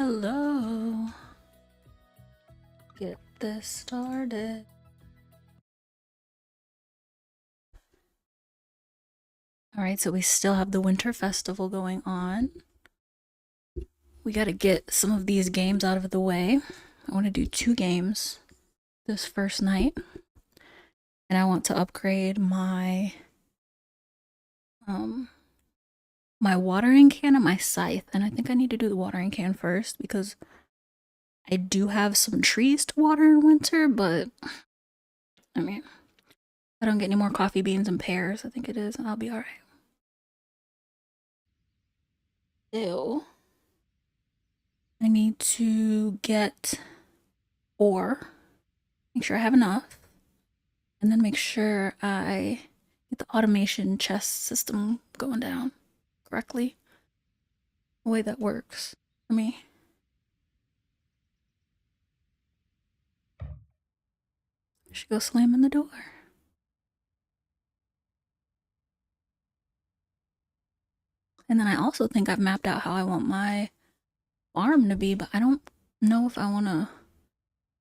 Hello. Get this started. Alright, so we still have the Winter Festival going on. We gotta get some of these games out of the way. I want to do 2 games this first night. And I want to upgrade my my watering can and my scythe. And I think I need to do the watering can first because I do have some trees to water in winter, but I mean, if I don't get any more coffee beans and pears, I think it is, and I'll be alright. Ew. I need to get ore, make sure I have enough, and then make sure I get the automation chest system going down correctly. The way that works for me. I should go slamming the door. And then I also think I've mapped out how I want my farm to be, but I don't know if I want to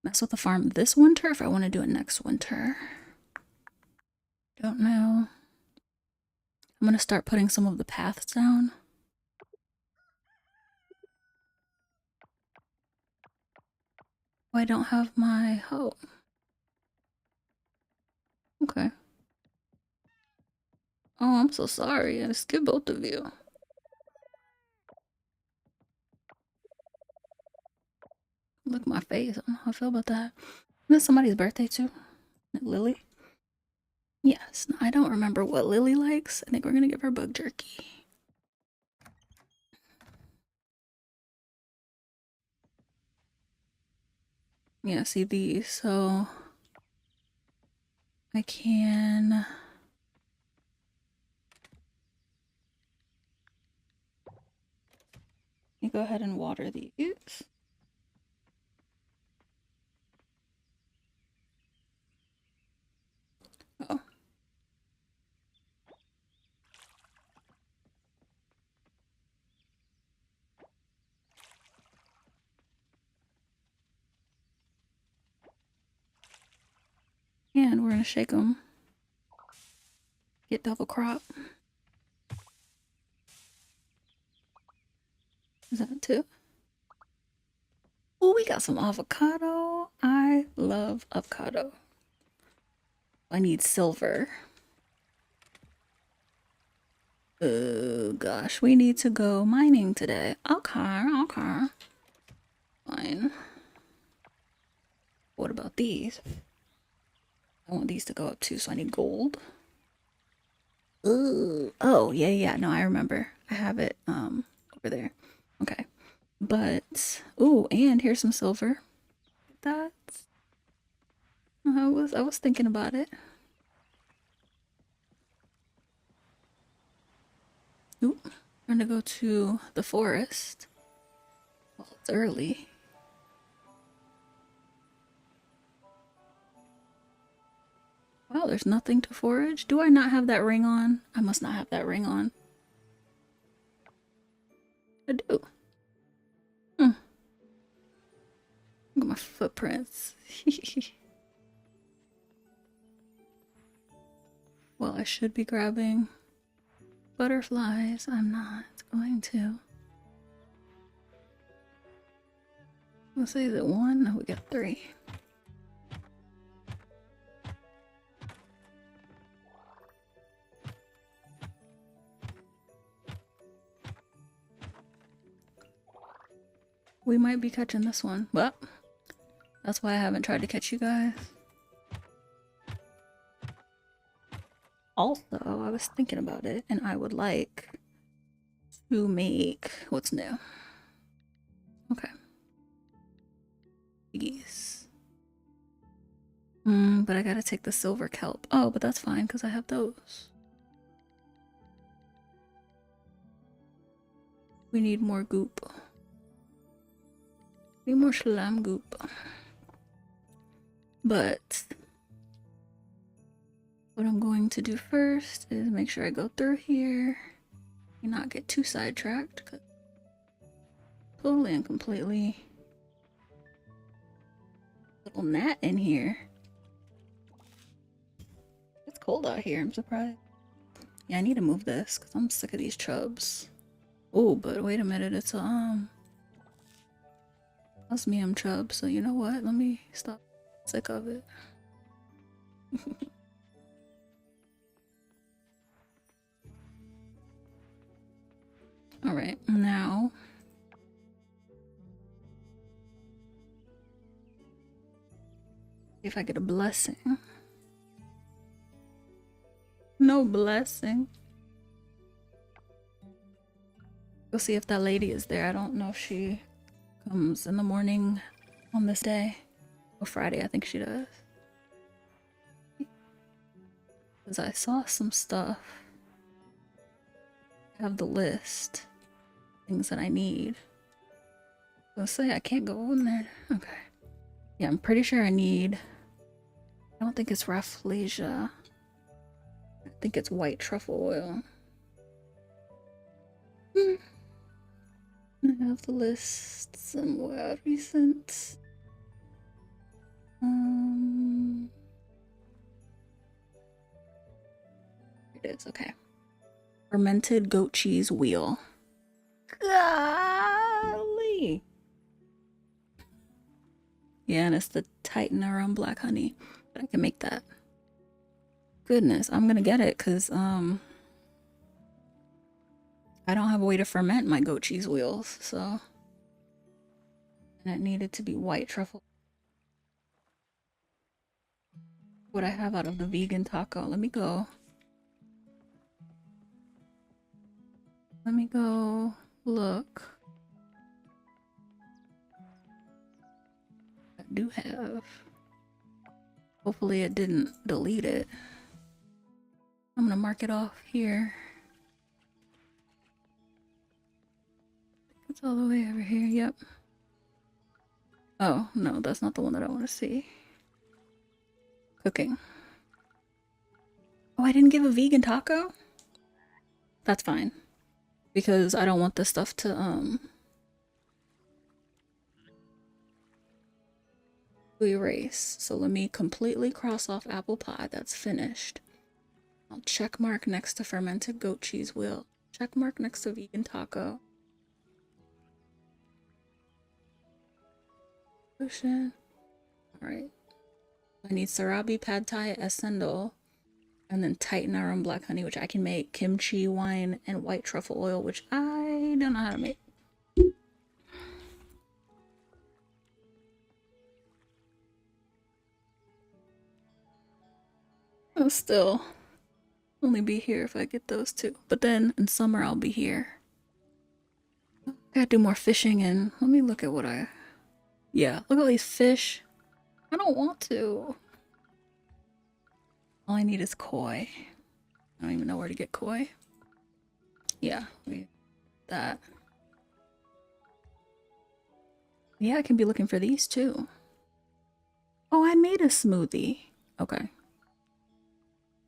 mess with the farm this winter, if I want to do it next winter. Don't know. I'm going to start putting some of the paths down. Oh, I don't have my hoe. Okay. Oh, I'm so sorry. I skipped both of you. Look at my face. I don't know how I feel about that. Isn't it somebody's birthday too? Lily? Yes. I don't remember what Lily likes. I think we're gonna give her bug jerky. Yeah, see these. So I can go ahead and water these. Oh. And we're gonna shake them. Get double crop. Is that two? Oh, we got some avocado. I love avocado. I need silver. Oh gosh, we need to go mining today. Okay, okay. Fine. What about these? I want these to go up too, so I need gold. Ooh. Oh, yeah. No, I remember. I have it over there. Okay. But ooh, and here's some silver. That's I was thinking about it. Ooh, I'm gonna go to the forest. Well, it's early. Wow, there's nothing to forage. Do I not have that ring on? I must not have that ring on. I do. Look at my footprints. Well, I should be grabbing butterflies. I'm not going to. Let's say that 1. No, we got 3. We might be catching this one. Well, that's why I haven't tried to catch you guys. Also, I was thinking about it, and I would like to make what's new. Okay. Piggies. But I gotta take the silver kelp. Oh, but that's fine because I have those. We need more goop. We need more slime goop. But what I'm going to do first is make sure I go through here and not get too sidetracked. totally and completely. Little gnat in here. It's cold out here, I'm surprised. Yeah, I need to move this because I'm sick of these chubs. Oh, but wait a minute, it's a osmium chub, so you know what? Let me stop. Sick of it. Alright, now if I get a blessing. No blessing. Go see if that lady is there. I don't know if she comes in the morning on this day. Or Friday, I think she does. Because I saw some stuff. I have the list. Things that I need. I'll say I can't go in there. Okay. Yeah, I'm pretty sure I need... I don't think it's Rafflesia. I think it's white truffle oil. I have the list somewhere recent. Here it is, okay. Fermented goat cheese wheel. Golly! Yeah, and it's the Titan around black honey. But I can make that. Goodness, I'm gonna get it because I don't have a way to ferment my goat cheese wheels, so and it needed to be white truffle. What I have out of the vegan taco. Let me go look. I do have. Hopefully it didn't delete it. I'm gonna mark it off here. It's all the way over here, yep. Oh, no, that's not the one that I want to see. Cooking. Oh, I didn't give a vegan taco? That's fine. Because I don't want this stuff to, erase. So let me completely cross off apple pie. That's finished. I'll check mark next to fermented goat cheese wheel. Check mark next to vegan taco. Ocean. Alright. I need sarabi, pad thai, essendol, and then Titan around black honey, which I can make, kimchi, wine, and white truffle oil, which I don't know how to make. I'll still only be here if I get those two. But then in summer I'll be here. I gotta do more fishing and let me look at what I... Yeah, look at all these fish. I don't want to. All I need is koi. I don't even know where to get koi. Yeah, that. Yeah, I can be looking for these too. Oh, I made a smoothie. Okay.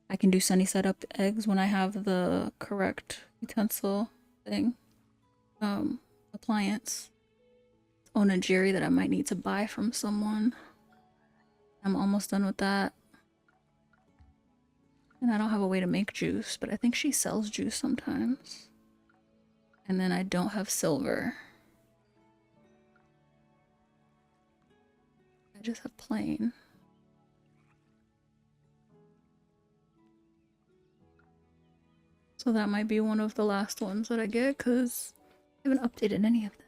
I can do sunny side up eggs when I have the correct utensil thing. Appliance. Onigiri that I might need to buy from someone. I'm almost done with that. And I don't have a way to make juice, but I think she sells juice sometimes. And then I don't have silver. I just have plain. So that might be one of the last ones that I get because I haven't updated any of them.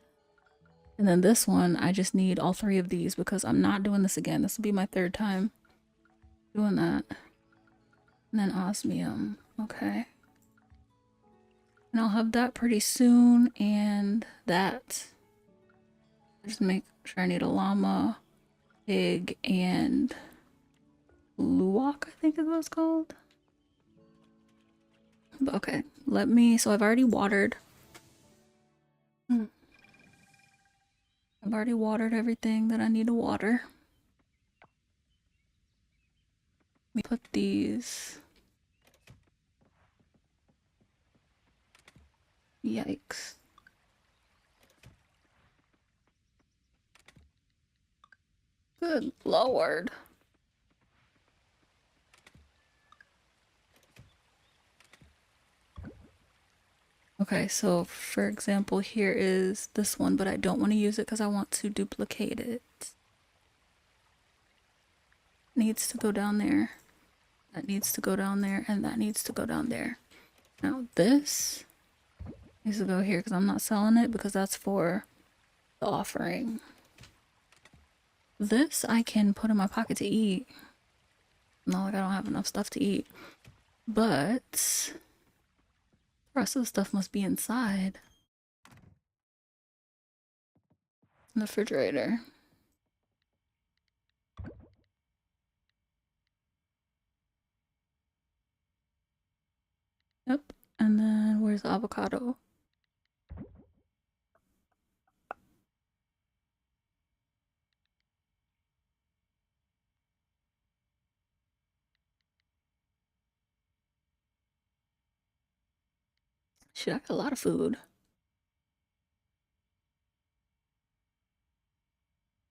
And then this one, I just need all three of these because I'm not doing this again. This will be my third time doing that. And then osmium. Okay. And I'll have that pretty soon. And that. Just make sure I need a llama, pig, and luwak, I think is what it's called. But okay, let me, so I've already watered. I've already watered everything that I need to water. Let me put these. Yikes. Lord. Okay, so for example, here is this one, but I don't want to use it because I want to duplicate it. Needs to go down there. That needs to go down there, and that needs to go down there. Now this needs to go here because I'm not selling it because that's for the offering. This I can put in my pocket to eat. Not like I don't have enough stuff to eat. But the rest of the stuff must be inside the refrigerator. Yep. And then where's the avocado? Shit, I got a lot of food.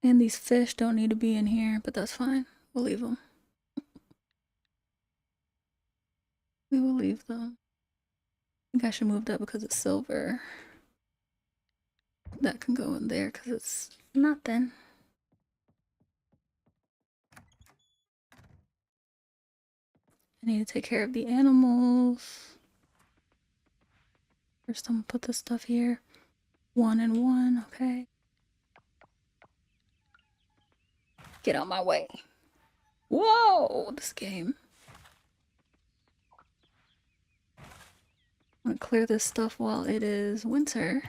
And these fish don't need to be in here, but that's fine. We'll leave them. We will leave them. I think I should move that because it's silver. That can go in there because it's nothing. I need to take care of the animals. First, I'm gonna put this stuff here. 1 and 1, okay. Get out my way. Whoa, this game. I'm gonna clear this stuff while it is winter.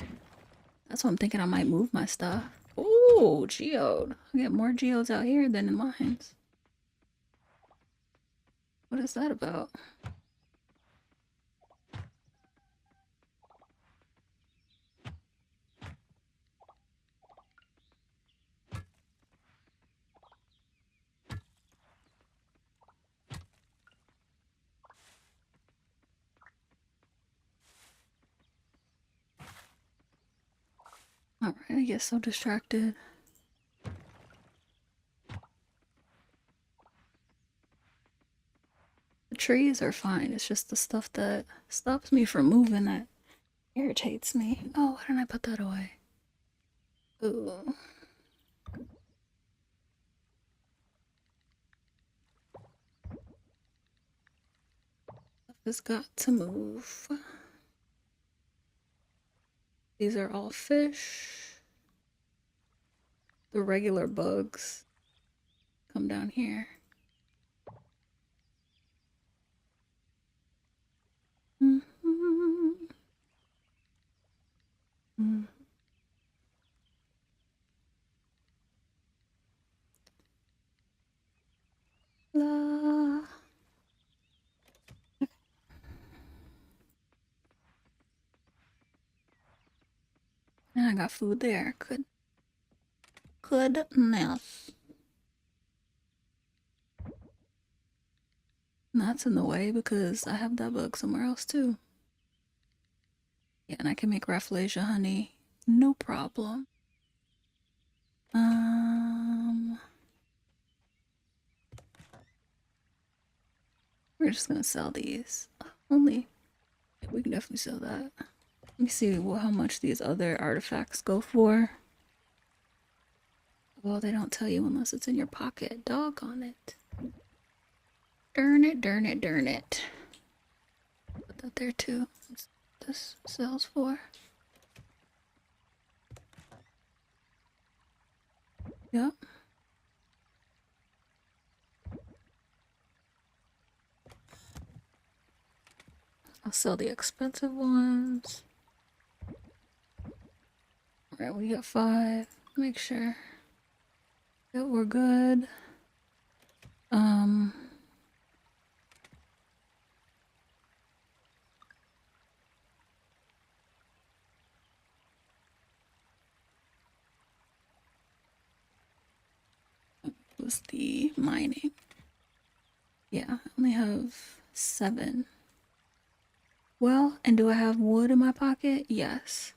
That's what I'm thinking. I might move my stuff. Ooh, geode. I get more geodes out here than in mines. What is that about? Alright, I get so distracted. The trees are fine. It's just the stuff that stops me from moving that irritates me. Oh, why didn't I put that away? Ooh. Stuff has got to move. These are all fish. The regular bugs come down here. Mm-hmm. Mm. La. And I got food there. Goodness. And that's in the way because I have that bug somewhere else too. Yeah, and I can make rafflesia honey. No problem. We're just gonna sell these. Only we can definitely sell that. Let me see how much these other artifacts go for. Well, they don't tell you unless it's in your pocket. Doggone it. Darn it, darn it, darn it. Put that there too. What's this sells for? Yep. I'll sell the expensive ones. Alright, we got 5. Make sure that we're good. Was the mining. Yeah, I only have 7. Well, and do I have wood in my pocket? Yes.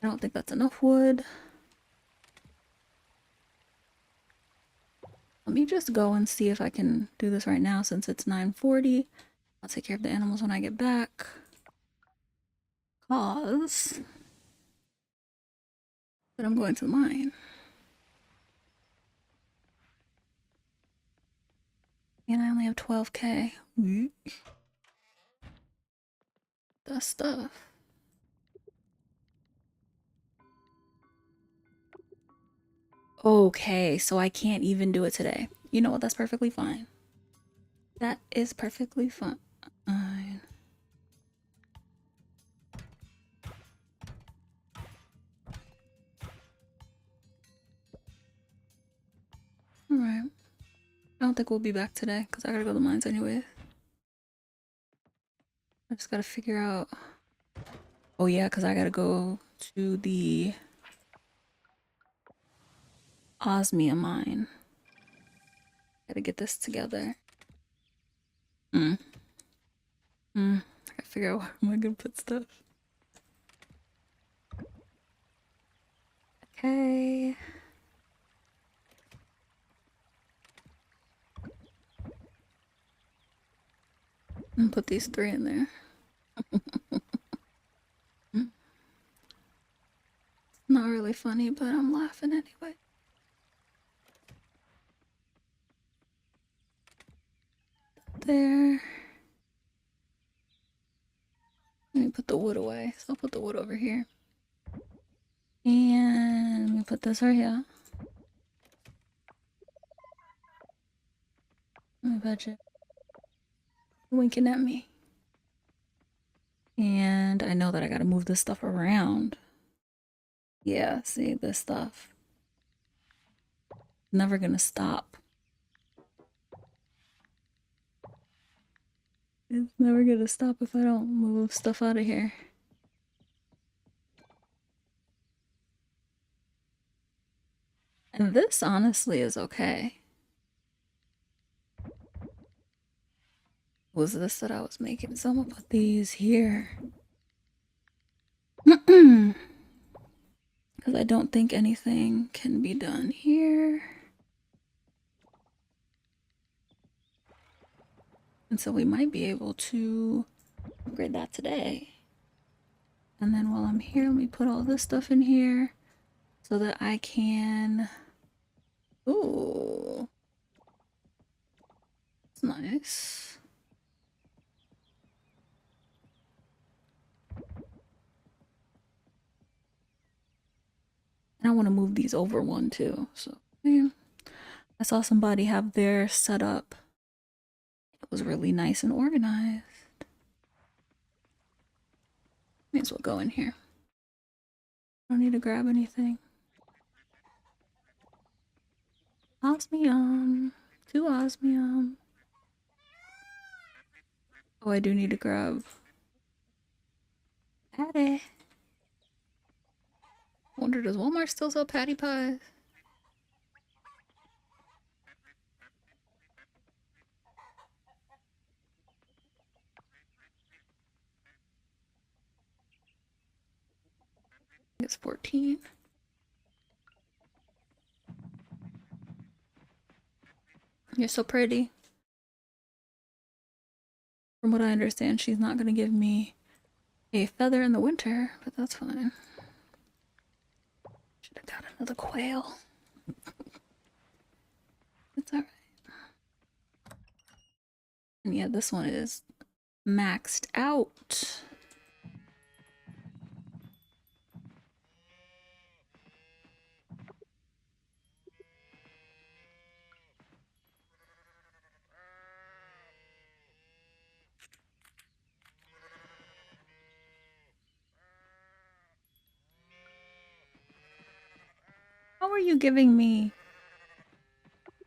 I don't think that's enough wood. Let me just go and see if I can do this right now since it's 9:40. I'll take care of the animals when I get back. Cause but I'm going to the mine. And I only have 12K. That stuff. Okay, so I can't even do it today. You know what? That's perfectly fine. That is perfectly fine. Alright. I don't think we'll be back today because I gotta go to the mines anyway. I just gotta figure out. Oh, yeah, because I gotta go to the osmium mine. Gotta get this together. I gotta figure out where am I gonna put stuff. Okay. I'm gonna put these 3 in there. Not really funny, but I'm laughing anyway. There. Let me put the wood away. So I'll put the wood over here. And let me put this right here. My budget. Winking at me. And I know that I gotta move this stuff around. Yeah, see this stuff. Never gonna stop. It's never gonna stop if I don't move stuff out of here. And this honestly is okay. Was this that I was making? So I'm gonna put these here. Because I don't think anything can be done here. And so we might be able to upgrade that today. And then while I'm here, let me put all this stuff in here so that I can. Ooh. That's nice. And I want to move these over one too. So, yeah. I saw somebody have their setup. It was really nice and organized. May as well go in here. I don't need to grab anything. Osmium. 2 osmium. Oh, I do need to grab patty. I wonder, does Walmart still sell patty pies? It's 14. You're so pretty. From what I understand, she's not going to give me a feather in the winter, but that's fine. Should have got another quail. It's alright. And yeah, this one is maxed out. How are you giving me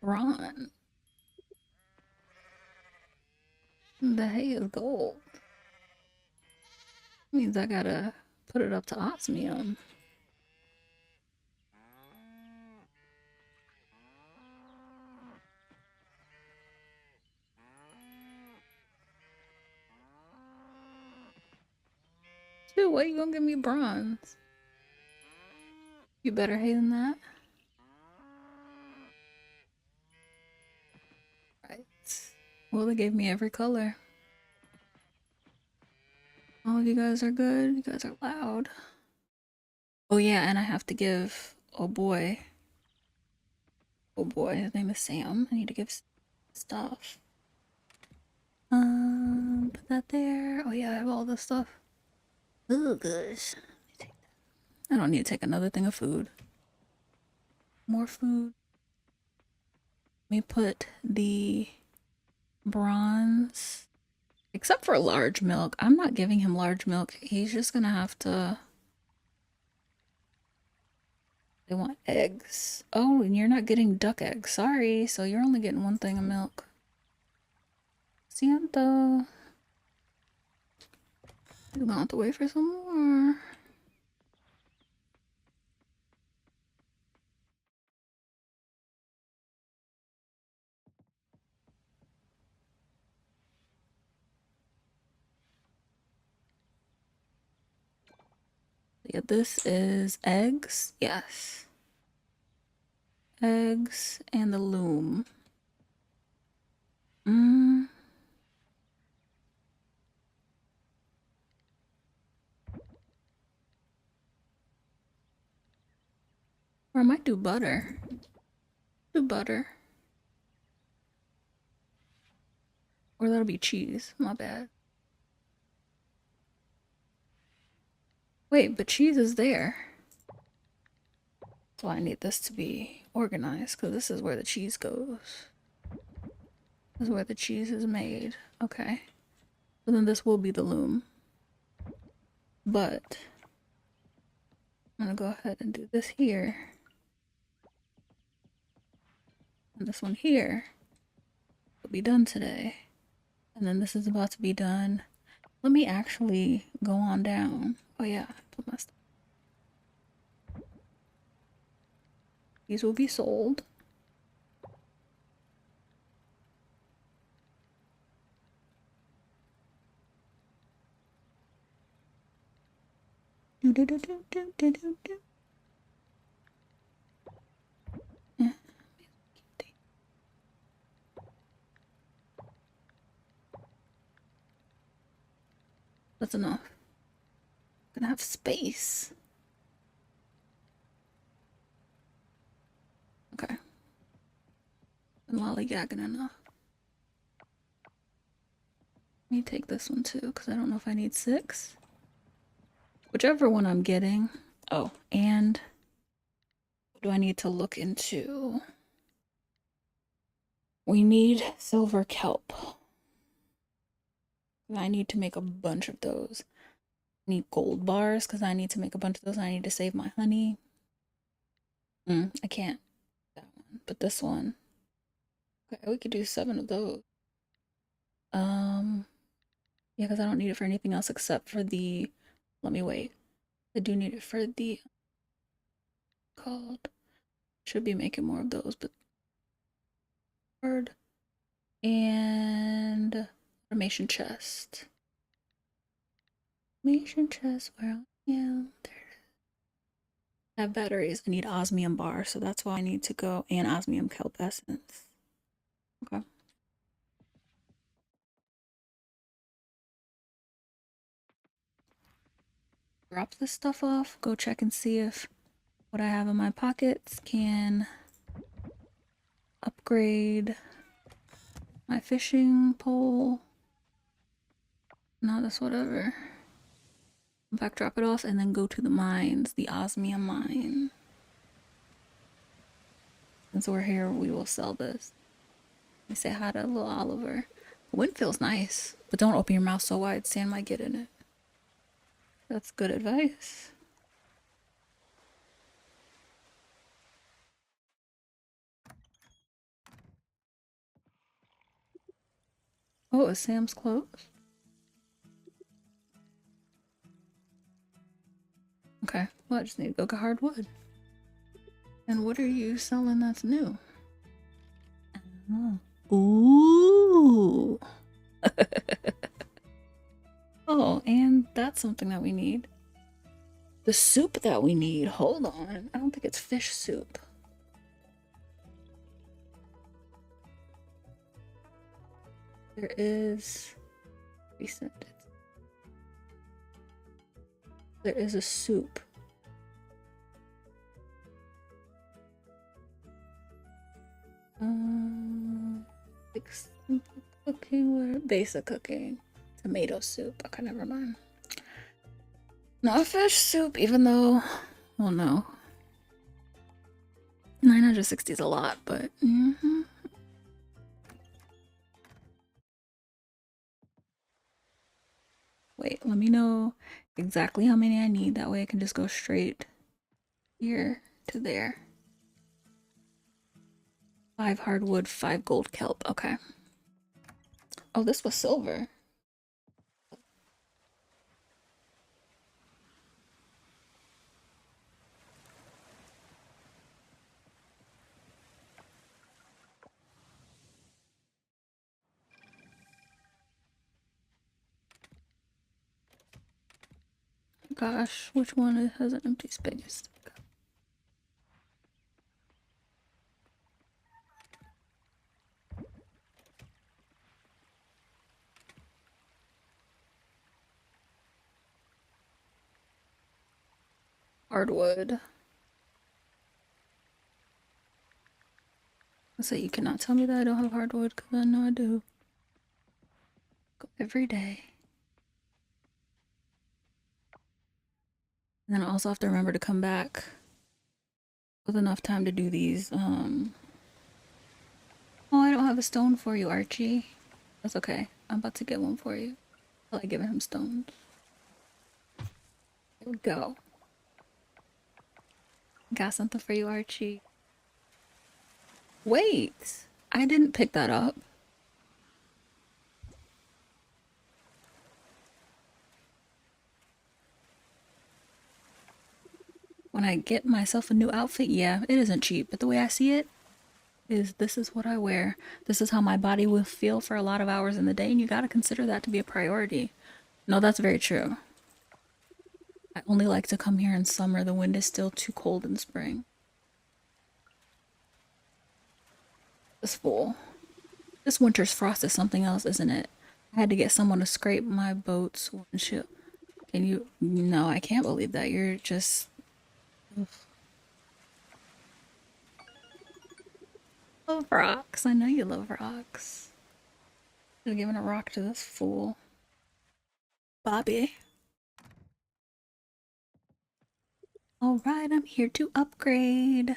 Ron? The hay is gold. Means I gotta put it up to osmium. Dude, what you gonna give me bronze? You better hay than that. Well, they gave me every color. All of you guys are good. You guys are loud. Oh yeah, and I have to give, oh boy, his name is Sam. I need to give stuff. Put that there. Oh yeah, I have all this stuff. Oh gosh. I don't need to take another thing of food. More food. Let me put the bronze, except for large milk. I'm not giving him large milk. He's just gonna have to. They want eggs. Oh, and you're not getting duck eggs. Sorry. So you're only getting one thing of milk. Siento. You're gonna have to wait for some more. Yeah, this is eggs. Yes. Eggs and the loom. Mm. Or I might do butter. Do butter. Or that'll be cheese. My bad. Wait, but cheese is there. So I need this to be organized because this is where the cheese goes. This is where the cheese is made. Okay. So then this will be the loom. But I'm gonna go ahead and do this here. And this one here will be done today. And then this is about to be done. Let me actually go on down. Oh yeah, put my stuff. These will be sold. Do do do do do do do do. Yeah. That's enough. I'm gonna have space. Okay. And lollygagging enough. Let me take this one too, because I don't know if I need 6. Whichever one I'm getting. Oh, and what do I need to look into? We need silver kelp. I need to make a bunch of those. I need gold bars because I need to make a bunch of those. I need to save my honey. I can't. That one, but this one. Okay, we could do 7 of those. Yeah, because I don't need it for anything else except for the. Let me wait. I do need it for the. Called. Should be making more of those, but. Bird. And. Automation chest. Automation chest. Where? Yeah, there. I have batteries. I need osmium bar, so that's why I need to go and osmium kelp essence. Okay. Drop this stuff off. Go check and see if what I have in my pockets can upgrade my fishing pole. Not this, whatever. Back, drop it off, and then go to the mines, the osmium mine. Since we're here, we will sell this. Let me say hi to little Oliver. The wind feels nice, but don't open your mouth so wide. Sand might get in it. That's good advice. Oh, is Sam's closed? Okay, well, I just need to go get hardwood. And what are you selling that's new? Oh. Ooh. Oh, and that's something that we need. The soup that we need. Hold on. I don't think it's fish soup. There is recent. There is a soup. Simple cooking or basic cooking. Tomato soup. Okay, never mind. Not fish soup, even though, well, no. 960 is a lot, but wait, let me know exactly how many I need. That way I can just go straight here to there. 5 hardwood, 5 gold kelp. Okay. Oh, this was silver. Gosh, which one has an empty space? Hardwood. I say you cannot tell me that I don't have hardwood, because I know I do. Go every day. And then I also have to remember to come back with enough time to do these. Oh, I don't have a stone for you, Archie. That's okay. I'm about to get one for you. I like giving him stones. Here we go. Got something for you, Archie. Wait, I didn't pick that up. When I get myself a new outfit, yeah, it isn't cheap, but the way I see it is this is what I wear. This is how my body will feel for a lot of hours in the day, and you gotta consider that to be a priority. No, that's very true. I only like to come here in summer. The wind is still too cold in spring. This fool. This winter's frost is something else, isn't it? I had to get someone to scrape my boat's windshield. Can you? No, I can't believe that. You're just. Ugh. Love rocks. I know you love rocks. Should have given a rock to this fool. Bobby. Alright, I'm here to upgrade.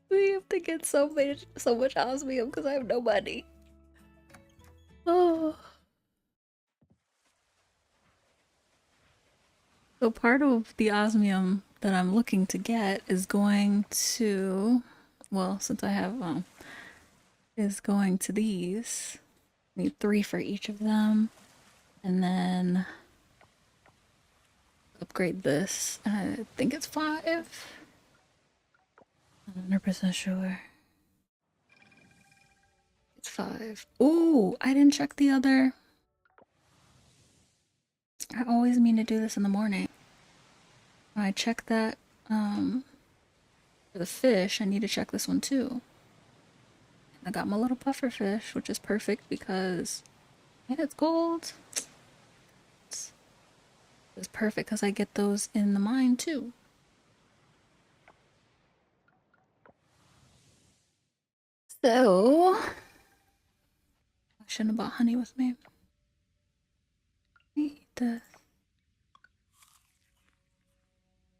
We have to get so much osmium because I have no money. Oh. So part of the osmium that I'm looking to get is going to, well, since I have is going to these. I need 3 for each of them, and then upgrade this. I think it's 5. 100% sure. It's 5. Ooh, I didn't check the other. I always mean to do this in the morning. When I check that for the fish, I need to check this one too. I got my little puffer fish, which is perfect because yeah, it's gold. It's perfect because I get those in the mine too. So I shouldn't have bought honey with me. Let me eat this.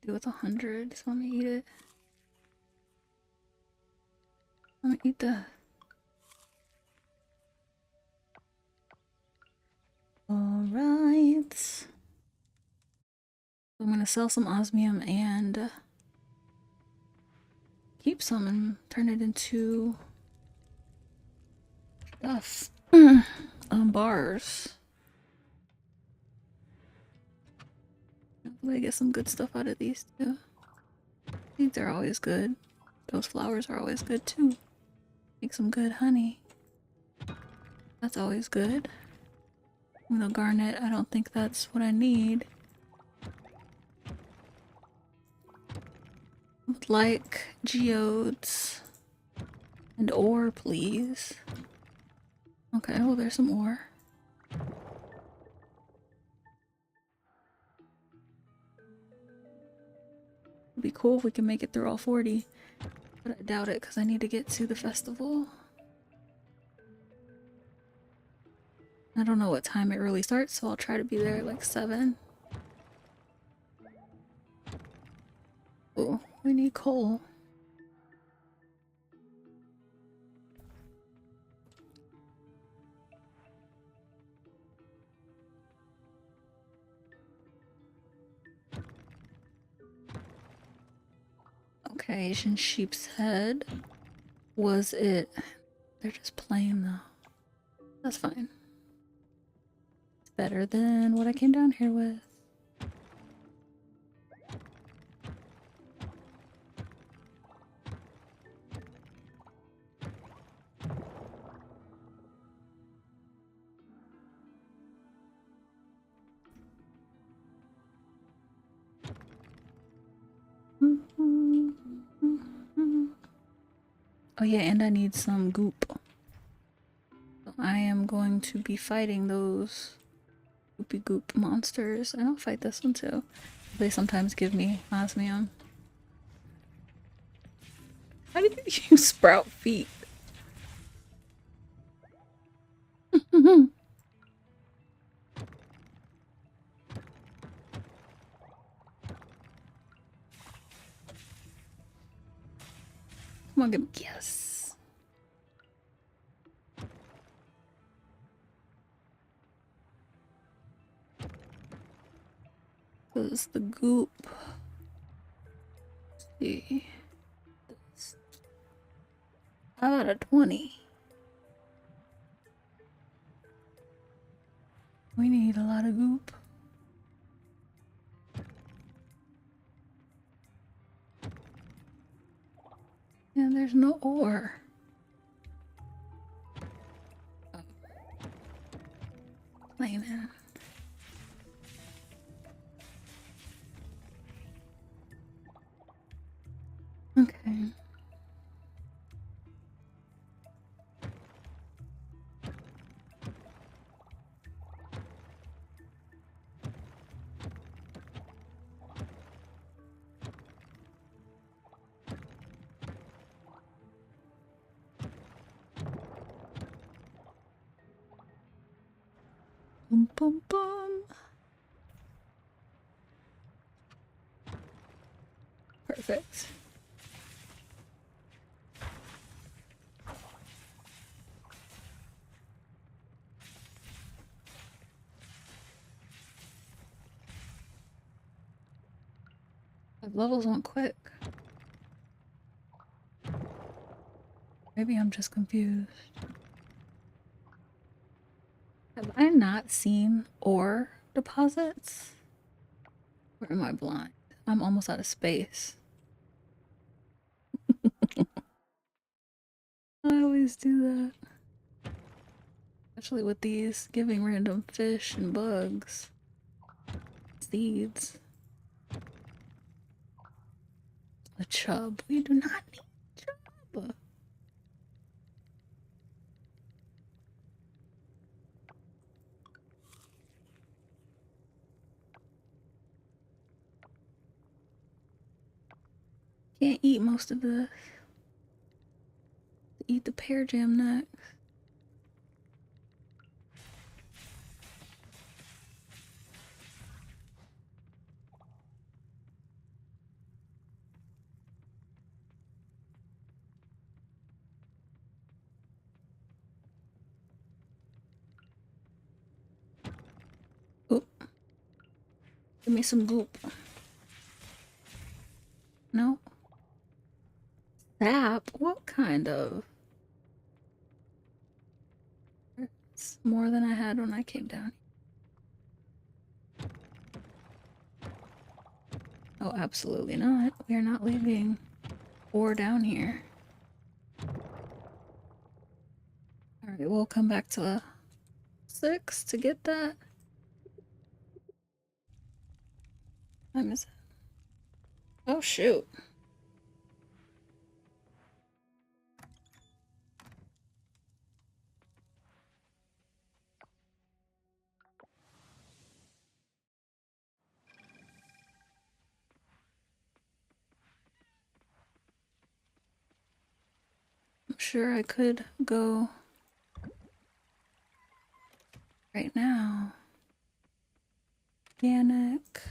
Do with 100. So let me eat it. Let me eat that. Alright. I'm gonna sell some osmium and keep some and turn it into stuff. Bars. Hopefully I get some good stuff out of these too. Seeds are always good. Those flowers are always good too. Make some good honey. That's always good. You know, garnet, I don't think that's what I need. I would like geodes And ore, please. Okay, well, there's some ore. It'd be cool if we can make it through all 40. But I doubt it because I need to get to the festival. I don't know what time it really starts, so I'll try to be there at like 7. Oh, we need coal. Okay, Asian sheep's head. Was it? They're just plain though. That's fine. It's better than what I came down here with. Oh yeah, and I need some goop. So I am going to be fighting those goopy goop monsters. And I'll fight this one too. They sometimes give me osmium. How did you sprout feet? Come on, give me yes. Cause the goop. Let's see. How about a 20? We need a lot of goop. And there's no ore. Oh. Plain in. Okay. Boom, boom, boom. Perfect. The levels went quick. Maybe I'm just confused. Have I not seen ore deposits? Or am I blind? I'm almost out of space. I always do that. Especially with these giving random fish and bugs. Seeds. A chub. We do not need chub. Can't eat most of this. Eat the pear jam next. Oop. Give me some goop. No. Sap? What kind of? It's more than I had when I came down. Oh, absolutely not. We are not leaving ore down here. Alright, we'll come back to 6 to get that. I miss it. Oh, shoot. sure I could go right now. Organic.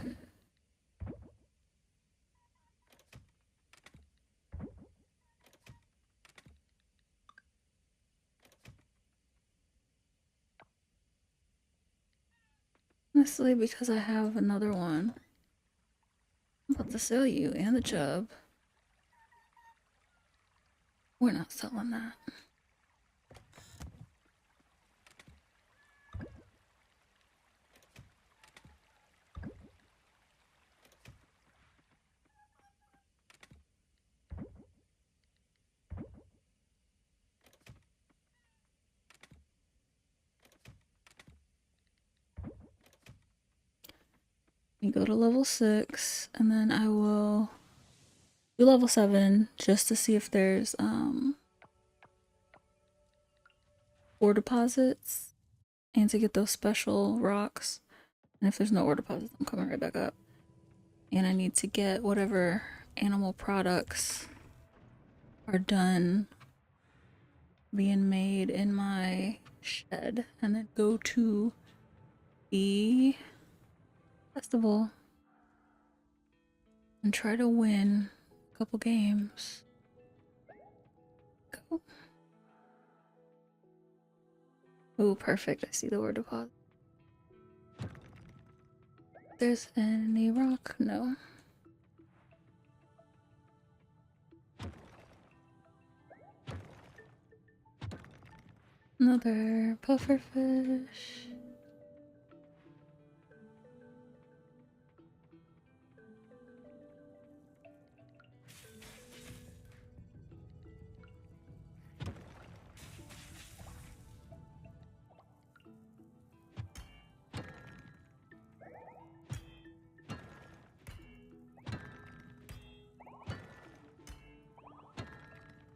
Honestly, because I have another one. I'm about to sell you and the chub. We're not selling that. You go to level 6, and then I will do level 7 just to see if there's ore deposits and to get those special rocks. And if there's no ore deposits, I'm coming right back up. And I need to get whatever animal products are done being made in my shed, and then go to the festival and try to win a couple games. Go. Oh, perfect. I see the ore deposit. There's any rock? No. Another pufferfish.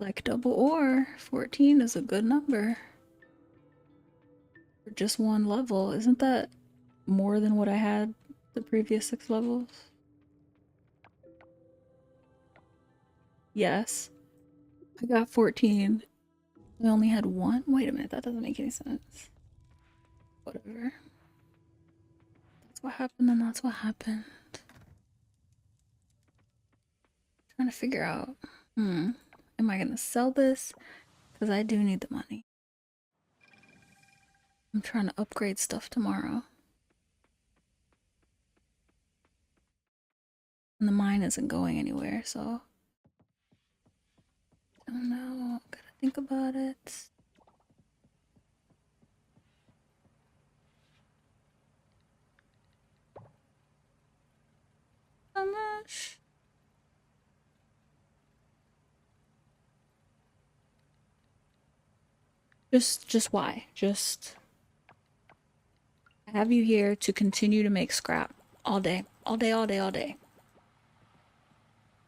Like double ore, 14 is a good number. For just one level. Isn't that more than what I had the previous 6 levels? Yes. I got 14. I only had one? Wait a minute, that doesn't make any sense. Whatever. That's what happened, and that's what happened. Trying to figure out, am I gonna sell this? Because I do need the money. I'm trying to upgrade stuff tomorrow. And the mine isn't going anywhere, so I don't know. Gotta think about it. How much? Just why? Just have you here to continue to make scrap all day, all day, all day, all day.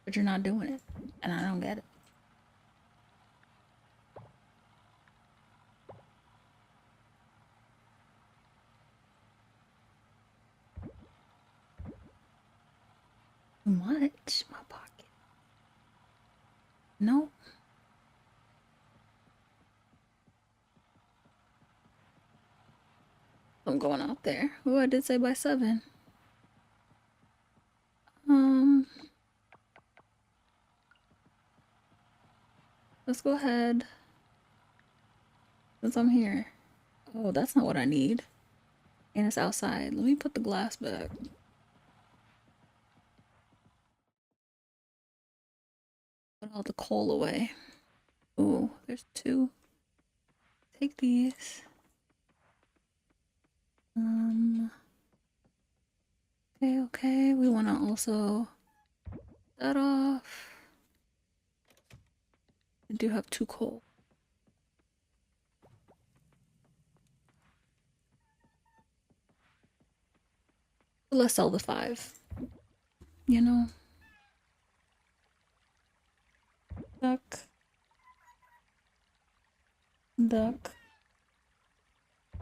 But you're not doing it, and I don't get it. Too much? My pocket. No. I'm going out there. Oh, I did say by 7. Um, let's go ahead. Since I'm here. Oh, that's not what I need. And it's outside. Let me put the glass back. Put all the coal away. Oh, there's 2. Take these. Okay, okay. We want to also that off. I do have 2 coal. Let's sell the 5. You know? Duck. Duck.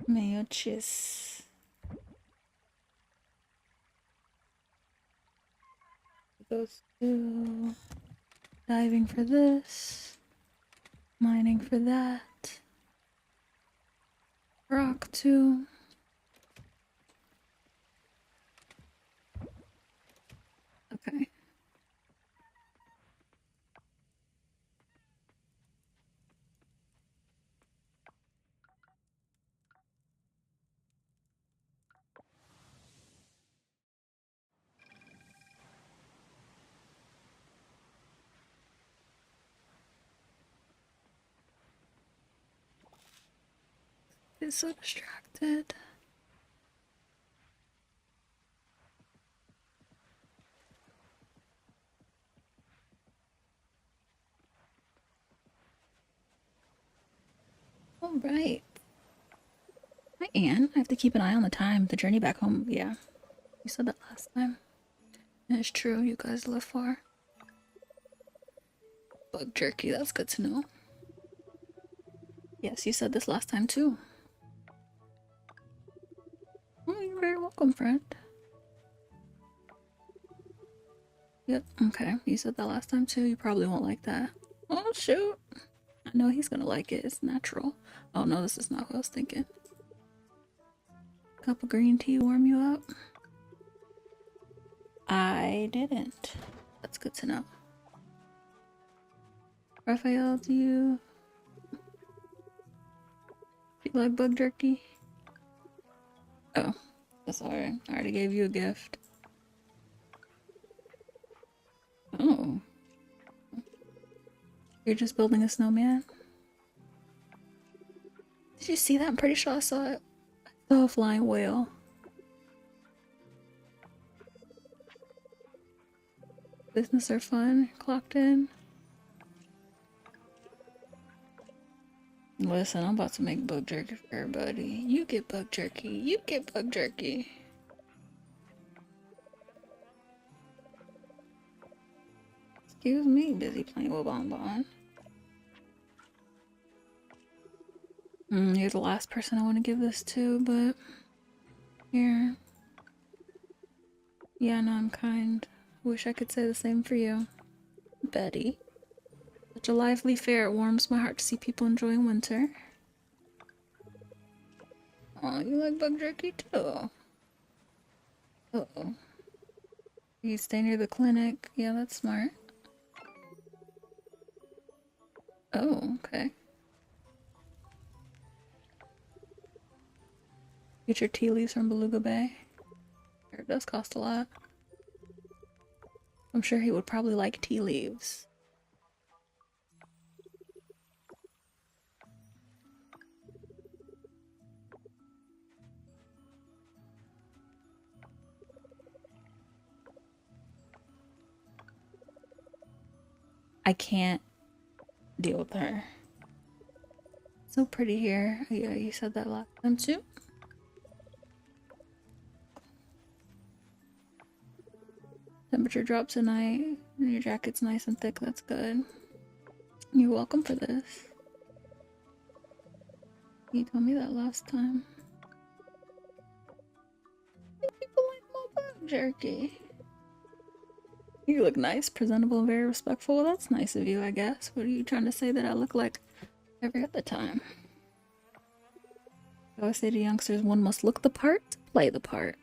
Mayo cheese. Goes to diving for this. Mining for that. Rock too. Okay. I'm so distracted. All right. Hi, Anne. I have to keep an eye on the time. The journey back home. Yeah, you said that last time. And it's true. You guys live far. Bug jerky. That's good to know. Yes, you said this last time too. Oh, you're very welcome, friend. Yep. Okay. You said that last time too. You probably won't like that. Oh shoot. I know he's gonna like it. It's natural. Oh no, this is not what I was thinking. Cup of green tea warm you up? I didn't. That's good to know. Raphael, do you like bug jerky? Oh, that's alright. I already gave you a gift. Oh. You're just building a snowman? Did you see that? I'm pretty sure I saw it. I saw a flying whale. Business are fun. Clocked in. Listen, I'm about to make bug jerky for everybody. You get bug jerky. You get bug jerky. Excuse me, busy playing with Bonbon. You're the last person I want to give this to, but here. Yeah, no, I'm kind. Wish I could say the same for you. Betty. Such a lively fair. It warms my heart to see people enjoying winter. Oh, you like bug jerky too? Uh-oh. You stay near the clinic. Yeah, that's smart. Oh, okay. Get your tea leaves from Beluga Bay. It does cost a lot. I'm sure he would probably like tea leaves. I can't deal with her. So pretty here. Yeah, you said that last time too. Temperature drops tonight. Your jacket's nice and thick. That's good. You're welcome for this. You told me that last time. People like my bug jerky. You look nice, presentable, and very respectful. Well, that's nice of you, I guess. What are you trying to say that I look like every other time? I always say to youngsters, one must look the part to play the part.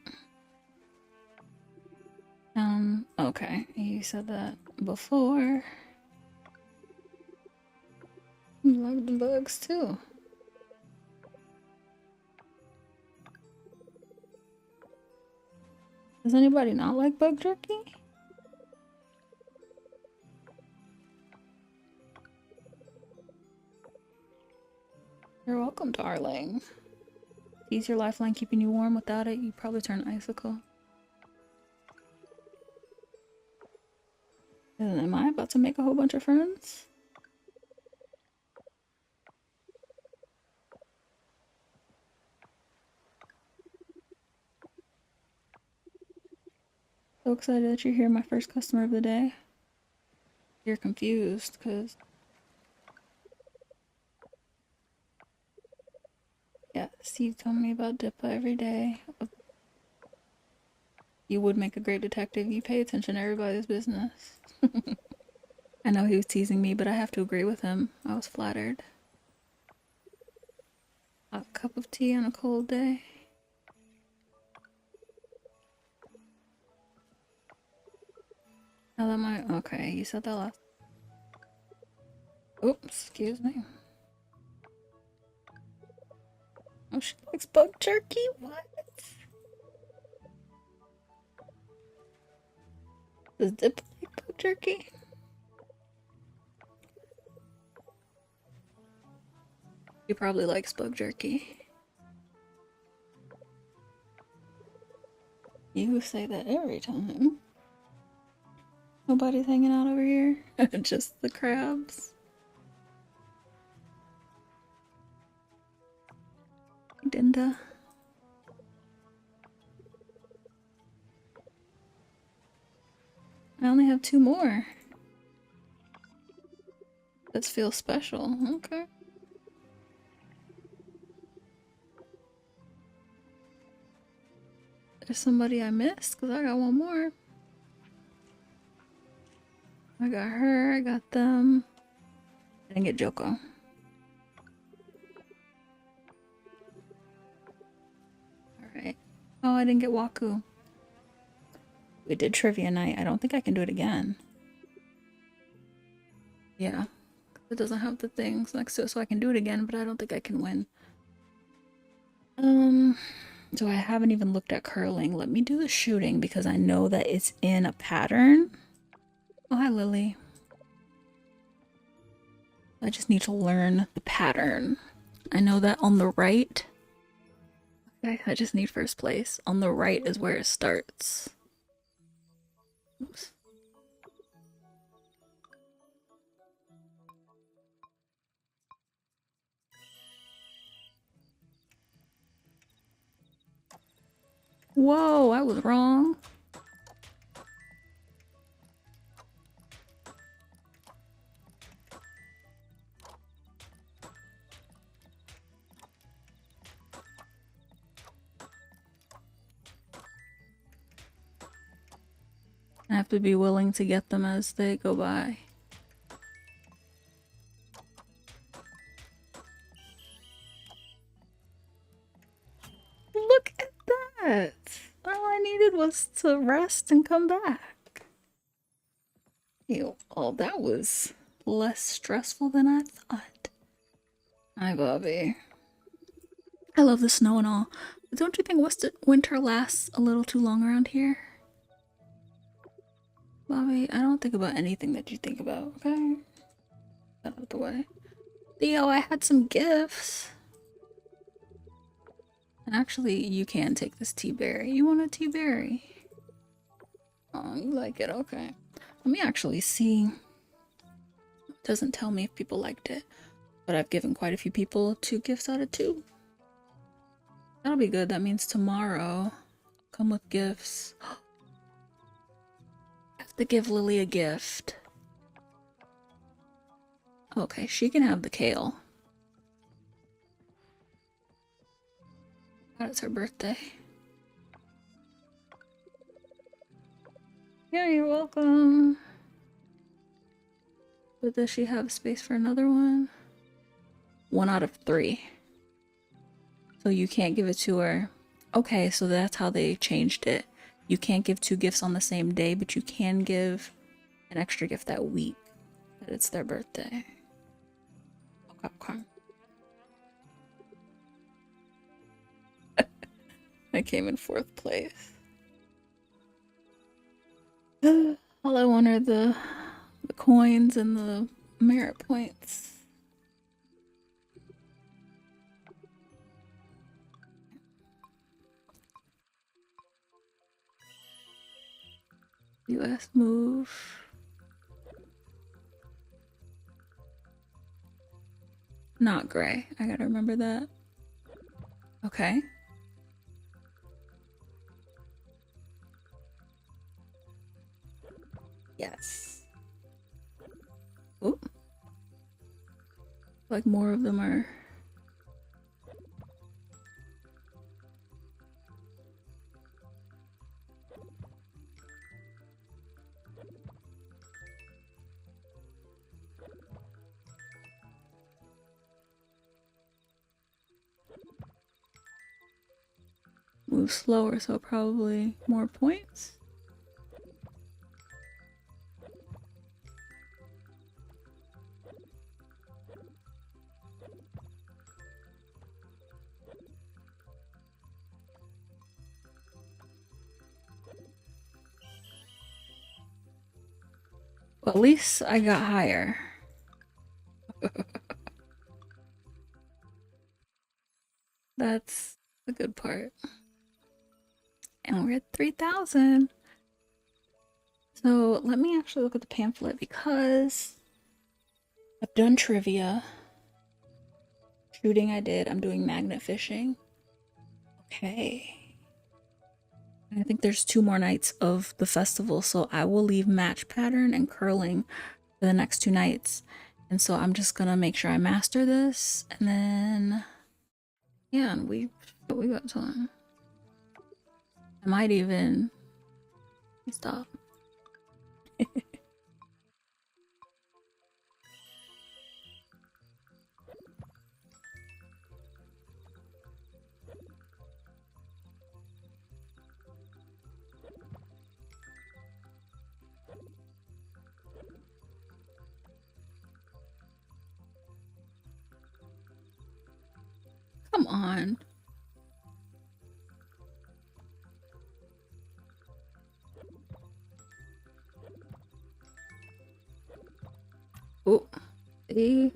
Okay. You said that before. You like the bugs too. Does anybody not like bug jerky? You're welcome, darling. Ease your lifeline keeping you warm. Without it, you'd probably turn icicle. And am I about to make a whole bunch of friends? So excited that you're here, my first customer of the day. You're confused, because... Yeah, Steve told me about Dippa every day. You would make a great detective. You pay attention to everybody's business. I know he was teasing me, but I have to agree with him. I was flattered. A cup of tea on a cold day. Now that my okay, you said that last. Oops, excuse me. Oh, she likes bug jerky? What? Does Dip like bug jerky? He probably likes bug jerky. You say that every time. Nobody's hanging out over here. Just the crabs. Dinda. I only have 2 more. This feels special. Okay. There's somebody I missed because I got 1 more. I got her, I got them. I didn't get Joko. Alright. Oh, I didn't get Waku. We did trivia night. I don't think I can do it again. Yeah. It doesn't have the things next to it, so I can do it again, but I don't think I can win. So I haven't even looked at curling. Let me do the shooting because I know that it's in a pattern. Oh, hi, Lily. I just need to learn the pattern. I know that on the right. Okay, I just need first place. On the right is where it starts. Oops. Whoa, I was wrong. I have to be willing to get them as they go by. Look at that! All I needed was to rest and come back. Ew, oh, that was less stressful than I thought. Hi, Bobby. I love the snow and all, but don't you think winter lasts a little too long around here? Bobby, I don't think about anything that you think about, okay? Get out of the way. Theo, I had some gifts. And actually, you can take this tea berry. You want a tea berry? Oh, you like it? Okay. Let me actually see. It doesn't tell me if people liked it, but I've given quite a few people 2 gifts out of 2. That'll be good. That means tomorrow I'll come with gifts. I have to give Lily a gift. Okay, she can have the kale. God, it's her birthday. Yeah, you're welcome. But does she have space for another one? 1 out of 3. So you can't give it to her. Okay, so that's how they changed it. You can't give 2 gifts on the same day, but you can give an extra gift that week that it's their birthday. Okay. I came in 4th place. All I want are the coins and the merit points. US move. Not gray. I gotta remember that. Okay. Yes. Oop. Like more of them are. move slower, so probably more points. Well, at least I got higher. That's the good part. And we're at 3,000. So let me actually look at the pamphlet because I've done trivia. Shooting I did. I'm doing magnet fishing. Okay. I think there's 2 more nights of the festival, so I will leave match pattern and curling for the next 2 nights. And so I'm just gonna make sure I master this, and then yeah, we got time. I might even stop. Come on. Oh, see?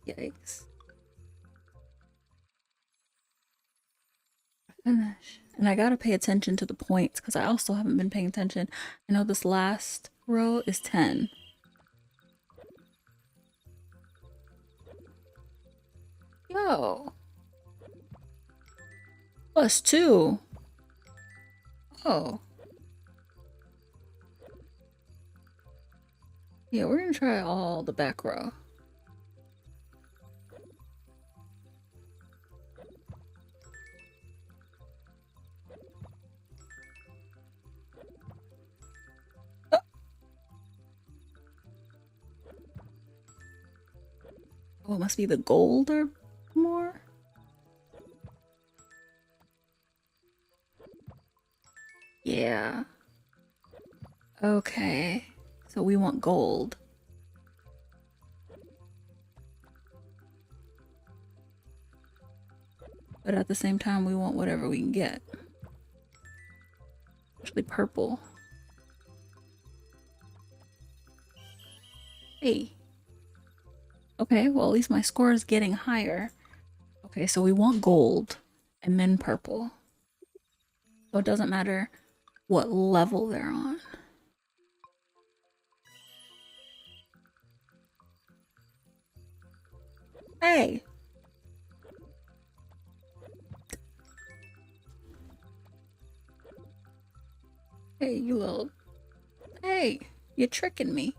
Yikes. Finish. And I gotta pay attention to the points because I also haven't been paying attention. I know this last row is 10. Yo. +2. Oh. Yeah, we're gonna try all the back row. Oh, it must be the gold or more? Yeah. Okay. So we want gold. But at the same time, we want whatever we can get. Actually, purple. Hey. Okay, well, at least my score is getting higher. Okay, so we want gold and then purple. So it doesn't matter what level they're on. Hey! Hey, you little... Hey! You're tricking me.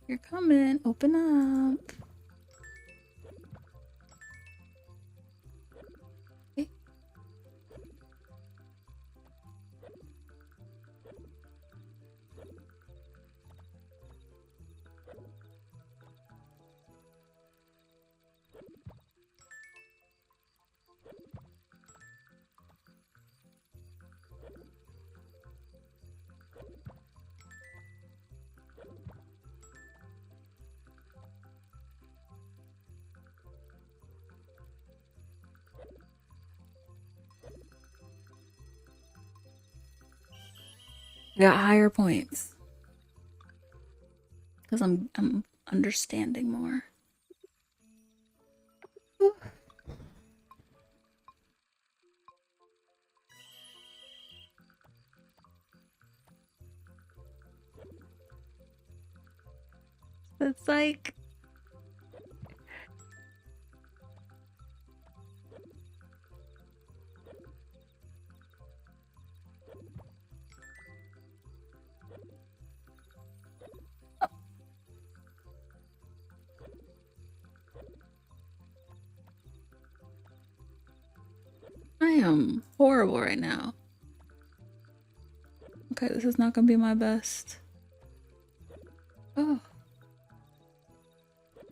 You're coming. Open up. Okay. I got higher points. Because I'm understanding more. It's like am horrible right now. Okay, this is not gonna be my best. Oh.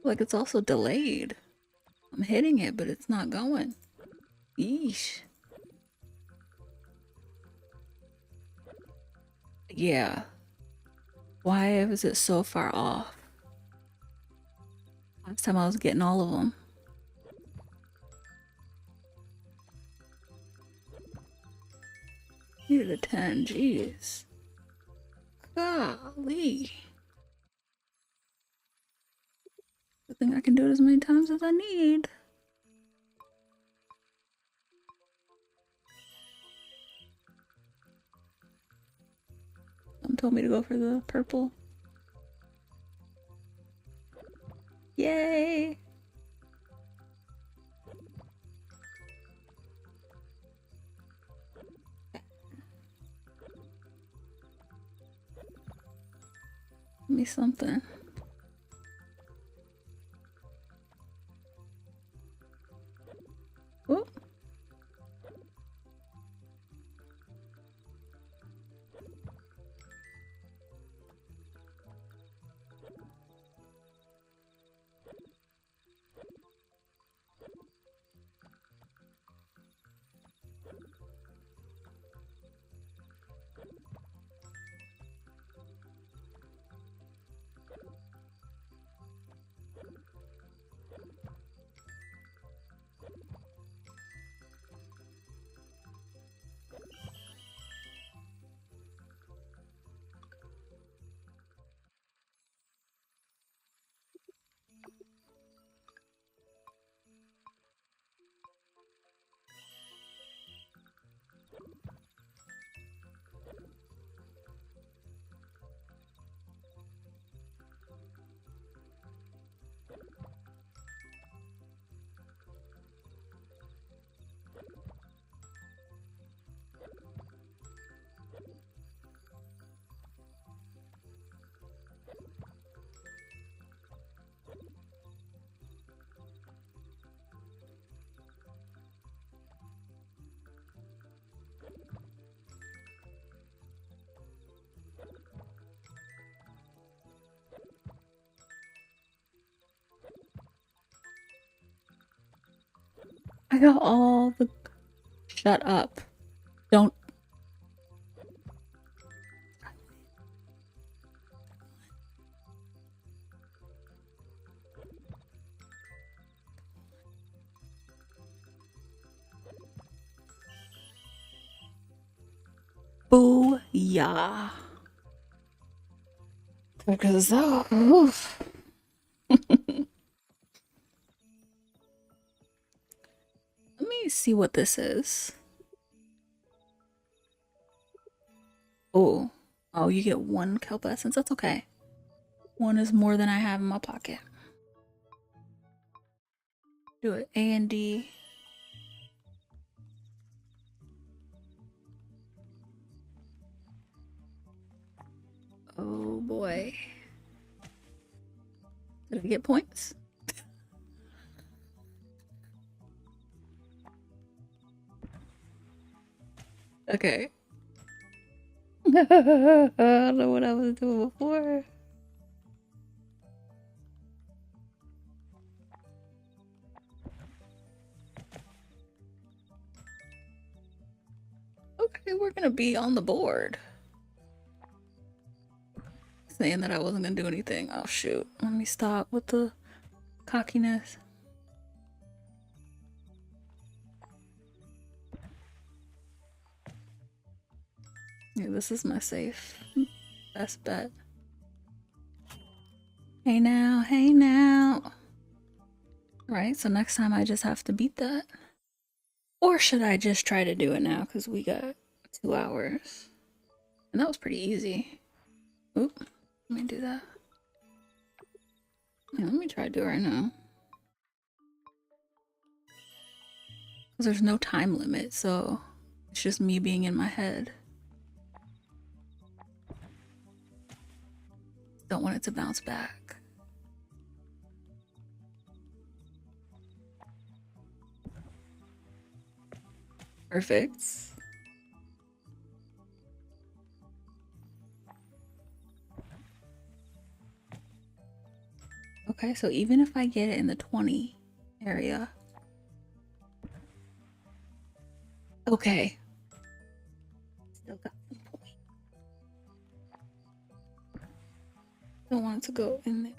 Like it's also delayed. I'm hitting it, but it's not going. Yeesh. Yeah. Why was it so far off? Last time I was getting all of them. Needed a 10, jeez. Golly. Good thing I can do it as many times as I need. Someone told me to go for the purple. Yay! Give me something. Whoop. I got all the. Shut up. Don't. Booyah. Because, oof. Let me see what this is. Oh. Oh, you get one kelp essence. That's okay. One is more than I have in my pocket. Do it. A and D. Oh boy. Did I get points? Okay. I don't know what I was doing before. Okay, we're gonna be on the board. Saying that I wasn't gonna do anything. Oh shoot. Let me stop with the cockiness. Yeah, this is my safe best bet. Hey now, hey now. Right, so next time I just have to beat that. Or should I just try to do it now? Because we got 2 hours. And that was pretty easy. Oop, let me do that. Yeah, let me try to do it right now. Because there's no time limit, so it's just me being in my head. Don't want it to bounce back. Perfect. Okay, so even if I get it in the 20 area. Okay. Still got some point. Don't want it to go in there.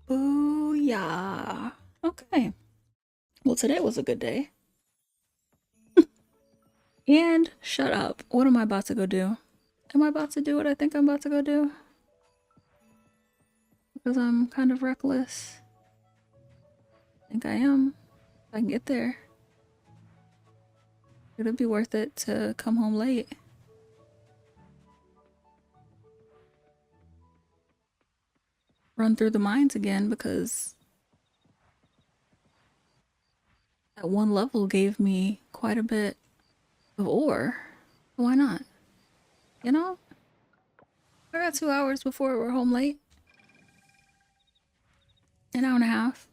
Booyah. Okay. Well, today was a good day. And shut up. What am I about to go do? Am I about to do what I think I'm about to go do? Because I'm kind of reckless. I think I am. If I can get there. It'll be worth it to come home late. Run through the mines again because that one level gave me quite a bit of ore. Why not? You know? I got 2 hours before we're home late. An hour and a half.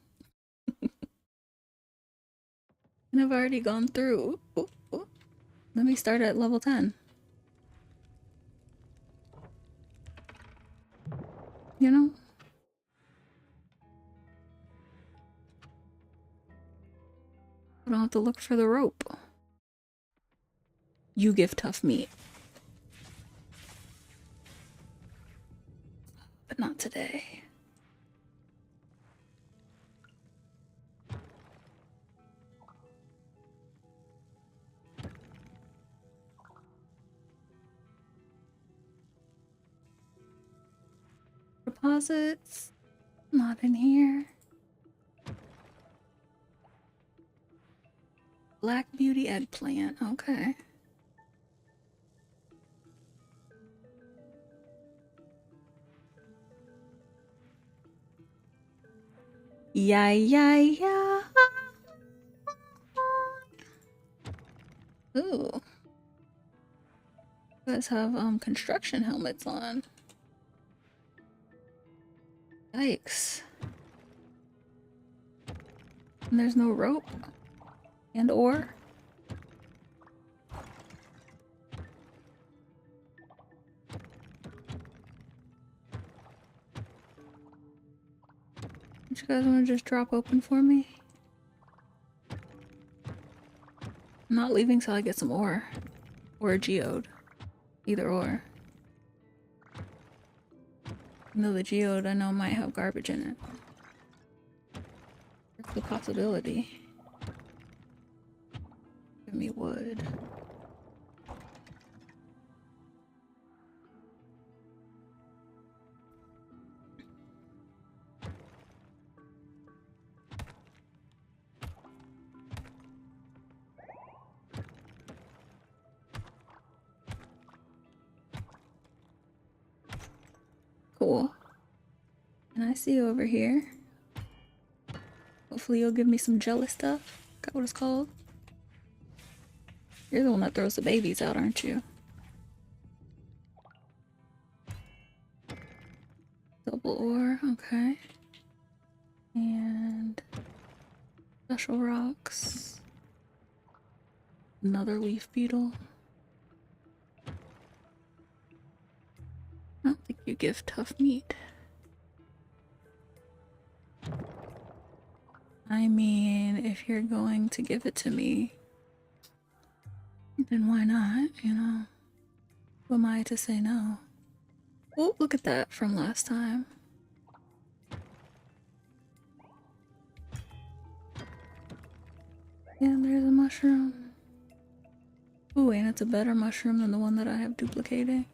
And I've already gone through. Ooh, ooh, ooh. Let me start at level 10. You know? I don't have to look for the rope. You give tough meat. But not today. Deposits. Not in here. Black Beauty eggplant. Okay. Yeah, yeah, yeah. Ooh. You guys have construction helmets on. Yikes. And there's no rope and ore. Don't you guys want to just drop open for me? I'm not leaving till I get some ore. Or a geode. Either or. Even though the geode I know might have garbage in it. It's a possibility. Give me wood. Cool. And I see you over here. Hopefully you'll give me some jealous stuff. Got what it's called? You're the one that throws the babies out, aren't you? Double ore, okay. And special rocks. Another leaf beetle. I don't think you give tough meat. I mean, if you're going to give it to me, then why not, you know? Who am I to say no? Oh, look at that from last time. And there's a mushroom. Ooh, and it's a better mushroom than the one that I have duplicating.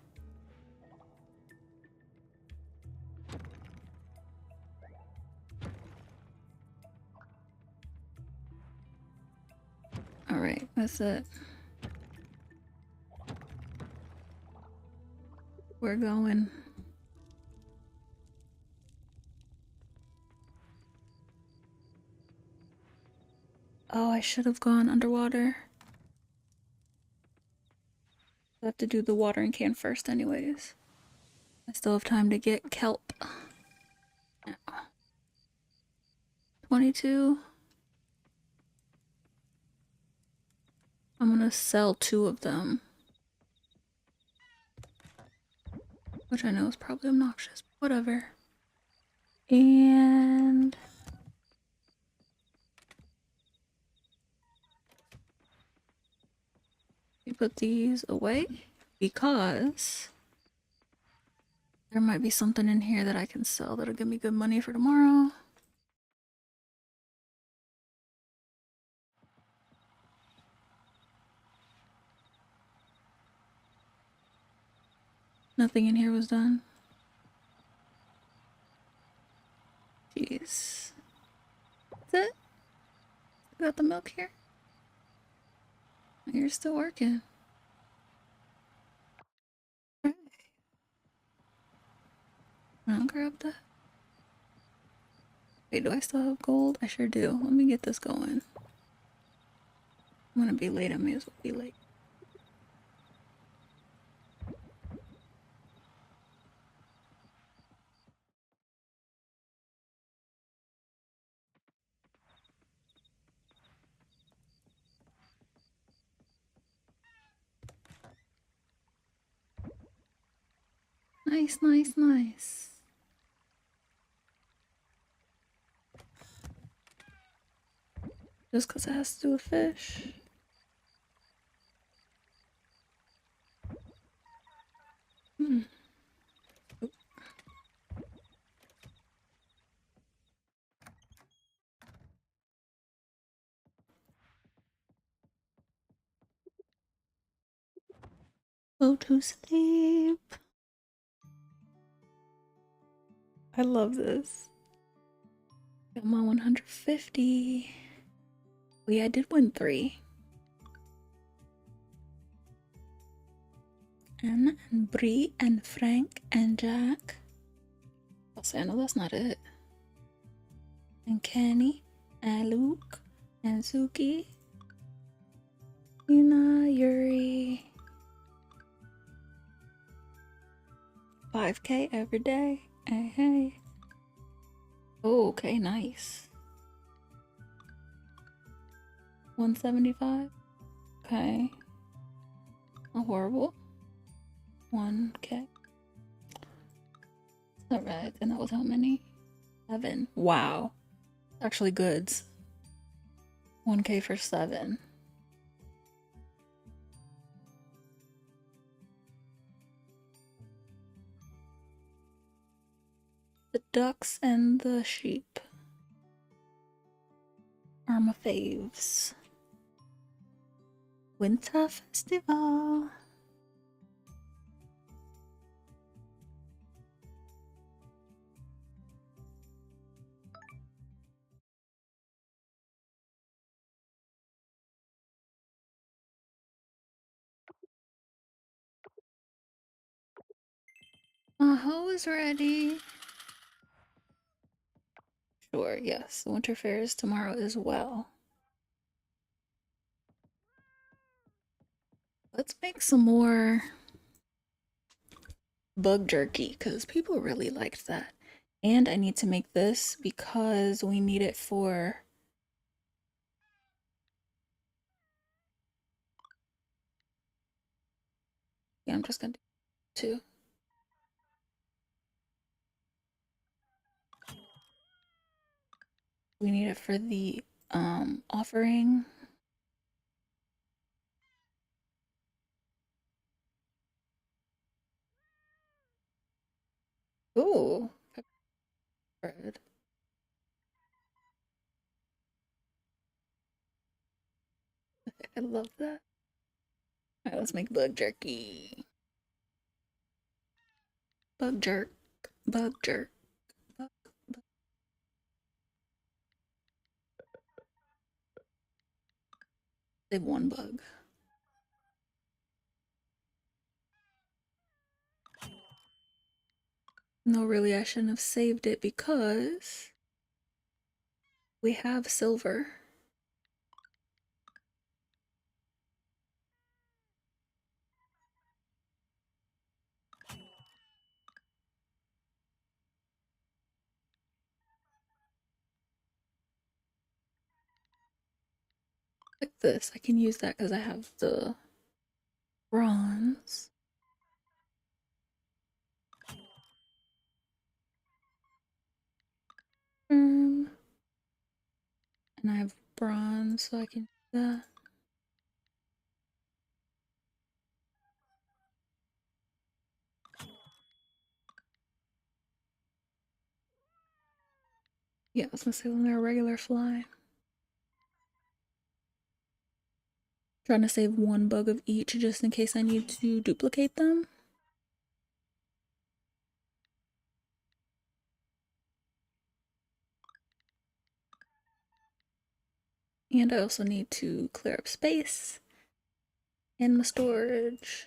Alright, that's it. We're going. Oh, I should have gone underwater. I have to do the watering can first anyways. I still have time to get kelp. 22. I'm gonna sell 2 of them, which I know is probably obnoxious, but whatever. And we put these away because there might be something in here that I can sell that'll give me good money for tomorrow. Nothing in here was done. Jeez. That's it? Got the milk here? You're still working. Alright. I'll grab that. Wait, do I still have gold? I sure do. Let me get this going. I'm gonna be late. I may as well be late. Nice, nice, nice. Just because it has to do with fish. Hmm. Go to sleep. I love this. Got my 150. Oh yeah, I did win 3. Anna and Bree and Frank and Jack. I'll say, no, that's not it. And Kenny and Luke and Suki. Ina, Yuri. 5K every day. Hey, hey. Oh, okay, nice. 175. Okay. Not horrible. 1K. Alright, and that was how many? 7. Wow. Actually goods. 1K for 7. The ducks and the sheep are my faves. Winter Festival. My hoe is ready. Sure, yes. The winter fair is tomorrow as well. Let's make some more bug jerky because people really liked that. And I need to make this because we need it for... Yeah, I'm just gonna do 2. We need it for the offering. Ooh, pepper bread. I love that. All right, let's make bug jerky. Bug jerk. Bug jerk. Bug, bug. Save 1 bug. No, really, I shouldn't have saved it because we have silver. this. I can use that because I have the bronze. And I have bronze, so I can do that. Yeah, I was gonna say when they're a regular fly. Trying to save one bug of each just in case I need to duplicate them. And I also need to clear up space in my storage.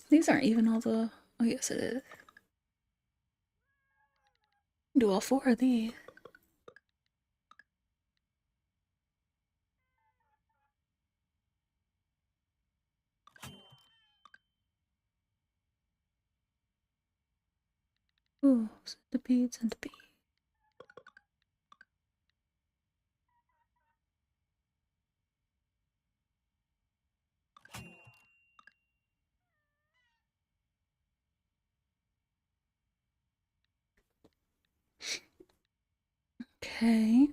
These aren't even all the. Oh, yes, it is. Do all four of these. Ooh, centipede, centipede. Okay.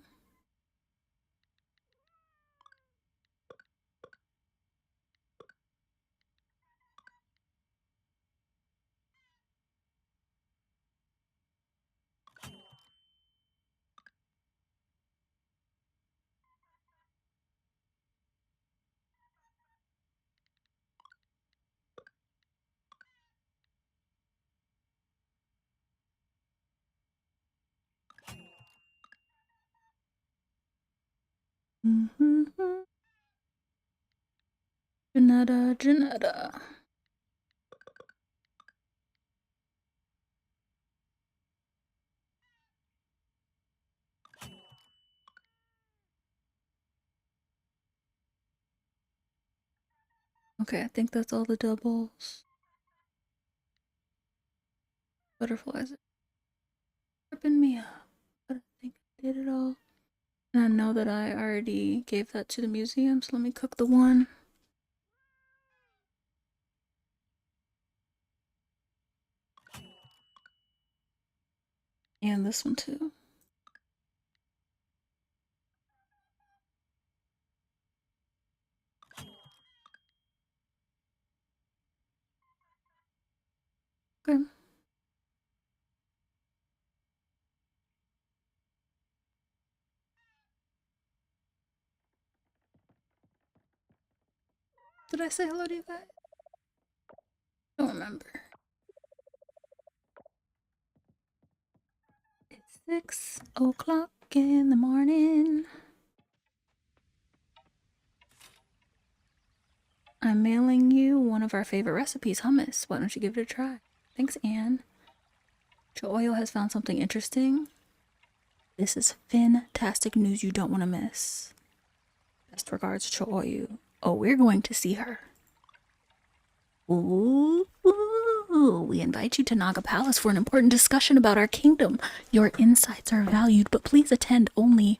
Mm-hmm. Janetta, Janetta. Okay, I think that's all the doubles. Butterflies are tripping me up, but I think I did it all. And I know that I already gave that to the museum, so let me cook the one. And this one too. Okay. Did I say hello to you guys? Don't remember. It's 6 o'clock in the morning. I'm mailing you one of our favorite recipes, hummus. Why don't you give it a try? Thanks, Anne. Cho'oyo has found something interesting. This is fantastic news you don't want to miss. Best regards, Cho'oyu. Oh, we're going to see her. Ooh, we invite you to Naga Palace for an important discussion about our kingdom. Your insights are valued, but please attend only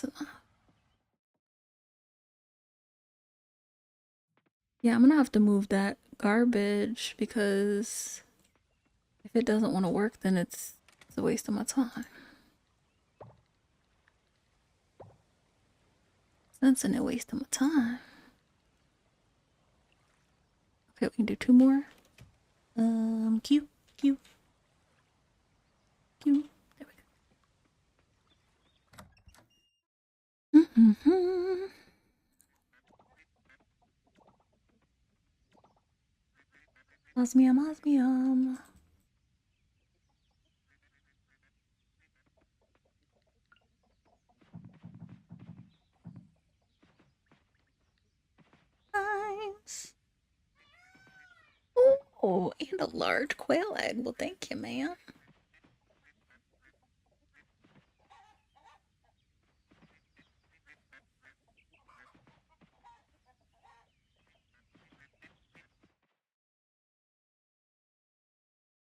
That's enough. Yeah, I'm gonna have to move that garbage because if it doesn't want to work, then it's a waste of my time. That's a waste of my time. Okay, we can do two more. Cute, cute, cute. There we go. Osmium, osmium. Nice. Oh, and a large quail egg. Well, thank you, ma'am.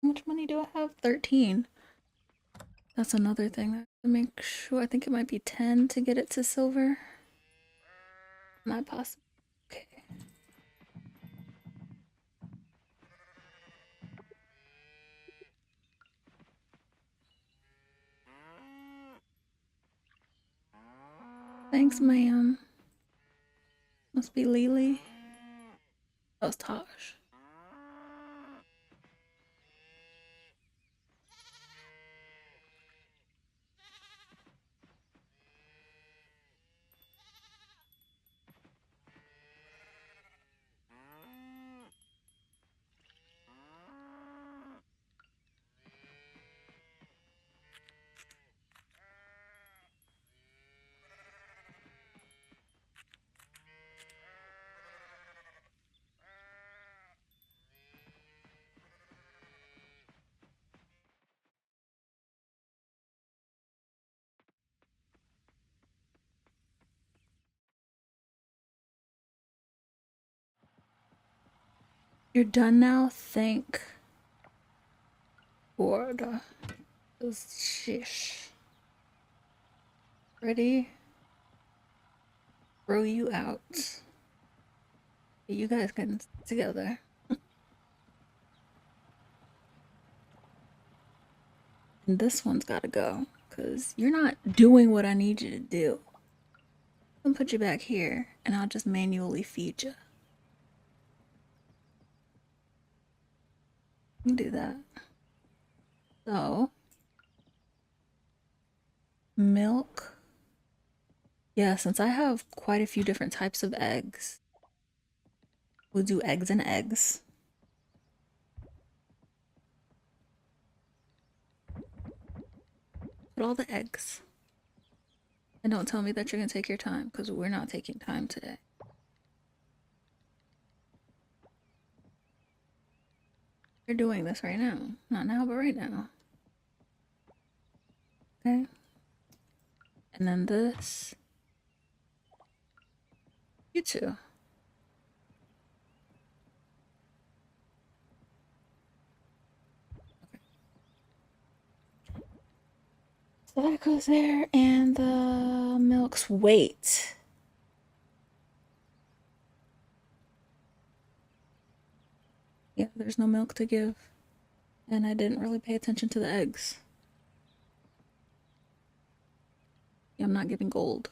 How much money do I have? 13. That's another thing that I have to make sure. I think it might be 10 to get it to silver. Am I possible? Okay. Thanks, ma'am. Must be Lily. Oh, it's Tosh. You're done now? Thank God. Shish. Ready? Throw you out. You guys can together. And this one's gotta go. Because you're not doing what I need you to do. I'm gonna put you back here and I'll just manually feed you. You can do that. So, milk. Yeah, since I have quite a few different types of eggs, we'll do eggs and eggs. Put all the eggs. And don't tell me that you're gonna take your time, because we're not taking time today. You're doing this right now. Not now, but right now. Okay. And then this. You too. So that goes there, and the milk's weight. Yeah, there's no milk to give. And I didn't really pay attention to the eggs. Yeah, I'm not giving gold.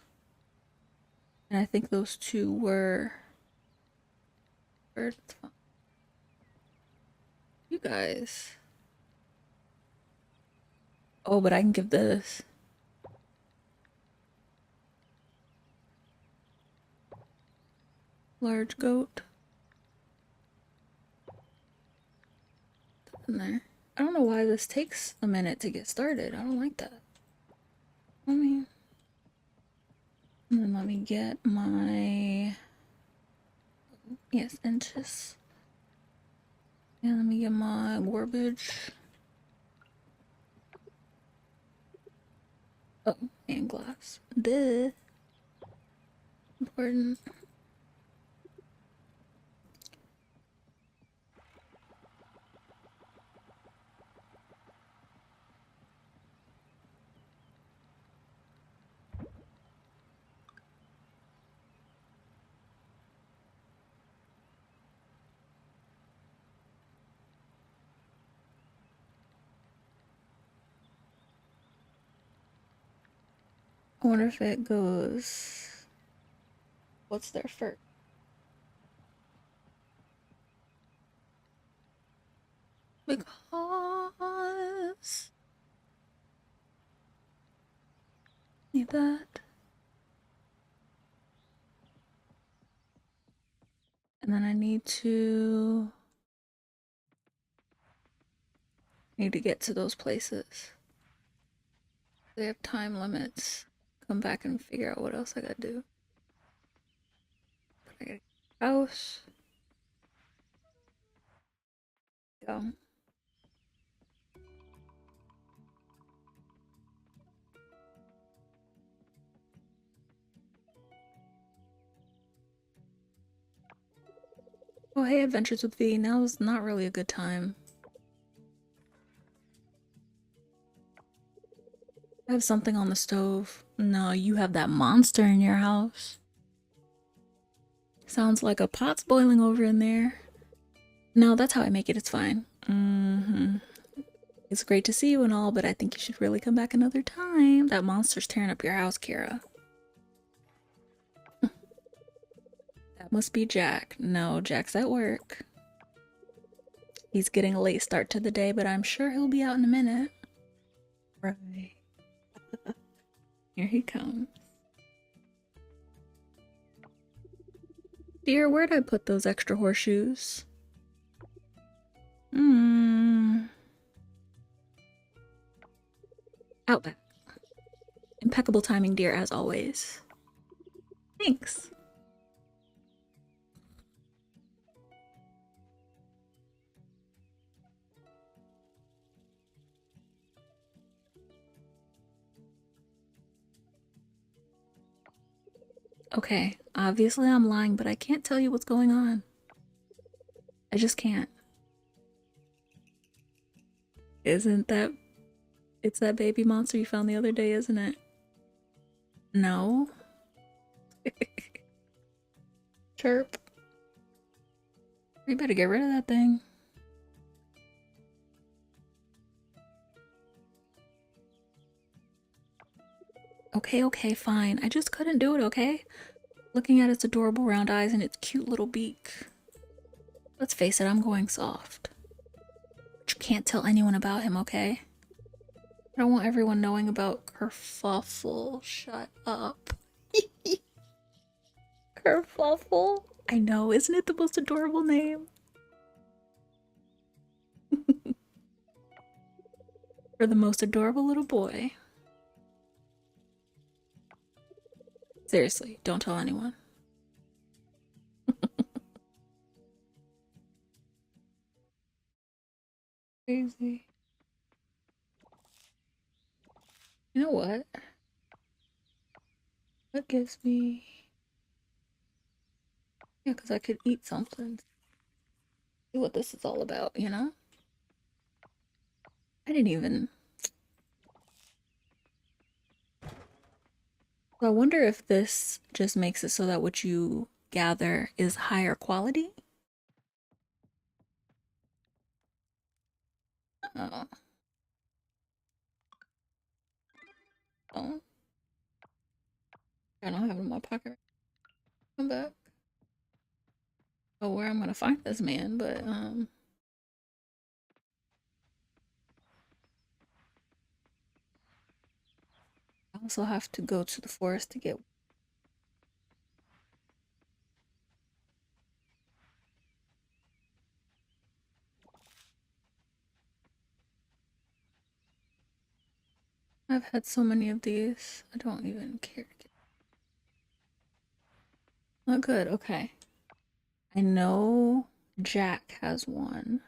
And I think those two were. You guys. Oh, but I can give this. Large goat. In there. I don't know why this takes a minute to get started. I don't like that. I mean, and then let me get my, yes, inches. And let me get my garbage. Oh, and glass. Duh. Important. wonder if it goes. What's their first? Because need that. And then I need to get to those places. They have time limits. Come back and figure out what else I gotta do. But I gotta get a house. Go. Oh hey, Adventures with V. Now is not really a good time. I have something on the stove. No, you have that monster in your house. Sounds like a pot's boiling over in there. No, that's how I make it. It's fine. It's great to see you and all, but I think you should really come back another time. That monster's tearing up your house, Kira. That must be Jack. No, Jack's at work. He's getting a late start to the day, but I'm sure he'll be out in a minute. Right. Here he comes. Dear, where'd I put those extra horseshoes? Out back. Impeccable timing, dear, as always. Thanks. Okay, obviously I'm lying, but I can't tell you what's going on. I just can't. Isn't that... It's that baby monster you found the other day, isn't it? No? Chirp. You better get rid of that thing. Okay, fine. I just couldn't do it, okay? Looking at its adorable round eyes and its cute little beak. Let's face it, I'm going soft. But you can't tell anyone about him, okay? I don't want everyone knowing about Kerfuffle. Shut up. Kerfuffle? I know, isn't it the most adorable name? For the most adorable little boy. Seriously, don't tell anyone. Crazy. You know what? That gives me... Yeah, because I could eat something. See what this is all about, you know? I didn't even... So I wonder if this just makes it so that what you gather is higher quality? Oh. Oh. I don't have it in my pocket. Come back. Oh, where I'm gonna find this man, but I also have to go to the forest to get... I've had so many of these. I don't even care. Not good. Okay. I know Jack has one.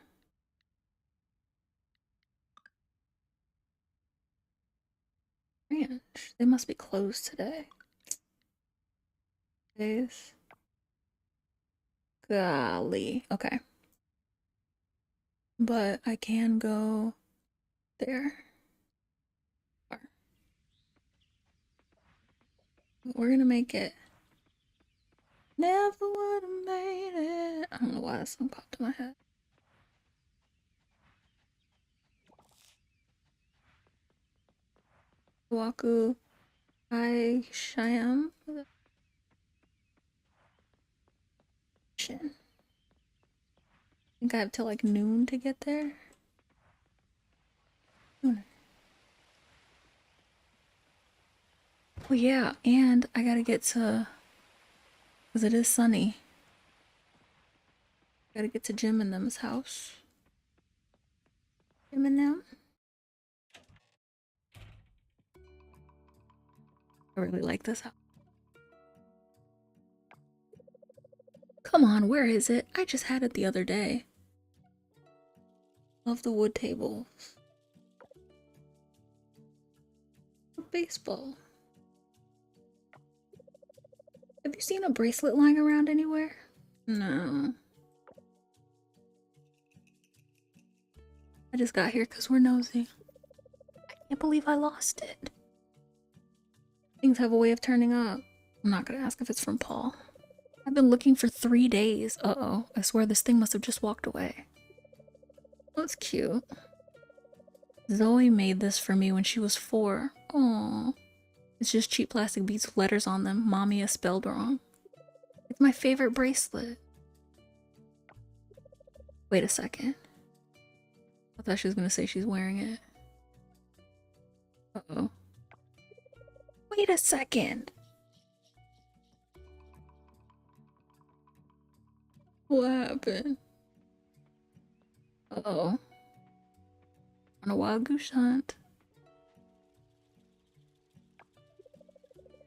Ranch. They must be closed today. Days. Golly. Okay. But I can go there. We're gonna make it. Never would have made it. I don't know why that song popped in my head. Waku. Hi, Shyam. I think I have till like noon to get there. Oh yeah, and I gotta get to, because it is sunny. Gotta get to Jim and them's house. Jim and them. I really like this house. Come on, where is it? I just had it the other day. Love the wood table. Baseball. Have you seen a bracelet lying around anywhere? No. I just got here because we're nosy. I can't believe I lost it. Things have a way of turning up. I'm not gonna ask if it's from Paul. I've been looking for 3 days. Uh-oh. I swear this thing must have just walked away. That's cute. Zoe made this for me when she was 4. Aww. It's just cheap plastic beads with letters on them. Mommy is spelled wrong. It's my favorite bracelet. Wait a second. I thought she was gonna say she's wearing it. Uh-oh. Wait a second. What happened? Uh-oh. On a wild goose hunt.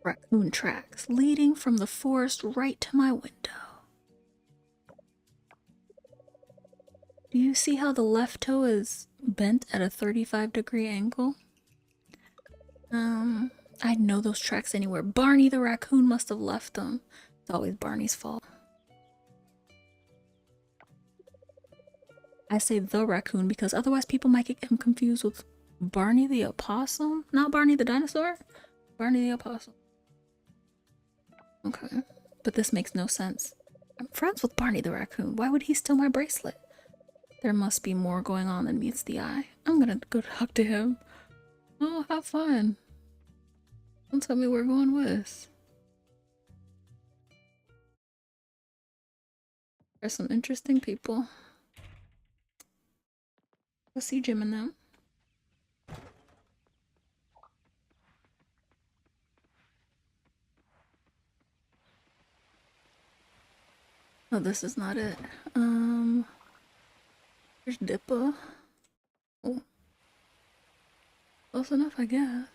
Raccoon tracks leading from the forest right to my window. Do you see how the left toe is bent at a 35-degree angle? I'd know those tracks anywhere. Barney the raccoon must have left them. It's always Barney's fault. I say the raccoon because otherwise people might get him confused with Barney the opossum. Not Barney the dinosaur. Barney the opossum. Okay. But this makes no sense. I'm friends with Barney the raccoon. Why would he steal my bracelet? There must be more going on than meets the eye. I'm gonna go talk to him. Oh, have fun. Don't tell me we're going with. There's some interesting people. Go see Jim and them. Oh, this is not it. There's Dippa. Oh. Close enough, I guess.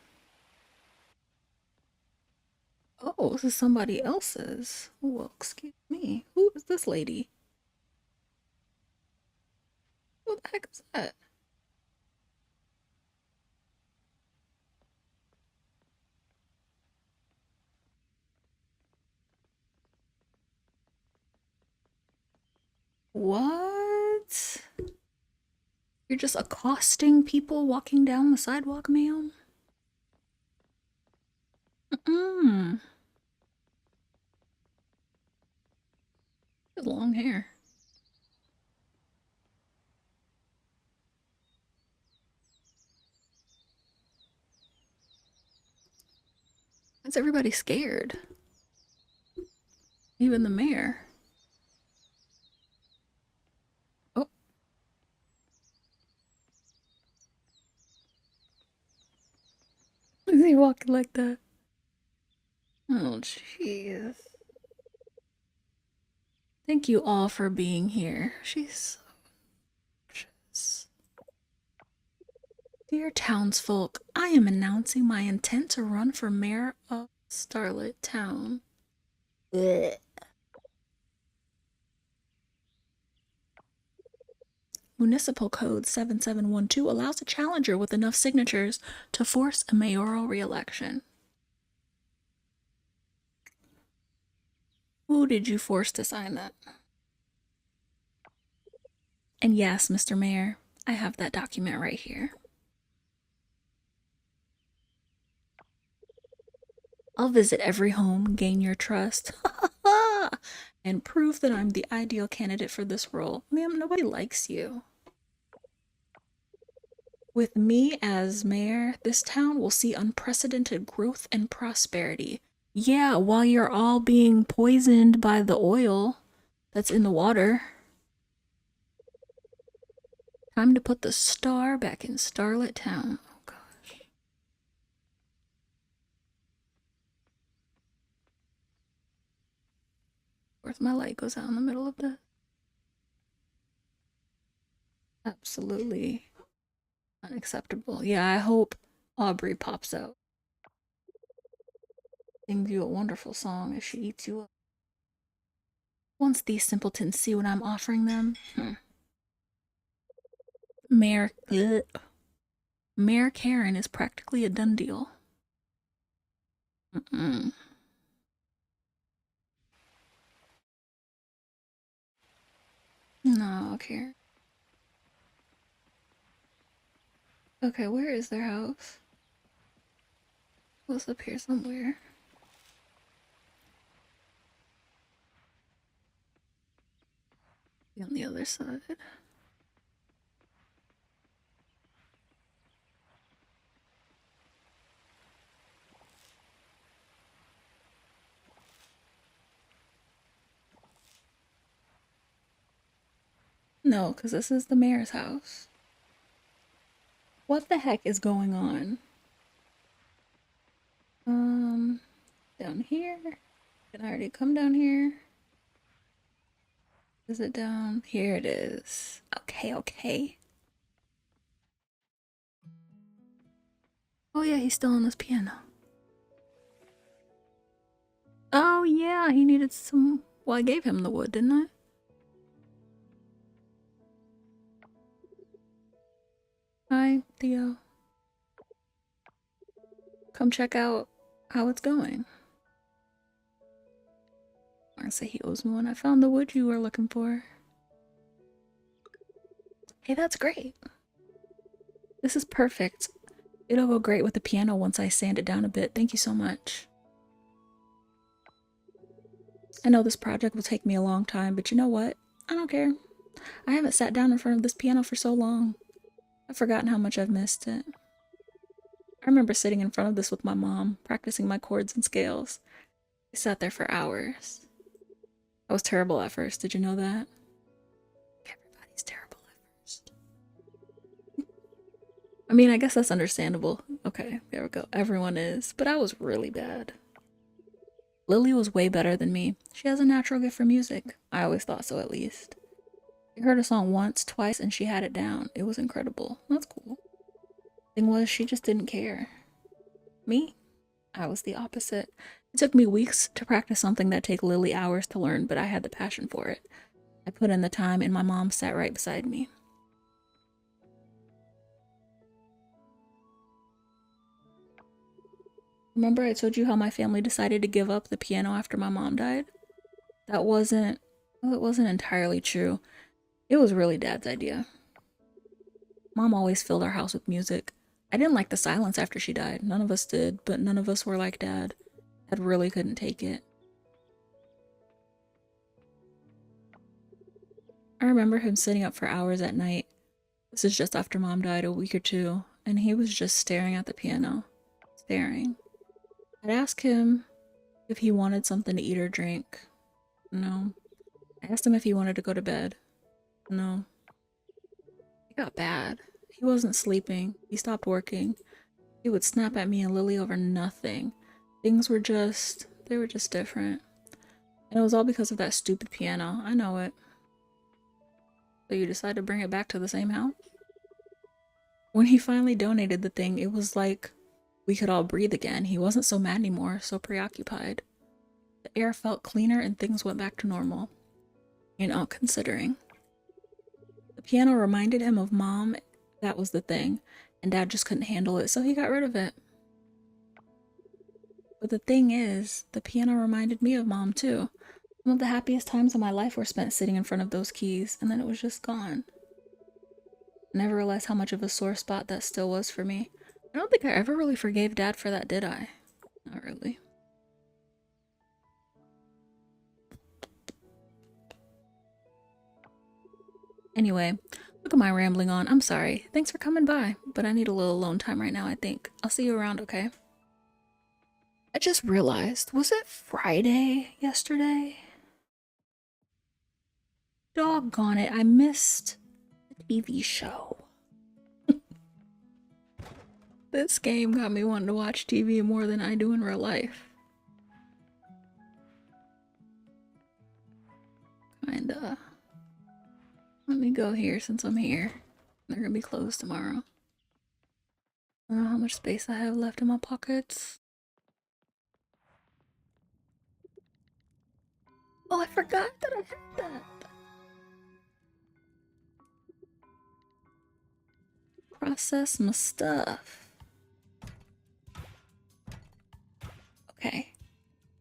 Oh, this is somebody else's. Well, excuse me. Who is this lady? Who the heck is that? What? You're just accosting people walking down the sidewalk, ma'am? Mm-mm. Long hair. Why's everybody scared? Even the mayor. Oh. Why is he walking like that? Oh, jeez. Thank you all for being here. She's so precious. Dear townsfolk, I am announcing my intent to run for mayor of Starlit Town. Blech. Municipal Code 7712 allows a challenger with enough signatures to force a mayoral re-election. Who did you force to sign that? And yes, Mr. Mayor, I have that document right here. I'll visit every home, gain your trust, and prove that I'm the ideal candidate for this role. Ma'am, nobody likes you. With me as mayor, this town will see unprecedented growth and prosperity. Yeah, while you're all being poisoned by the oil that's in the water. Time to put the star back in Starlit Town. Oh gosh. Of course, my light goes out in the middle of this. Absolutely unacceptable. Yeah, I hope Aubrey pops out. Sings you a wonderful song as she eats you up. Once these simpletons see what I'm offering them, Mayor, Mayor Karen is practically a done deal. Mm-mm. No, Karen. Okay, where is their house? It's up here somewhere. Be on the other side. No, because this is the mayor's house. What the heck is going on? Down here? Can I already come down here? Is it down? Here it is. Okay, okay. Oh yeah, he's still on this piano. Oh yeah, he needed some... Well, I gave him the wood, didn't I? Hi, Theo. Come check out how it's going. I say he owes me one. I found the wood you were looking for. Hey, that's great. This is perfect. It'll go great with the piano once I sand it down a bit. Thank you so much. I know this project will take me a long time, but you know what? I don't care. I haven't sat down in front of this piano for so long. I've forgotten how much I've missed it. I remember sitting in front of this with my mom, practicing my chords and scales. I sat there for hours. I was terrible at first, did you know that? Everybody's terrible at first. I mean, I guess that's understandable. Okay, there we go. Everyone is. But I was really bad. Lily was way better than me. She has a natural gift for music. I always thought so, at least. I heard a song once, twice, and she had it down. It was incredible. That's cool. Thing was, she just didn't care. Me? I was the opposite. It took me weeks to practice something that take Lily hours to learn, but I had the passion for it. I put in the time, and my mom sat right beside me. Remember I told you how my family decided to give up the piano after my mom died? That wasn't... Well, it wasn't entirely true. It was really Dad's idea. Mom always filled our house with music. I didn't like the silence after she died. None of us did, but none of us were like Dad. Dad really couldn't take it. I remember him sitting up for hours at night. This is just after Mom died, a week or two, and he was just staring at the piano. Staring. I'd ask him if he wanted something to eat or drink. No. I asked him if he wanted to go to bed. No. It got bad. He wasn't sleeping. He stopped working. He would snap at me and Lily over nothing. Things were just... they were just different. And it was all because of that stupid piano. I know it. So you decided to bring it back to the same house? When he finally donated the thing, it was like we could all breathe again. He wasn't so mad anymore, so preoccupied. The air felt cleaner and things went back to normal. You know, considering. The piano reminded him of Mom. That was the thing. And Dad just couldn't handle it, so he got rid of it. But the thing is, the piano reminded me of Mom too. Some of the happiest times of my life were spent sitting in front of those keys, and then it was just gone. I never realized how much of a sore spot that still was for me. I don't think I ever really forgave Dad for that, did I? Not really. Anyway, Look at my rambling on. I'm sorry. Thanks for coming by, but I need a little alone time right now, I think. I'll see you around, okay? I just realized, was it Friday yesterday? Doggone it, I missed the TV show. This game got me wanting to watch TV more than I do in real life. Kinda. Let me go here since I'm here. They're gonna be closed tomorrow. I don't know how much space I have left in my pockets. Oh, I forgot that I had that. Process my stuff. Okay.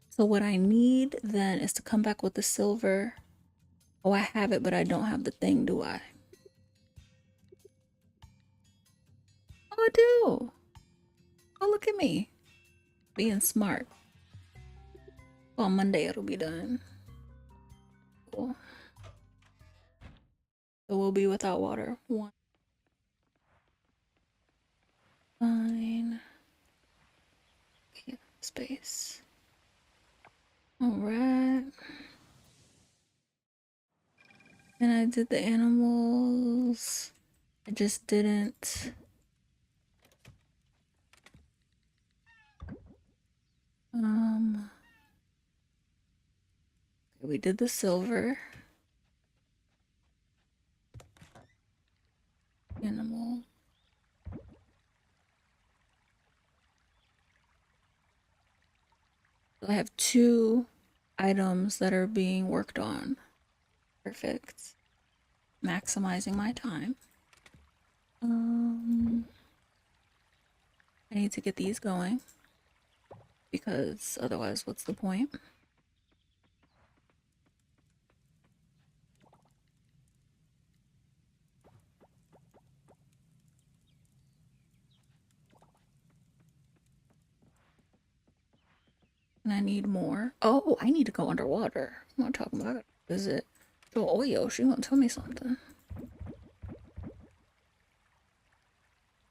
So what I need then is to come back with the silver. Oh, I have it, but I don't have the thing, do I? Oh, I do. Oh, look at me. Being smart. Well, Monday it'll be done. Cool. So we'll be without water. One. Fine. Okay, space. Alright. And I did the animals. I just didn't. We did the silver. Animal. So I have 2 items that are being worked on. Perfect. Maximizing my time. I need to get these going because otherwise, what's the point? And I need more. Oh, I need to go underwater. I'm not talking about it. Visit Joel Oyo. She won't tell me something.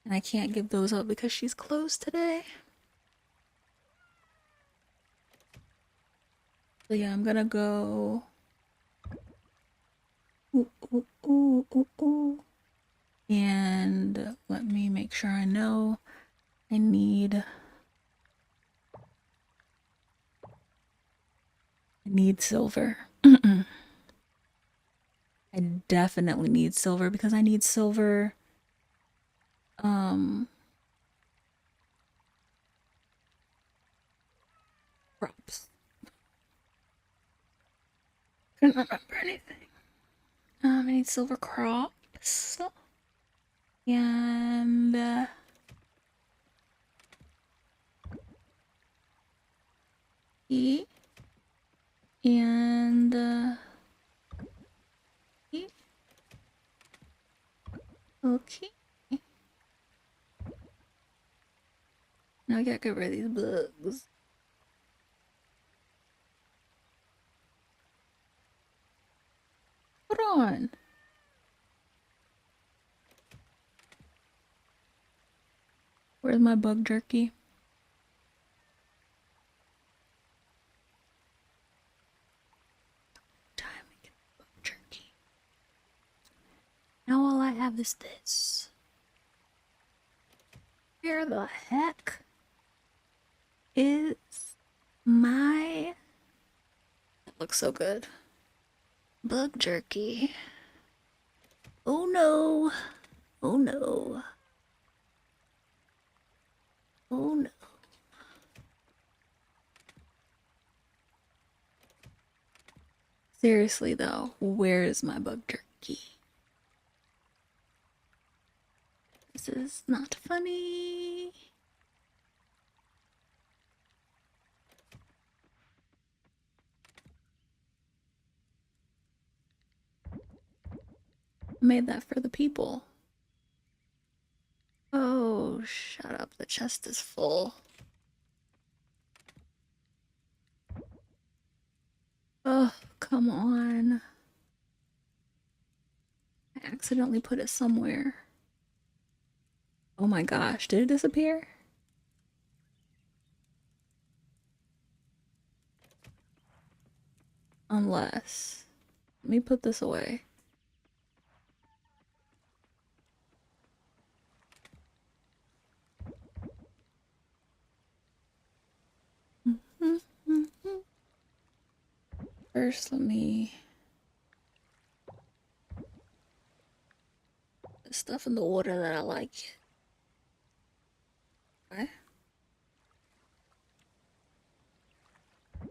And I can't give those up because she's closed today. So yeah, I'm gonna go. Ooh, ooh, ooh, ooh, ooh. And let me make sure I know. I need silver. I definitely need silver because I need silver crops. Couldn't remember anything. I need silver crops. And E and E. Okay. Now I gotta get rid of these bugs. Hold on. Where's my bug jerky? Time to get bug jerky. Now all I have is this. Where the heck is my... It looks so good. Bug jerky. Oh no. Oh no. Oh no. Seriously though, where is my bug jerky? This is not funny. I made that for the people. Oh, shut up. The chest is full. Oh, come on. I accidentally put it somewhere. Oh my gosh, did it disappear? Unless. Let me put this away. First, let me put stuff in the water that I like. Okay.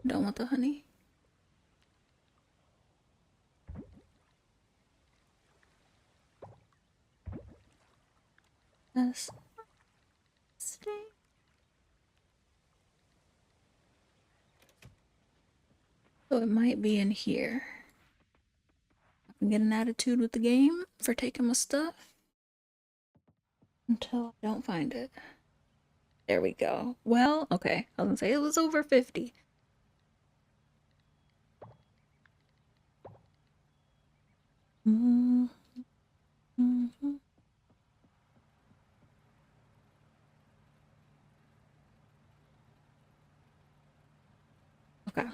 Don't want the honey. That's stay. So it might be in here. I can get an attitude with the game for taking my stuff until I don't find it. There we go. Well, okay. I was gonna say it was over 50. Mm-hmm. Okay.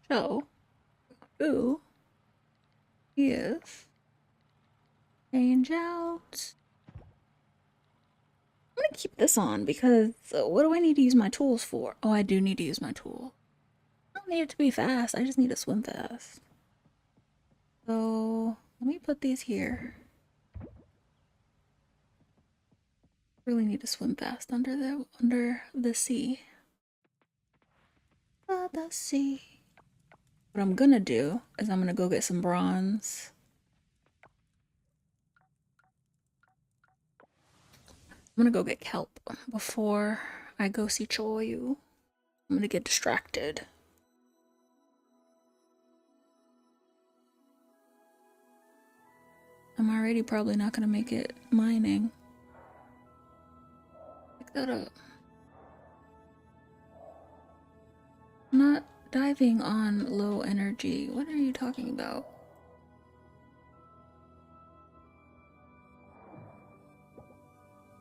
So, ooh, yes. Change out. I'm gonna keep this on because what do I need to use my tools for? Oh, I do need to use my tool. I don't need it to be fast. I just need to swim fast. So let me put these here. Really need to swim fast under the sea. The sea. What I'm gonna do is I'm gonna go get some bronze. I'm gonna go get kelp before I go see Choyu. I'm gonna get distracted. I'm already probably not gonna make it mining. Pick that up. I'm not diving on low energy. What are you talking about?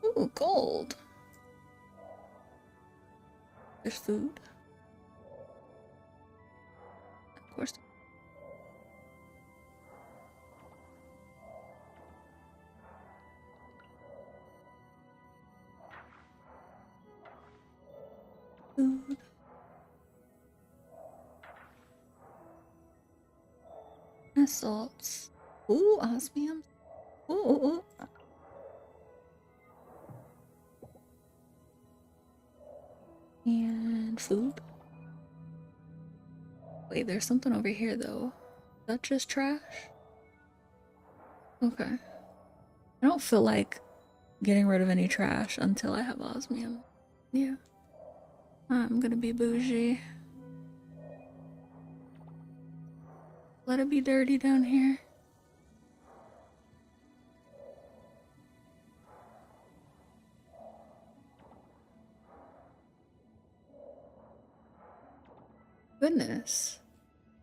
Ooh, gold. There's food. Of course. Food. And salts. Ooh, osmium. Ooh, ooh, ooh. And food. Wait, there's something over here though. Is that just trash? Okay. I don't feel like getting rid of any trash until I have osmium. Yeah. I'm gonna be bougie. Let it be dirty down here. Goodness.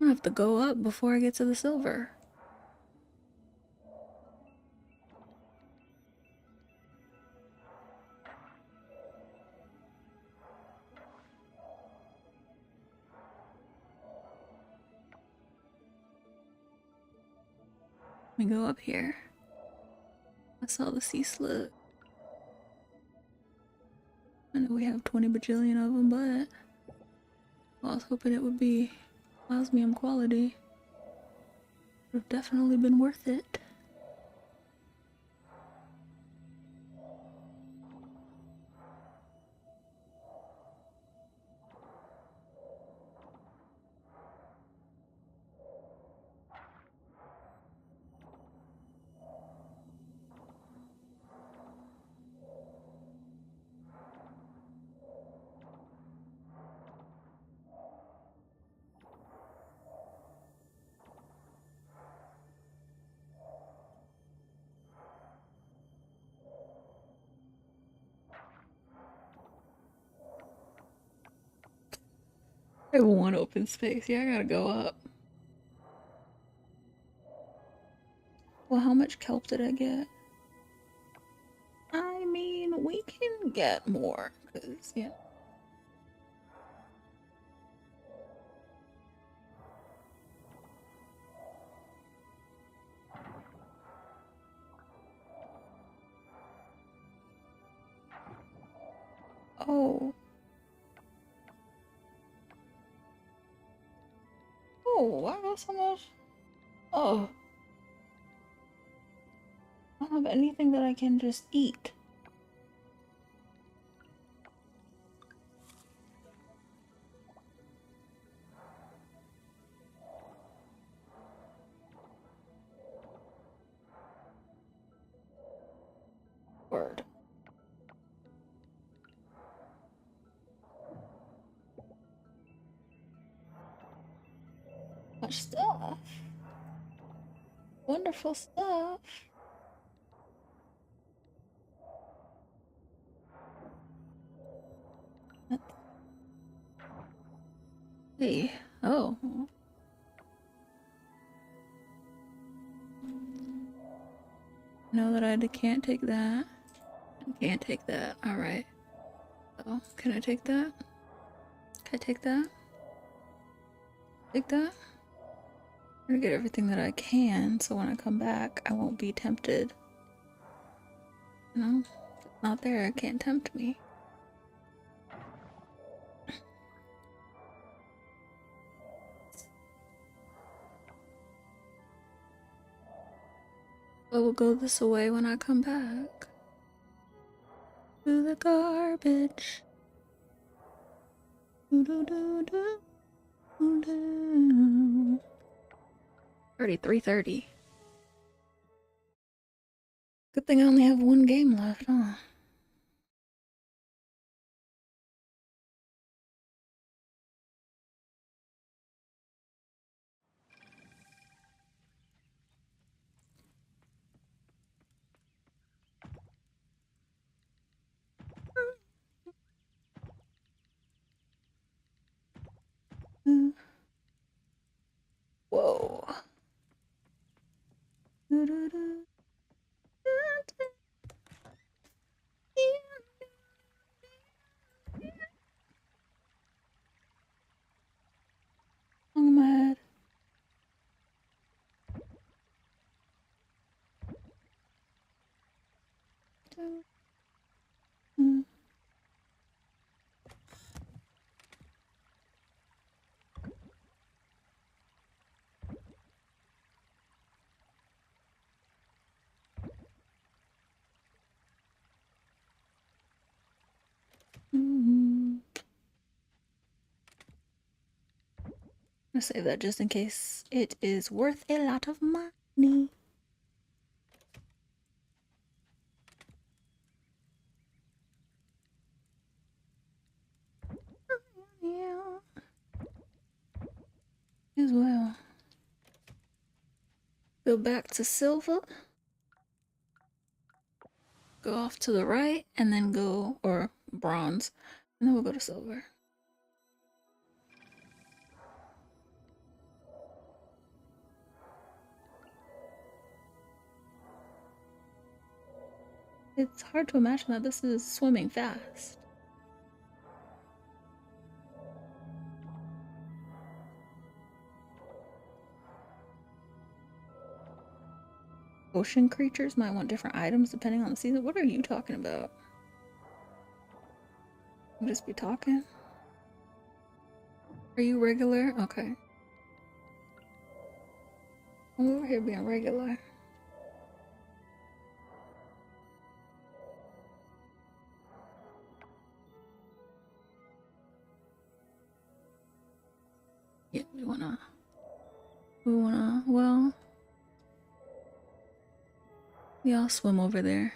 I'm gonna have to go up before I get to the silver. Let me go up here. I saw the sea slip. I know we have 20 bajillion of them, but I was hoping it would be osmium quality. Would have definitely been worth it. I have one open space. Yeah, I gotta go up. Well, how much kelp did I get? I mean, we can get more, because, yeah. Oh. Oh, I got so much. Oh. I don't have anything that I can just eat. Word. Much stuff. Wonderful stuff. Hey. Oh. Know that I can't take that. I can't take that. Alright. Oh, can I take that? Can I take that? Take that? I'm gonna get everything that I can so when I come back, I won't be tempted. You know? If it's not there, it can't tempt me. But we'll go this away when I come back. To the garbage. Do do do do do. Already 3:30. Good thing I only have one game left, huh? Whoa. Do do do. I'm mad. I'm gonna save that just in case it is worth a lot of money. Yeah. As well. Go back to silver. Go off to the right and then go, or bronze, and then we'll go to silver. It's hard to imagine that this is swimming fast. Ocean creatures might want different items depending on the season. What are you talking about? You just be talking? Are you regular? Okay. I'm over here being regular. Yeah, well, yeah, I'll swim over there.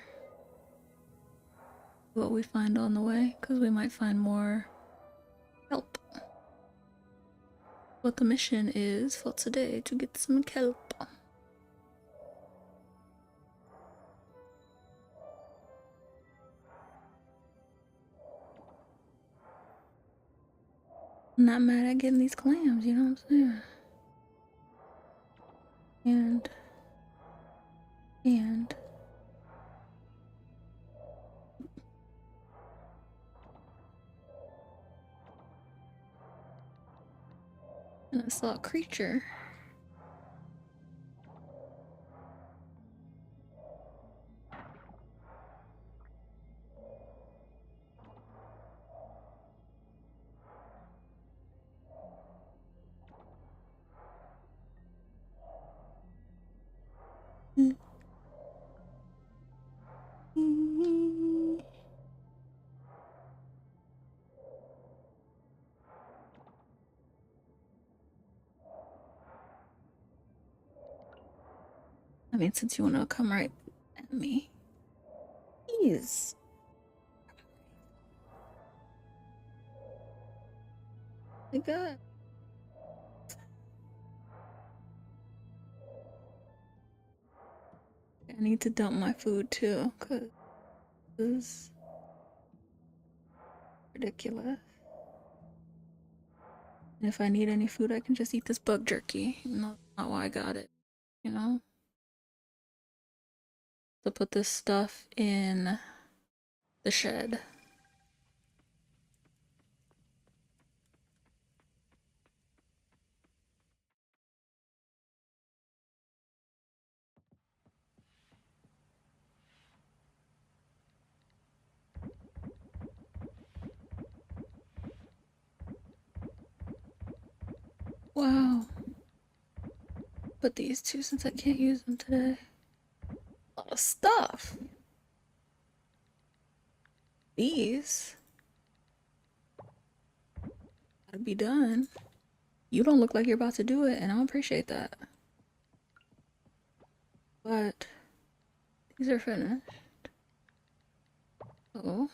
What we find on the way, because we might find more kelp. What the mission is for today, to get some kelp. I'm not mad at getting these clams, you know what I'm saying? And And I saw a creature. I mean, since you want to come right at me, please. My God. I need to dump my food too, because it's ridiculous. And if I need any food, I can just eat this bug jerky. Not why I got it, you know? To put this stuff in the shed. Wow. Put these two since I can't use them today. A lot of stuff. These gotta be done. You don't look like you're about to do it, and I appreciate that. But these are finished. Oh.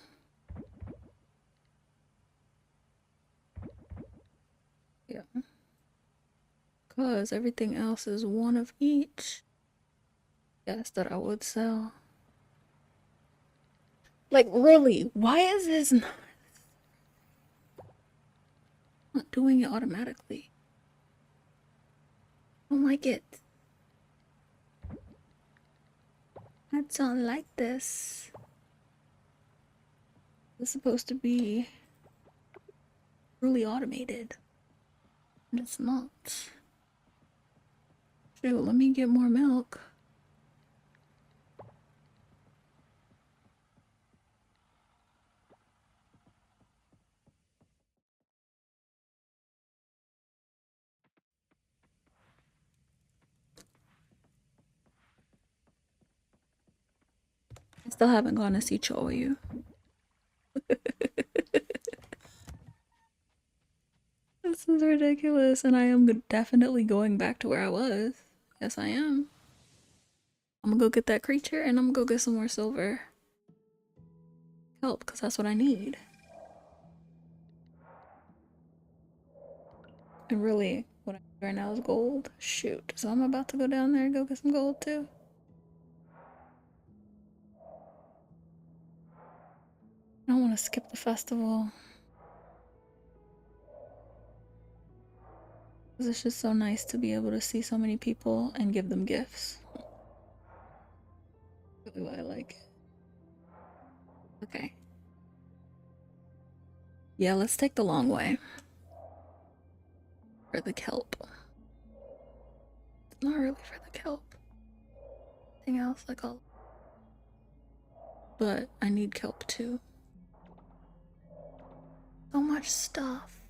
Yeah. Because everything else is one of each. Yes, that I would sell. Like, really, why is this not doing it automatically? I don't like it. I don't like this. It's supposed to be really automated. And it's not. Shoot, let me get more milk. I still haven't gone to see Choyu. This is ridiculous, and I am definitely going back to where I was. Yes, I am. I'm gonna go get that creature, and I'm gonna go get some more silver. Help, because that's what I need. And really, what I need right now is gold. Shoot. So I'm about to go down there and go get some gold too. I don't want to skip the festival. Because it's just so nice to be able to see so many people and give them gifts. Really what I like. Okay. Yeah, let's take the long way. For the kelp. It's not really for the kelp. Anything else, like all. But I need kelp too. So much stuff.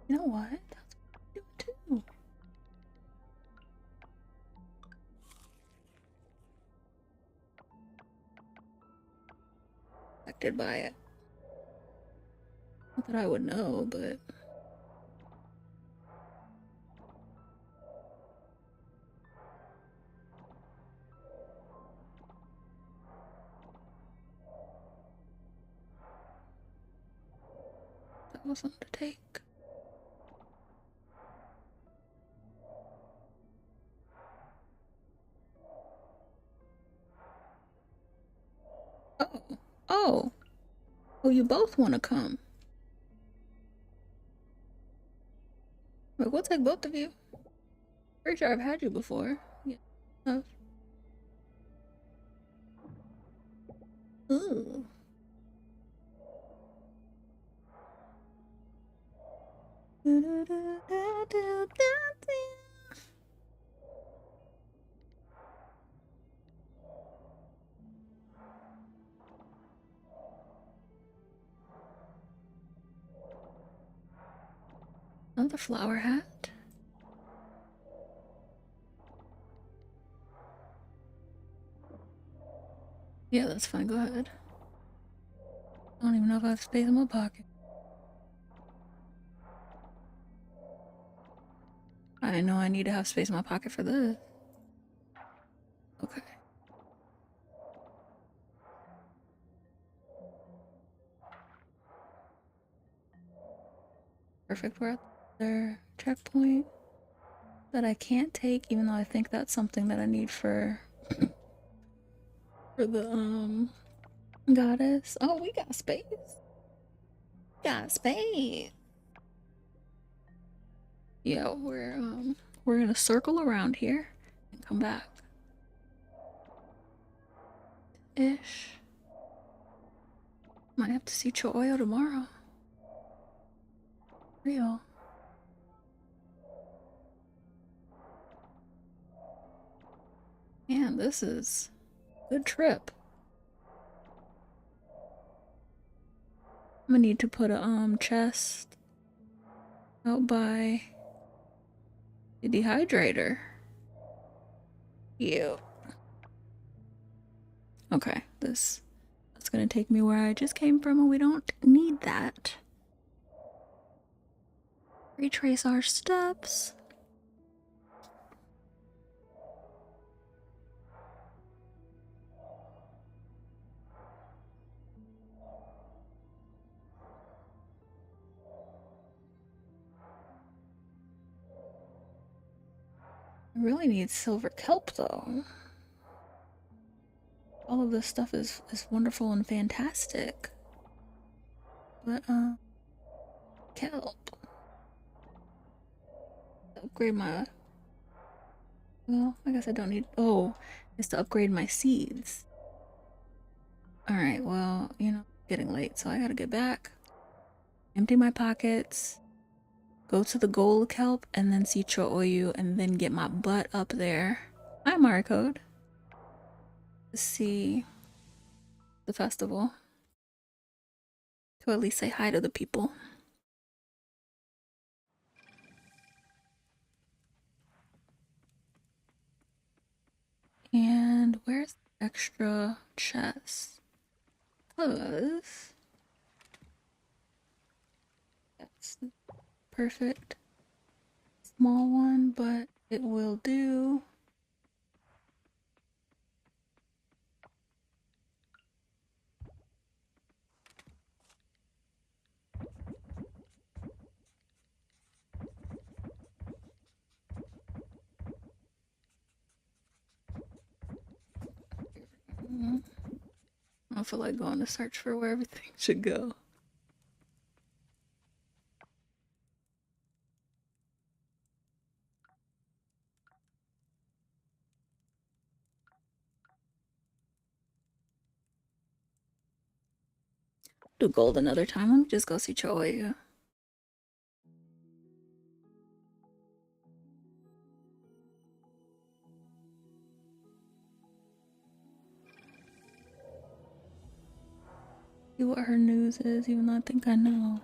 You know what? That's what I do too. Affected by it. Not that I would know, but that was something to take. Oh. Oh. Oh, you both want to come. Like, we'll take both of you. Pretty sure I've had you before. Yeah. Ooh. Another flower hat. Yeah, that's fine. Go ahead. I don't even know if I have space in my pocket. I know I need to have space in my pocket for this. Okay. Perfect. We're at their checkpoint that I can't take, even though I think that's something that I need for the goddess. Oh, we got space. Got space. Yeah, we're gonna circle around here and come back. Ish. Might have to see Choyo tomorrow. Real. Man, this is a good trip. I'm gonna need to put a chest out by the dehydrator. Ew. Okay, that's gonna take me where I just came from, and we don't need that. Retrace our steps. I really need silver kelp though. All of this stuff is wonderful and fantastic. But kelp. Upgrade my, well, I guess I don't need, oh, it's to upgrade my seeds. Alright, well, you know, getting late, so I gotta get back. Empty my pockets. Go to the gold kelp and then see Cho-Oyu and then get my butt up there. Hi, Maricode. To see the festival. To at least say hi to the people. And where's the extra chest? Cause that's the perfect small one, but it will do. I don't feel like going to search for where everything should go. Do gold another time. Let me just go see Cho-Oyu. See what her news is, even though I think I know.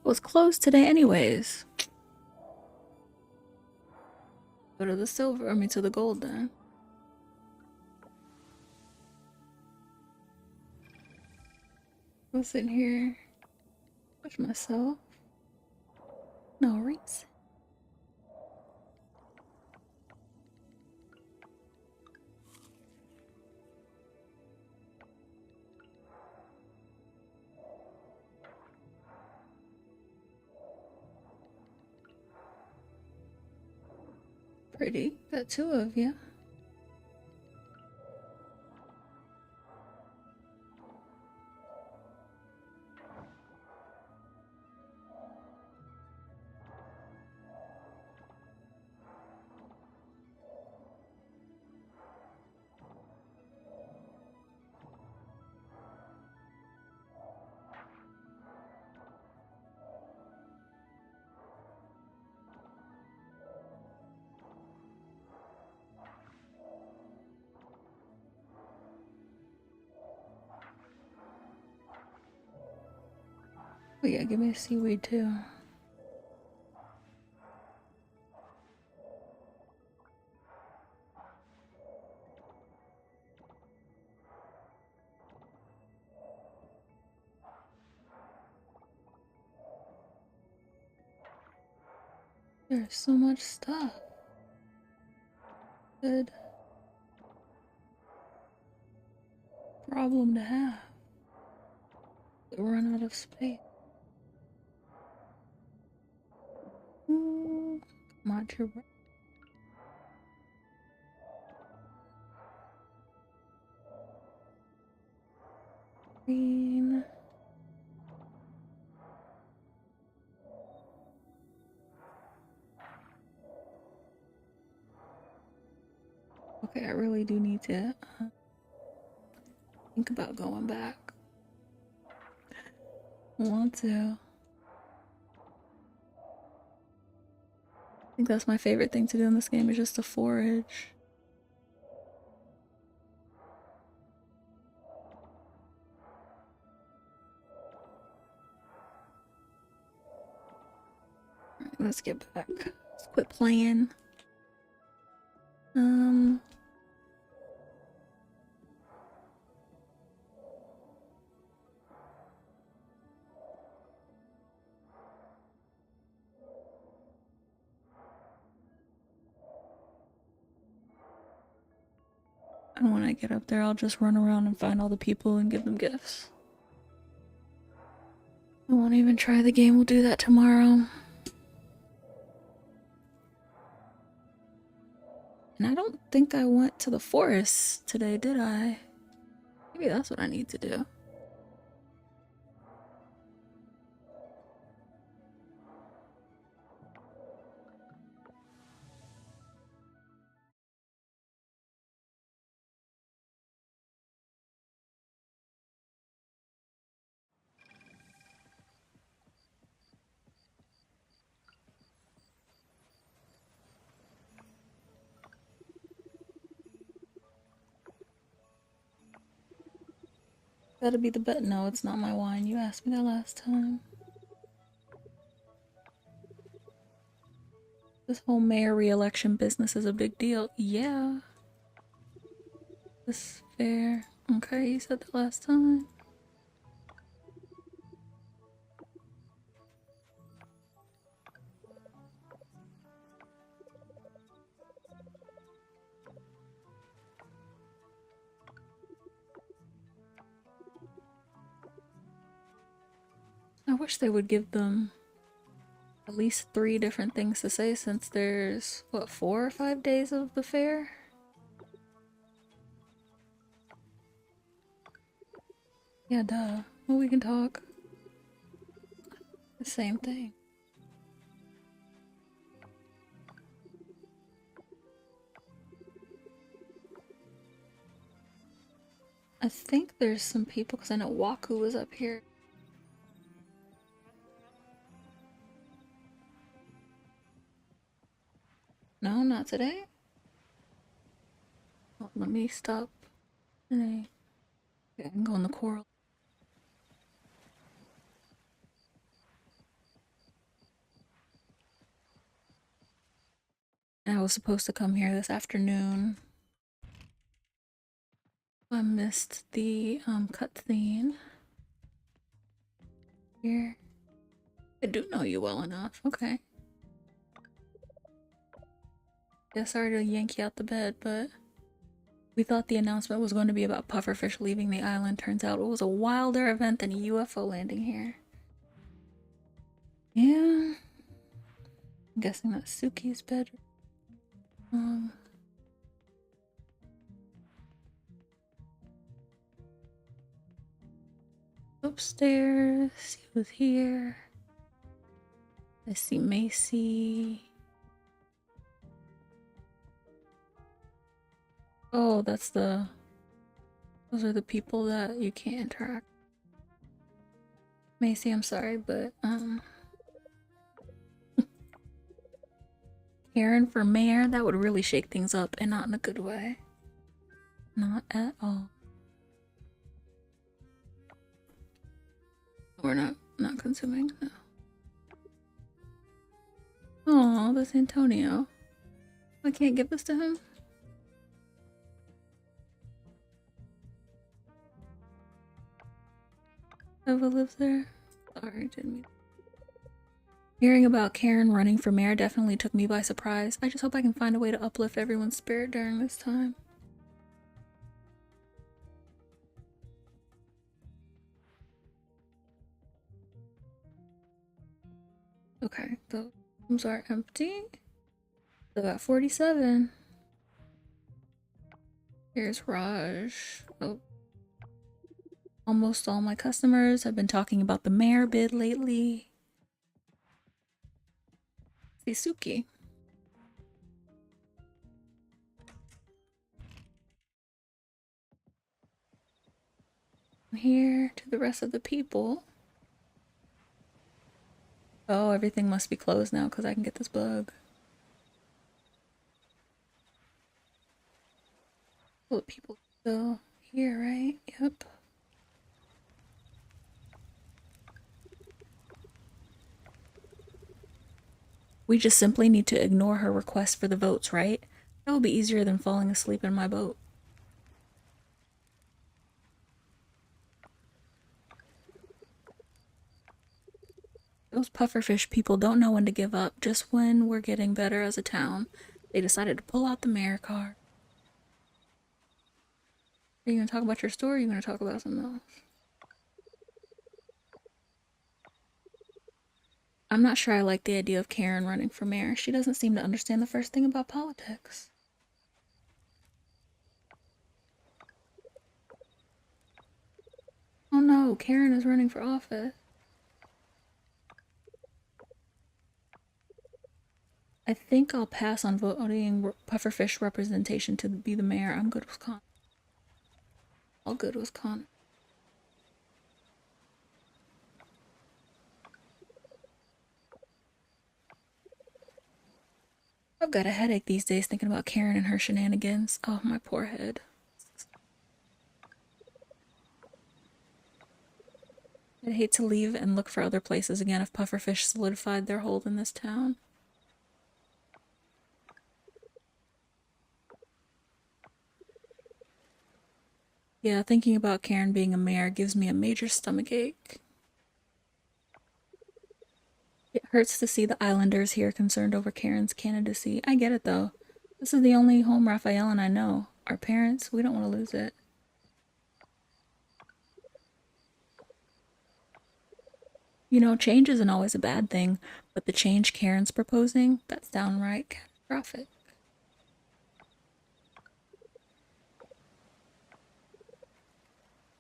It was closed today anyways. Go to the silver, I mean to the gold then. What's in here? Push myself. No reason. Pretty. Got two of you. Oh yeah, give me a seaweed too. There's so much stuff. Good problem to have. We run out of space. Ooh, come on, green. Okay, I really do need to think about going back. I want to. I think that's my favorite thing to do in this game is just to forage. Alright, let's get back. Let's quit playing. And when I get up there, I'll just run around and find all the people and give them gifts. I won't even try the game, we'll do that tomorrow. And I don't think I went to the forest today, did I? Maybe that's what I need to do. That'll be the bet. No, it's not my wine. You asked me that last time. This whole mayor re-election business is a big deal. Yeah. This is fair. Okay, you said that last time. I wish they would give them at least 3 different things to say since there's, what, 4 or 5 days of the fair? Yeah, duh. Well, we can talk. The same thing. I think there's some people, because I know Waku was up here. No, not today? Oh, let me stop. Today. Okay, I can go in the coral. I was supposed to come here this afternoon. I missed the cutscene. Here. I do know you well enough. Okay. Yeah, sorry to yank you out the bed, but we thought the announcement was going to be about pufferfish leaving the island. Turns out it was a wilder event than a UFO landing here. Yeah. I'm guessing that's Suki's bedroom. Upstairs. He was here. I see Macy. Oh, those are the people that you can't interact. Macy, I'm sorry, but Karen for mayor, that would really shake things up and not in a good way. Not at all. We're not not consuming. No. Oh, that's Antonio. I can't give this to him. Eva lives there. Sorry, didn't mean. Hearing about Karen running for mayor definitely took me by surprise. I just hope I can find a way to uplift everyone's spirit during this time. Okay, the rooms are empty. Still got 47. Here's Raj. Oh. Almost all my customers have been talking about the mayor bid lately. Suki. Here to the rest of the people. Oh, everything must be closed now because I can get this bug. All the people still here, right? Yep. We just simply need to ignore her request for the votes, right? That will be easier than falling asleep in my boat. Those pufferfish people don't know when to give up. Just when we're getting better as a town, they decided to pull out the mayor card. Are you gonna talk about your story or are you gonna talk about something else? I'm not sure I like the idea of Karen running for mayor. She doesn't seem to understand the first thing about politics. Oh no, Karen is running for office. I think I'll pass on voting pufferfish representation to be the mayor. I'm good with Con. All good with Con. I've got a headache these days thinking about Karen and her shenanigans. Oh, my poor head. I'd hate to leave and look for other places again if pufferfish solidified their hold in this town. Yeah, thinking about Karen being a mayor gives me a major stomachache. It hurts to see the islanders here concerned over Karen's candidacy. I get it though. This is the only home Raphael and I know. Our parents, we don't want to lose it. You know, change isn't always a bad thing, but the change Karen's proposing, that's downright catastrophic.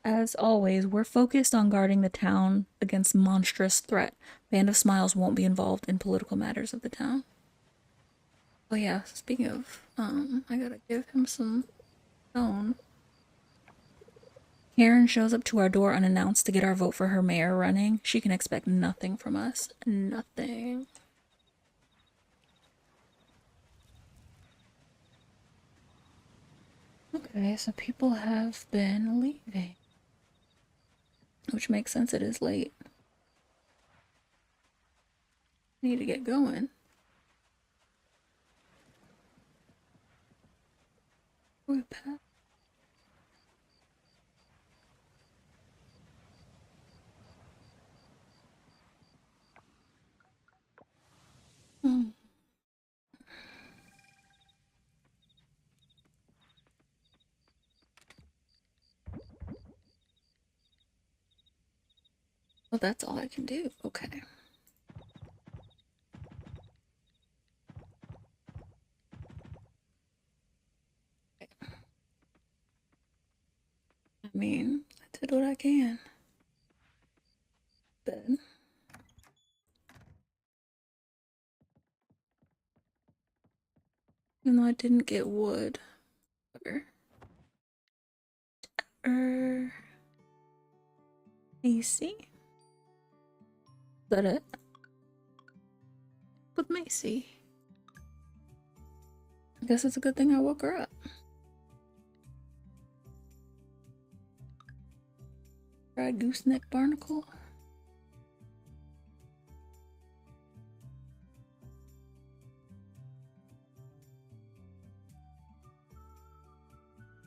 As always, we're focused on guarding the town against monstrous threat. Band of Smiles won't be involved in political matters of the town. Oh yeah, speaking of, I gotta give him some stone. Karen shows up to our door unannounced to get our vote for her mayor running. She can expect nothing from us. Nothing. Okay, so people have been leaving. Which makes sense, it is late. Need to get going. We're past. Hmm. Well, that's all I can do. Okay. I mean, I did what I can. But even though I didn't get wood. Macy? Is that it? With Macy. I guess it's a good thing I woke her up. Fried gooseneck barnacle.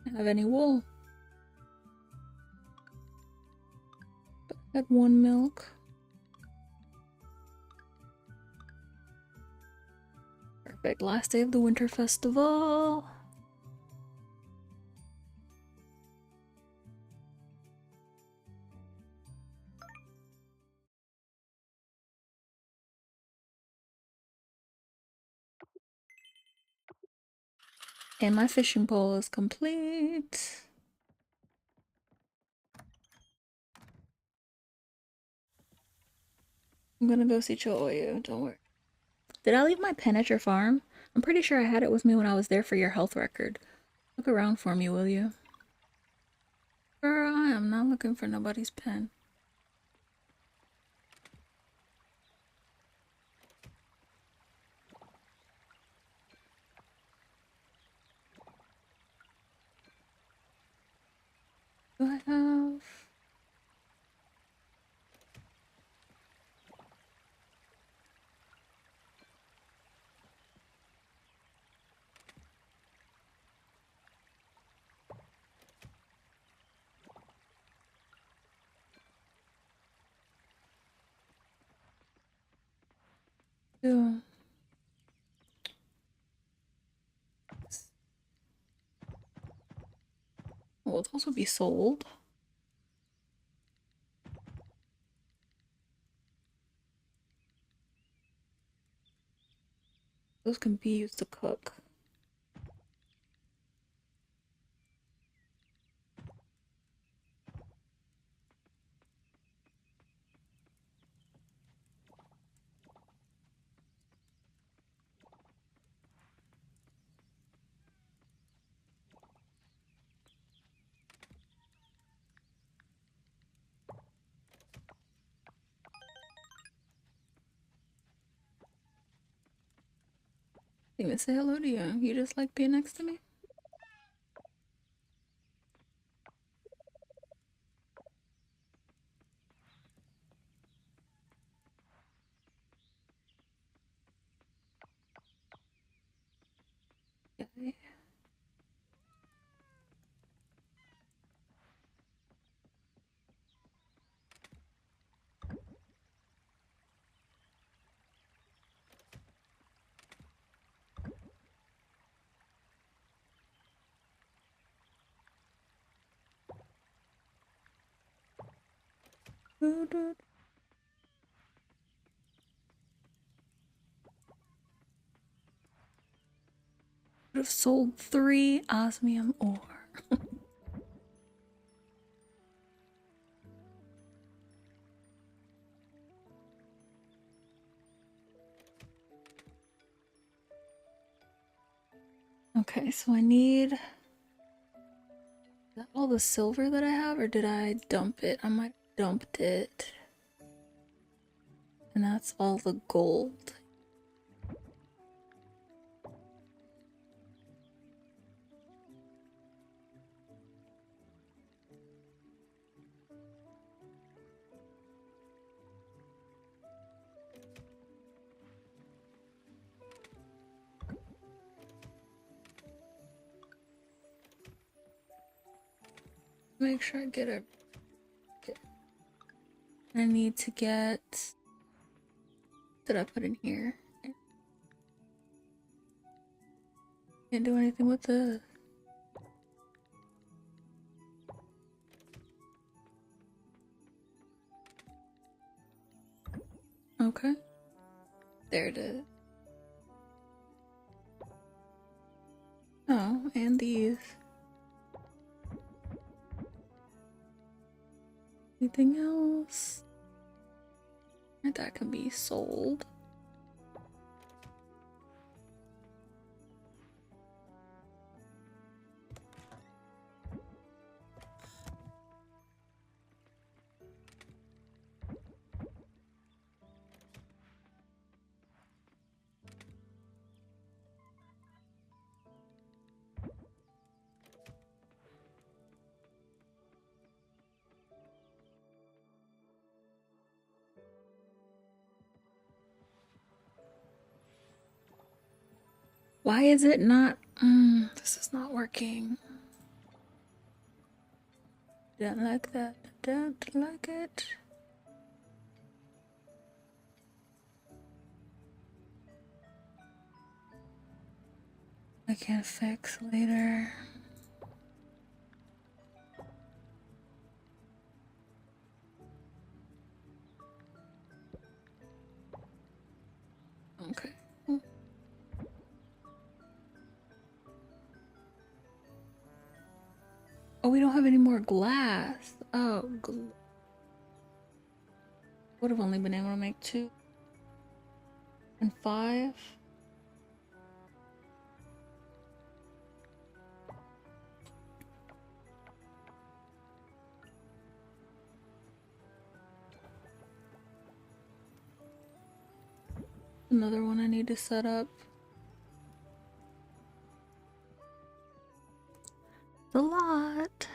Don't have any wool. But I had one milk. Perfect. Last day of the winter festival. And my fishing pole is complete. I'm gonna go see Chooyu, don't worry. Did I leave my pen at your farm? I'm pretty sure I had it with me when I was there for your health record. Look around for me, will you? Girl, I am not looking for nobody's pen. Do I have... Ew. Well, those will be sold. Those can be used to cook. Didn't even say hello to you. You just like being next to me? Okay. Would have sold 3 osmium ore. Okay, so I need... Is that all the silver that I have, or did I dump it? I might have dumped it. And that's all the gold. Make sure I get it. I need to get... What did I put in here? Can't do anything with this. Okay. There it is. Oh, and these. Anything else? That can be sold. Why is it not? This is not working. Don't like that. Don't like it. I can fix later. Okay. Oh, we don't have any more glass. Oh, would have only been able to make 2 and 5. Another one I need to set up. It's a lot.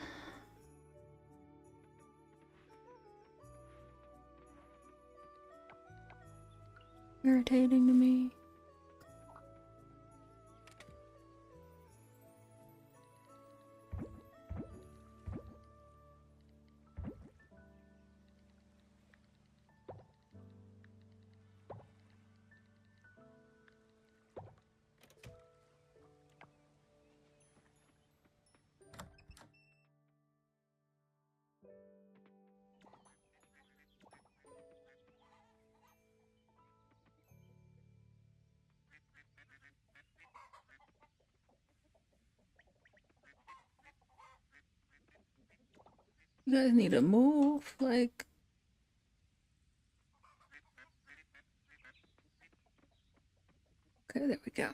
Irritating to me. You guys need to move. Like, okay, there we go.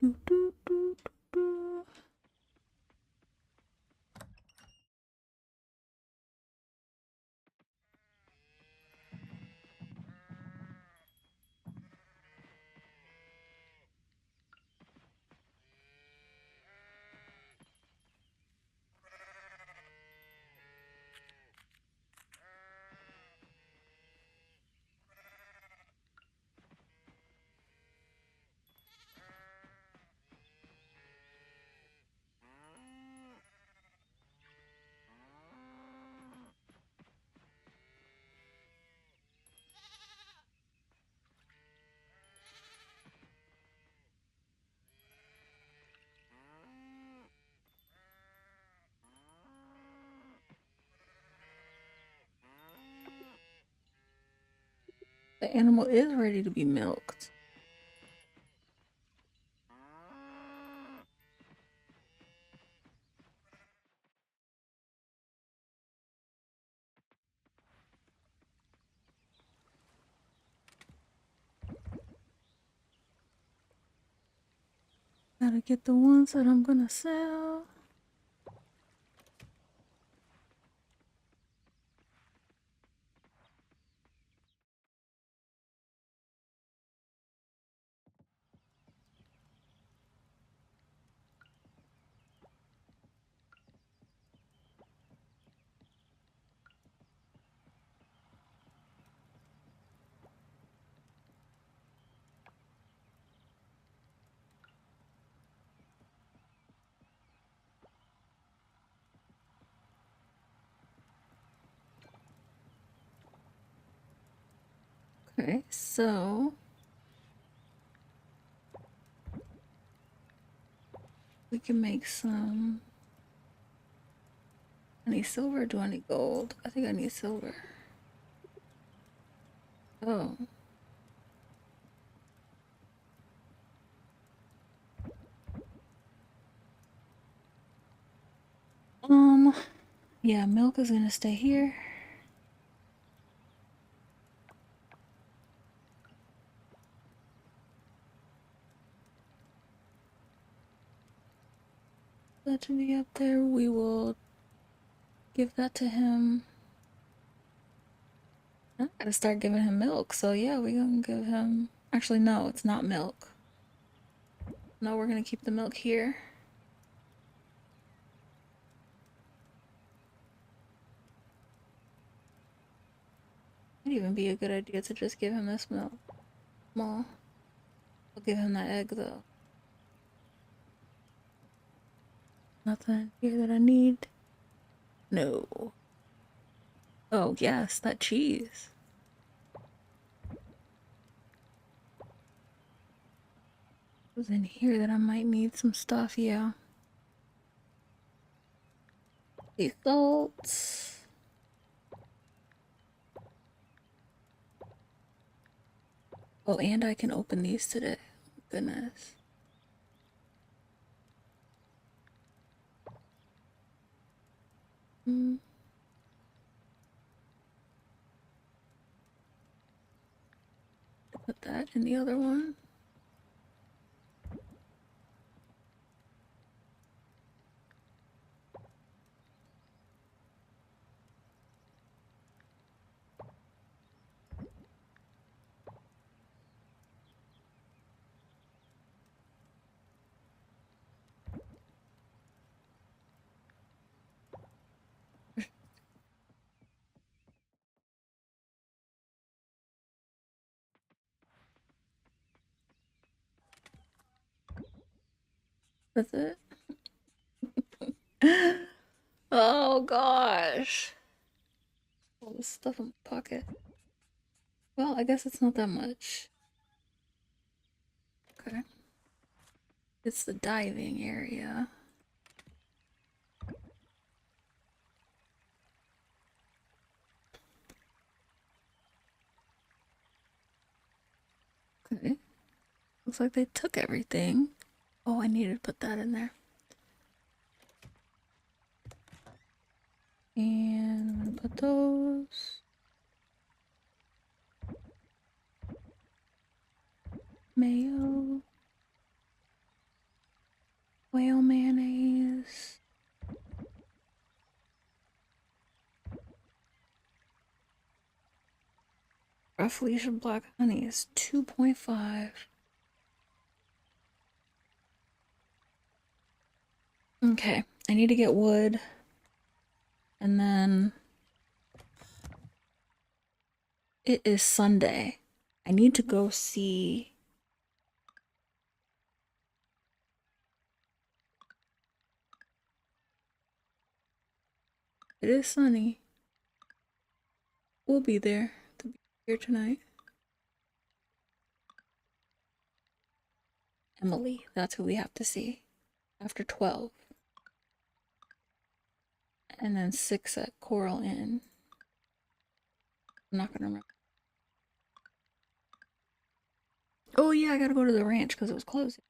Do, do, do, do, do. The animal is ready to be milked. Gotta get the ones that I'm gonna sell. Okay, so we can make some. I need silver. Do I need gold? I think I need silver. Oh. Yeah, milk is gonna stay here. That should be up there. We will give that to him. I gotta start giving him milk. So yeah, we're gonna give him. Actually, no, it's not milk. No, we're gonna keep the milk here. Might even be a good idea to just give him this milk. Small. I'll give him that egg though. Nothing here that I need. No. Oh, yes, that cheese. Was in here that I might need some stuff, yeah. The salt. Oh, and I can open these today. Goodness. Mm. Put that in the other one. That's it. Oh gosh. All this stuff in my pocket. Well, I guess it's not that much. Okay. It's the diving area. Okay. Looks like they took everything. Oh, I needed to put that in there. And I'm gonna put those. Mayo. Whale mayonnaise. Rough leash of black honey is 2.5. Okay, I need to get wood. And then it is Sunday. I need to go see. It is sunny. We'll be there to be here tonight. Emily, that's who we have to see. After 12. And then 6 at Coral Inn. I'm not gonna remember. Oh yeah, I gotta go to the ranch because it was closed.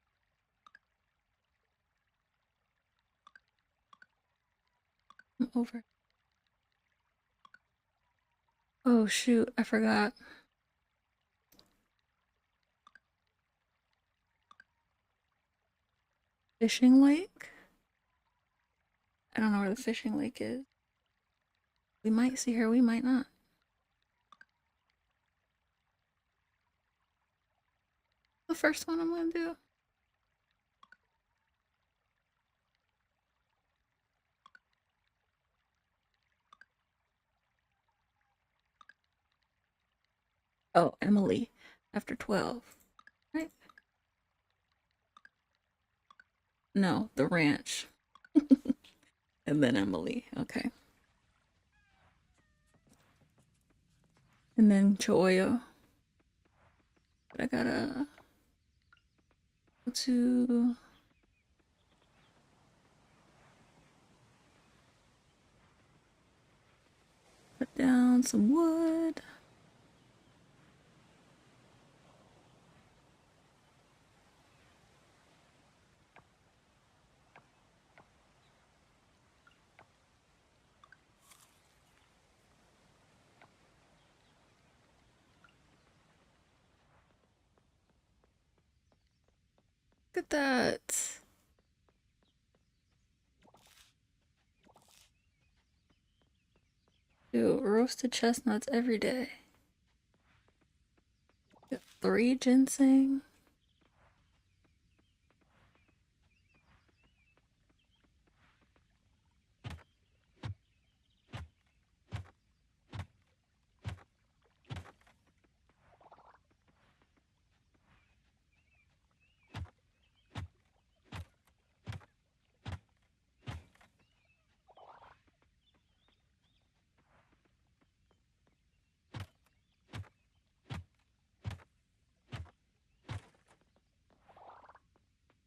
I'm over. Oh shoot, I forgot. Fishing lake? I don't know where the fishing lake is. We might see her, we might not. The first one I'm gonna do. Oh, Emily. After 12. Right? No, the ranch. And then Emily. Okay. And then Choyo. But I gotta go to put down some wood. Look at that. Dude, roasted chestnuts every day. Got 3 ginseng.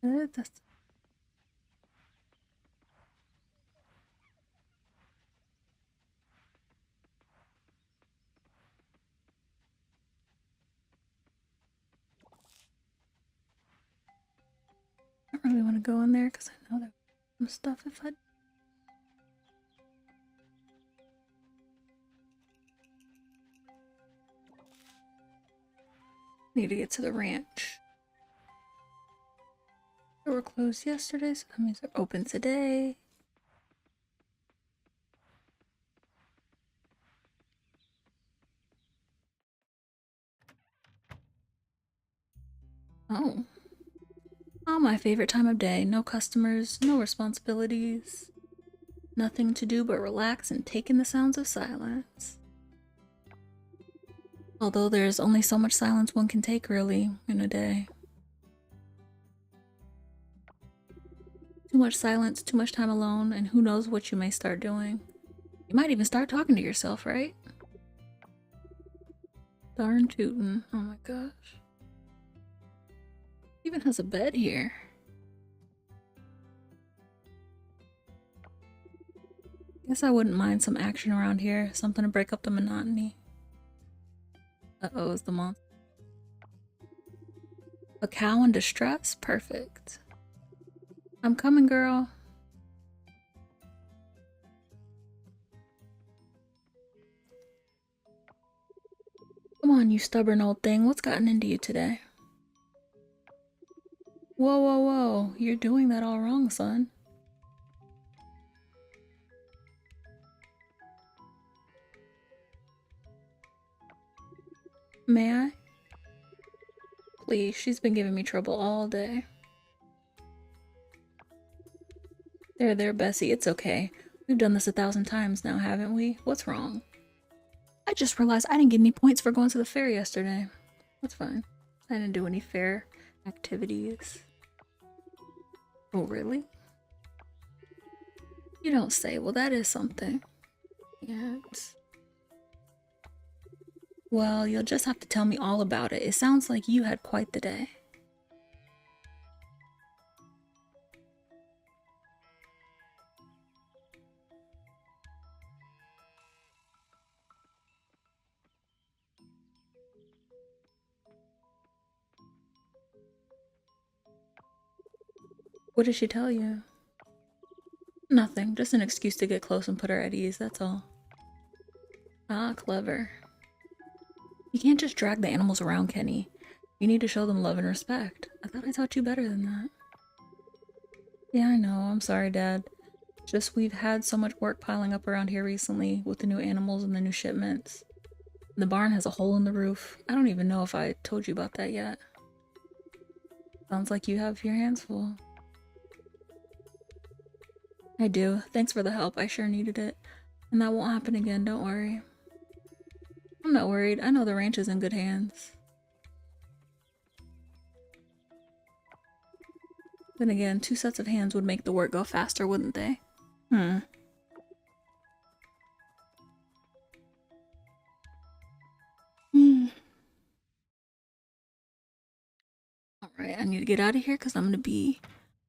That's I don't really want to go in there because I know there's some stuff if I need to get to the ranch. They were closed yesterday, so that means they're open today. Oh. Oh, my favorite time of day. No customers, no responsibilities. Nothing to do but relax and take in the sounds of silence. Although there's only so much silence one can take, really, in a day. Too much silence, too much time alone, and who knows what you may start doing. You might even start talking to yourself, right? Darn tootin'. Oh my gosh. Even has a bed here. Guess I wouldn't mind some action around here. Something to break up the monotony. Uh-oh, is the monster. A cow in distress? Perfect. I'm coming, girl. Come on, you stubborn old thing. What's gotten into you today? Whoa, whoa, whoa. You're doing that all wrong, son. May I? Please, she's been giving me trouble all day. There, Bessie, it's okay. We've done this 1,000 times now, haven't we? What's wrong? I just realized I didn't get any points for going to the fair yesterday. That's fine. I didn't do any fair activities. Oh, really? You don't say. Well, that is something. Yeah. Well, you'll just have to tell me all about it. It sounds like you had quite the day. What did she tell you? Nothing. Just an excuse to get close and put her at ease, that's all. Ah, clever. You can't just drag the animals around, Kenny. You need to show them love and respect. I thought I taught you better than that. Yeah, I know. I'm sorry, Dad. Just we've had so much work piling up around here recently with the new animals and the new shipments. The barn has a hole in the roof. I don't even know if I told you about that yet. Sounds like you have your hands full. I do. Thanks for the help. I sure needed it. And that won't happen again, don't worry. I'm not worried. I know the ranch is in good hands. Then again, 2 sets of hands would make the work go faster, wouldn't they? Alright, I need to get out of here because I'm gonna be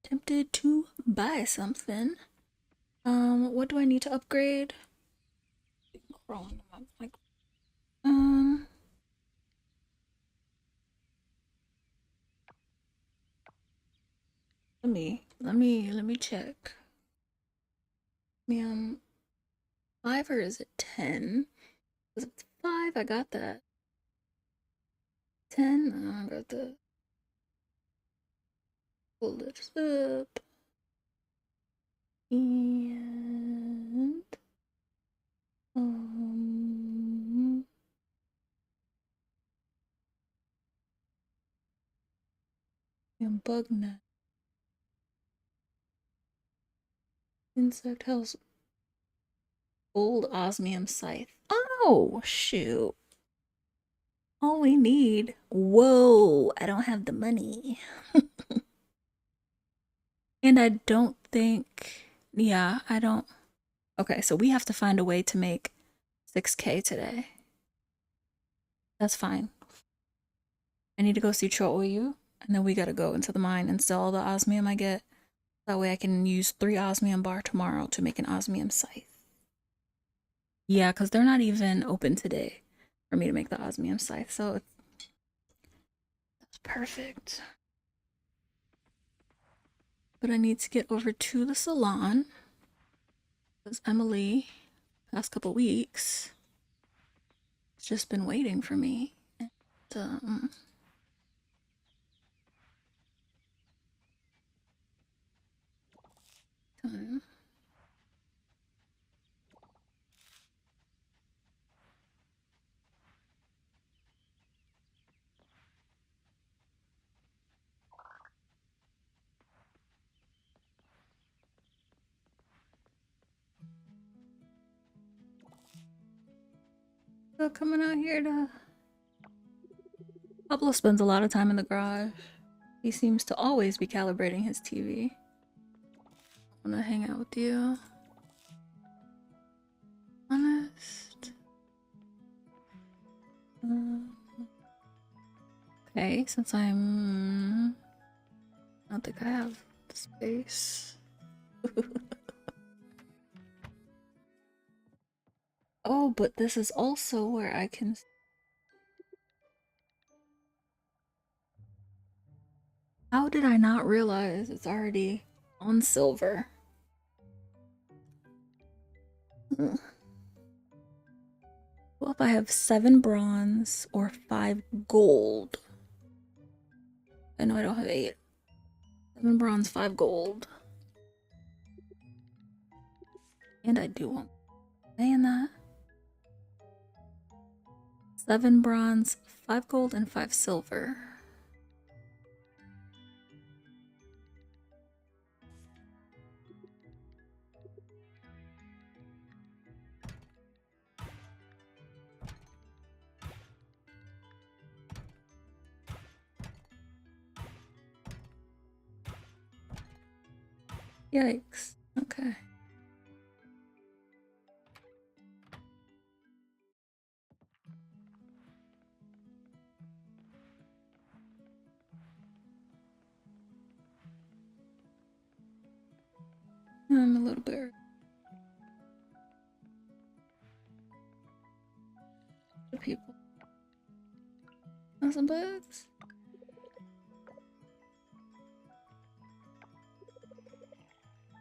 tempted to buy something. What do I need to upgrade? Um, let me check. 5 or is it 10? If it's 5, I got that. 10, I got that. Pull it up. And and bug net. Insect health. Old osmium scythe. Oh, shoot. All we need. Whoa, I don't have the money. And I don't think. Yeah, I don't. Okay, so we have to find a way to make 6K today. That's fine. I need to go see Chooyu and then we gotta go into the mine and sell all the osmium I get. That way I can use 3 osmium bar tomorrow to make an osmium scythe. Yeah, because they're not even open today for me to make the osmium scythe, so that's perfect. But I need to get over to the salon because Emily, past couple weeks, has just been waiting for me. And, time. So coming out here to... Pablo spends a lot of time in the garage. He seems to always be calibrating his TV. I want to hang out with you. Honest. Okay, since I'm... I don't think I have the space. Oh, but this is also where I can... How did I not realize it's already on silver? Well, if I have 7 bronze or 5 gold. I know I don't have 8. 7 bronze, 5 gold. And I do want saying that. 7 bronze, 5 gold, and 5 silver. Yikes. Okay. I'm a little bit... The people. Some bugs.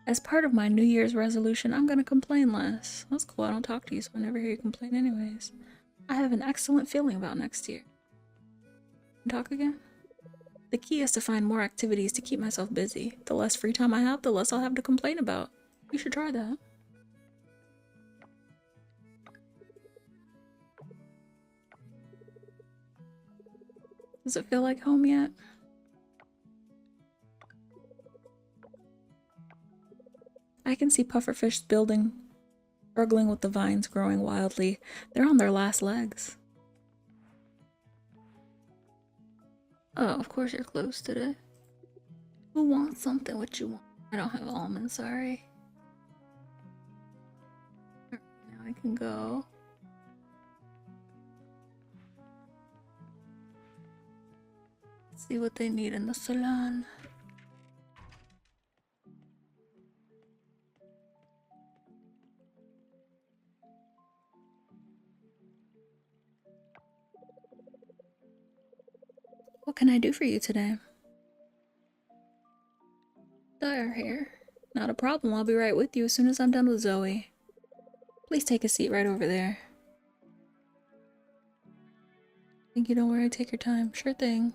As part of my New Year's resolution, I'm gonna complain less. That's cool, I don't talk to you, so I never hear you complain anyways. I have an excellent feeling about next year. Talk again? The key is to find more activities to keep myself busy. The less free time I have, the less I'll have to complain about. You should try that. Does it feel like home yet? I can see pufferfish building, struggling with the vines growing wildly. They're on their last legs. Oh, of course you're closed today. Who wants something? What you want? I don't have almonds, sorry. Now I can go. See what they need in the salon. What can I do for you today? Dye our hair. Not a problem, I'll be right with you as soon as I'm done with Zoe. Please take a seat right over there. Thank you, don't worry, take your time. Sure thing.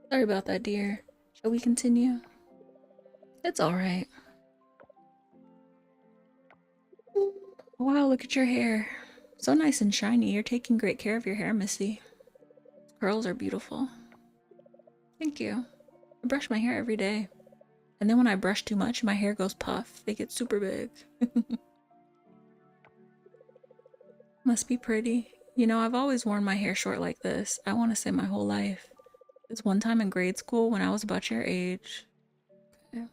Sorry about that, dear. Shall we continue? It's alright. Wow, look at your hair. So nice and shiny. You're taking great care of your hair, Missy. Curls are beautiful. Thank you. I brush my hair every day. And then when I brush too much, my hair goes puff. They get super big. Must be pretty. You know, I've always worn my hair short like this. I want to say my whole life. It's one time in grade school when I was about your age. Okay.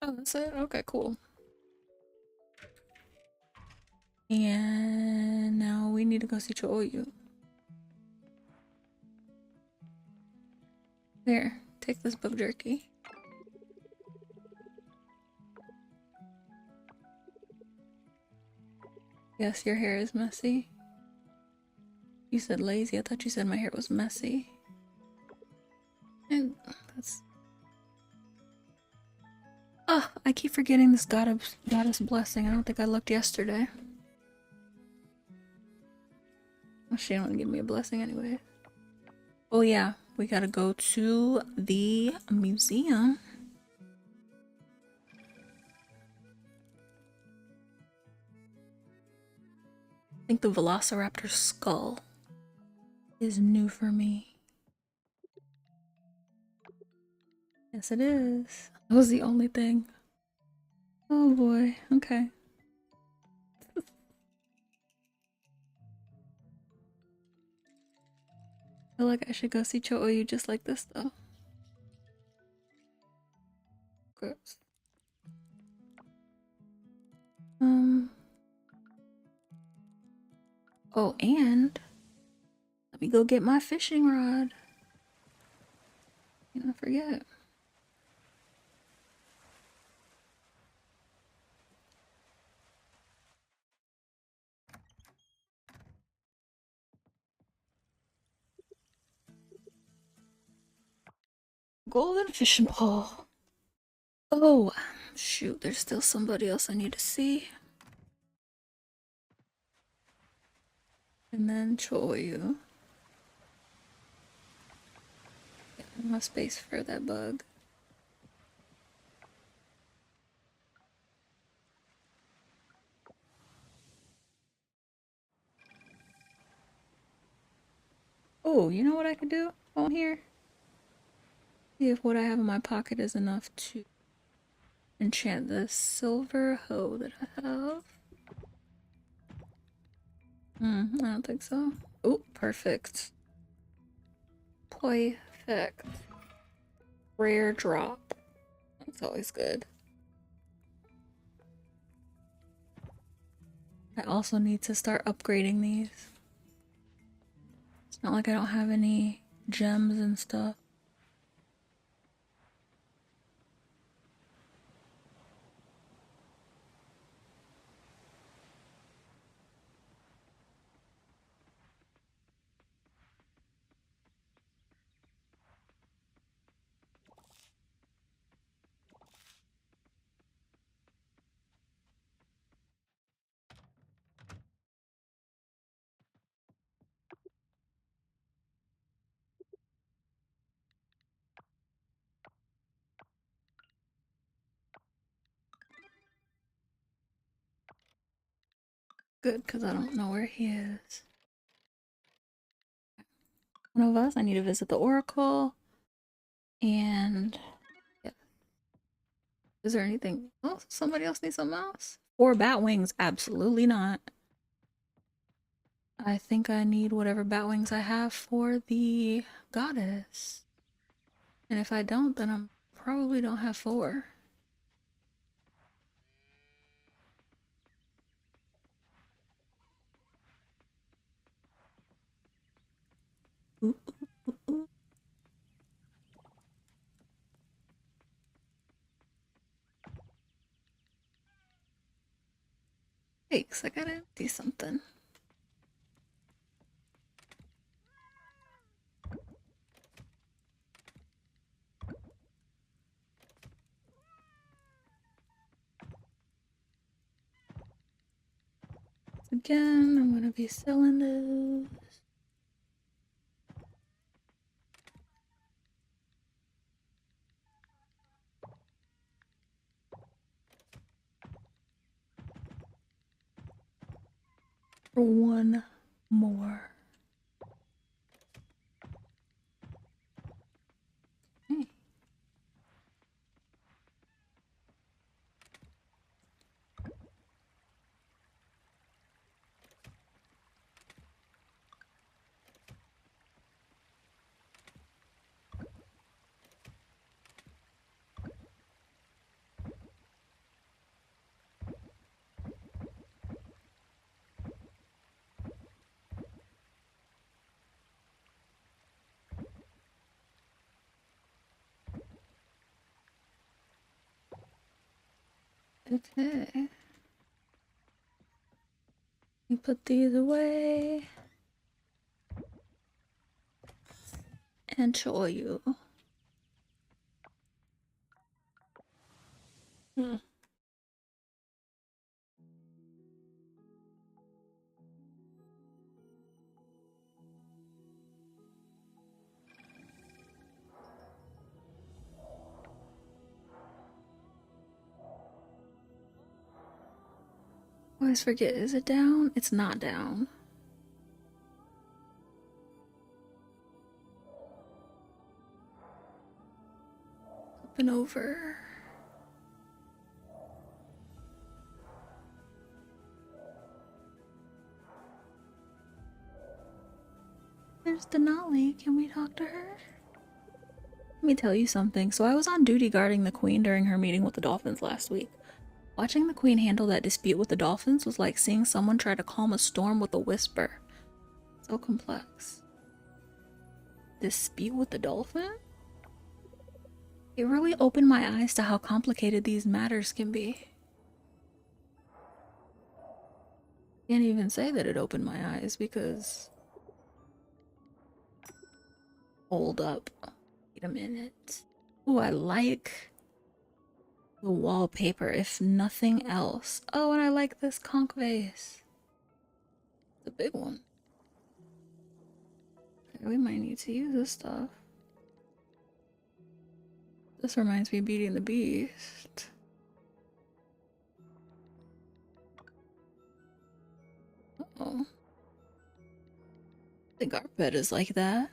Oh, that's it? Okay, cool. And now we need to go see Chooyu. There, take this bug jerky. Yes, your hair is messy. You said lazy. I thought you said my hair was messy. And that's... Oh, I keep forgetting this goddess blessing. I don't think I looked yesterday. Well, she didn't give me a blessing anyway. Oh yeah, we gotta go to the museum. I think the Velociraptor skull is new for me. Yes, it is. That was the only thing. Oh boy, okay. I feel like I should go see Chooyu just like this though. Gross. Oh, and let me go get my fishing rod. I forget. Golden fishing pole. Oh, shoot, there's still somebody else I need to see. And then Chooyu. No space for that bug. Oh, you know what I could do on here? See if what I have in my pocket is enough to enchant this silver hoe that I have. I don't think so. Oh, perfect. Perfect. Rare drop. That's always good. I also need to start upgrading these. It's not like I don't have any gems and stuff. Good, because I don't know where he is. One of us, I need to visit the Oracle. And yeah. Is there anything else? Somebody else needs something else? 4 bat wings? Absolutely not. I think I need whatever bat wings I have for the goddess. And if I don't, then I probably don't have 4. Ooh, ooh, ooh. Thanks, I gotta empty something. Again, I'm gonna be selling those. For 1 more. Okay. Okay. You put these away. And show you. Hmm. Always forget, is it down? It's not down. Up and over. There's Denali. Can we talk to her? Let me tell you something. So I was on duty guarding the queen during her meeting with the dolphins last week. Watching the queen handle that dispute with the dolphins was like seeing someone try to calm a storm with a whisper. So complex. Dispute with the dolphin? It really opened my eyes to how complicated these matters can be. Can't even say that it opened my eyes because... Hold up. Wait a minute. Oh, I like the wallpaper, if nothing else. Oh, and I like this conch vase. It's a big one. Okay, we might need to use this stuff. This reminds me of Beauty and the Beast. Oh. I think our bed is like that.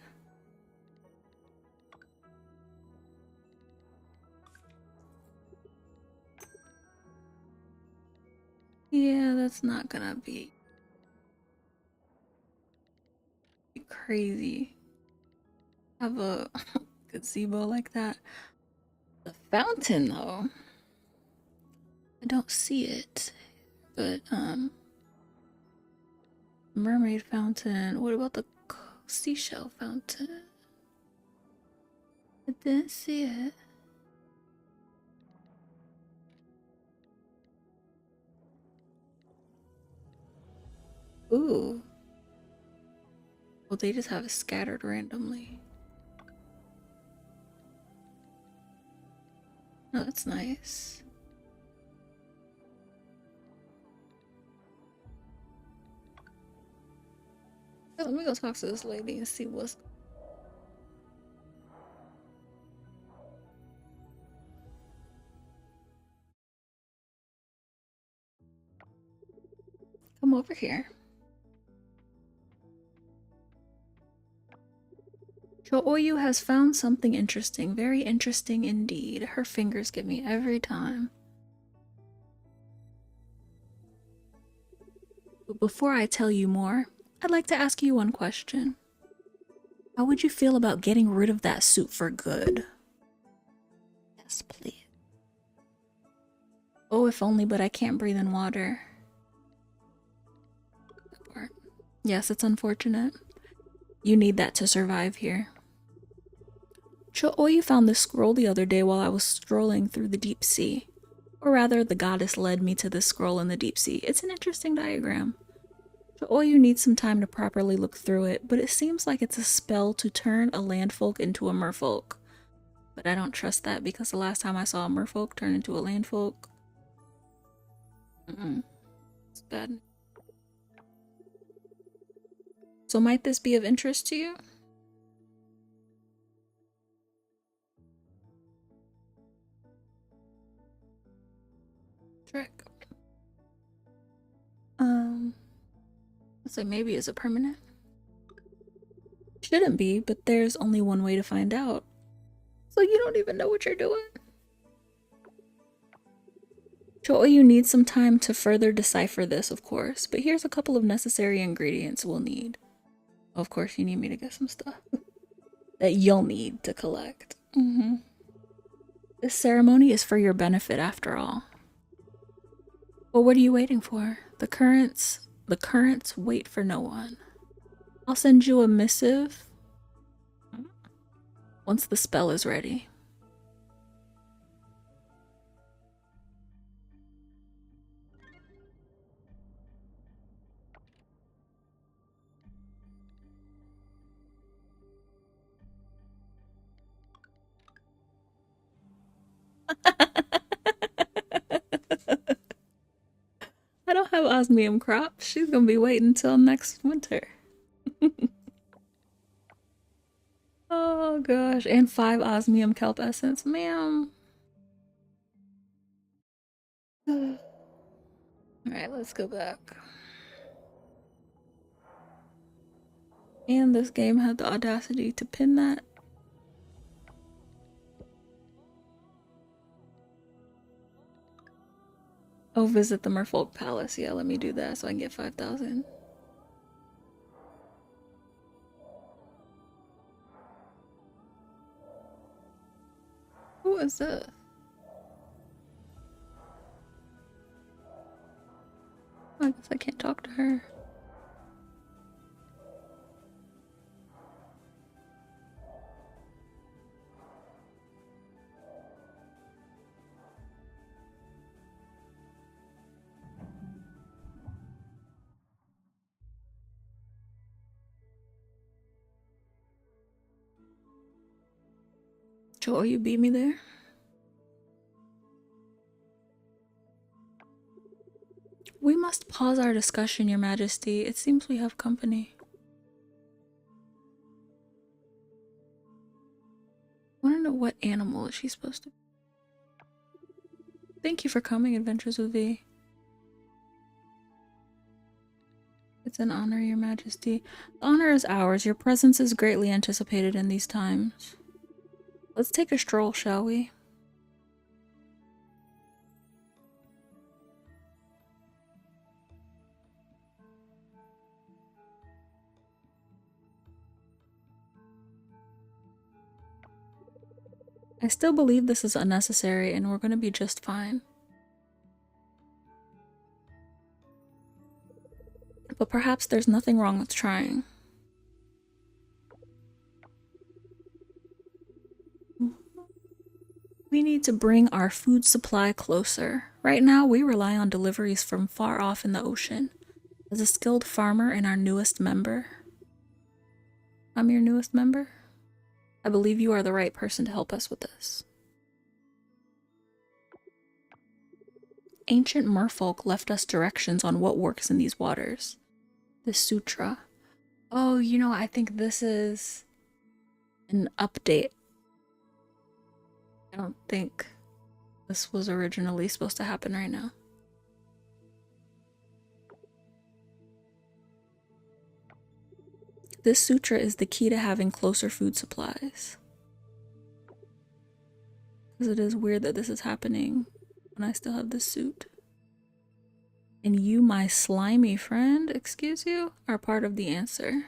Yeah, that's not gonna be crazy. Have a gazebo like that. The fountain, though. I don't see it. But, mermaid fountain. What about the seashell fountain? I didn't see it. Ooh. Well, they just have it scattered randomly. Oh, that's nice. Oh, let me go talk to this lady and see what's... Come over here. Chooyu has found something interesting. Very interesting indeed. Her fingers get me every time. But before I tell you more, I'd like to ask you one question. How would you feel about getting rid of that suit for good? Yes, please. Oh, if only, but I can't breathe in water. Yes, it's unfortunate. You need that to survive here. Chooyu found this scroll the other day while I was strolling through the deep sea. Or rather, the goddess led me to this scroll in the deep sea. It's an interesting diagram. Chooyu needs some time to properly look through it, but it seems like it's a spell to turn a landfolk into a merfolk. But I don't trust that because the last time I saw a merfolk turn into a landfolk... It's bad. So might this be of interest to you? Trick. Let's say maybe is it permanent? Shouldn't be, but there's only one way to find out. So you don't even know what you're doing? You need some time to further decipher this, of course, but here's a couple of necessary ingredients we'll need. Of course, you need me to get some stuff that you'll need to collect. This ceremony is for your benefit, after all. Well, what are you waiting for? The currents wait for no one. I'll send you a missive once the spell is ready. I don't have osmium crops. She's gonna be waiting till next winter. Oh gosh, and 5 osmium kelp essence, ma'am. Alright, let's go back. And this game had the audacity to pin that. Oh, visit the Merfolk Palace. Yeah, let me do that so I can get 5,000. Who is this? I guess I can't talk to her. Joel, you beat me there? We must pause our discussion, Your Majesty. It seems we have company. I want to know what animal is she supposed to be. Thank you for coming, Adventures with V. It's an honor, Your Majesty. The honor is ours. Your presence is greatly anticipated in these times. Let's take a stroll, shall we? I still believe this is unnecessary and we're gonna be just fine. But perhaps there's nothing wrong with trying. We need to bring our food supply closer. Right now, we rely on deliveries from far off in the ocean. As a skilled farmer and our newest member, I'm your newest member? I believe you are the right person to help us with this. Ancient merfolk left us directions on what works in these waters. The sutra. Oh, you know, I think this is an update. I don't think this was originally supposed to happen right now. This sutra is the key to having closer food supplies. Because it is weird that this is happening when I still have this suit. And you, my slimy friend, excuse you, are part of the answer.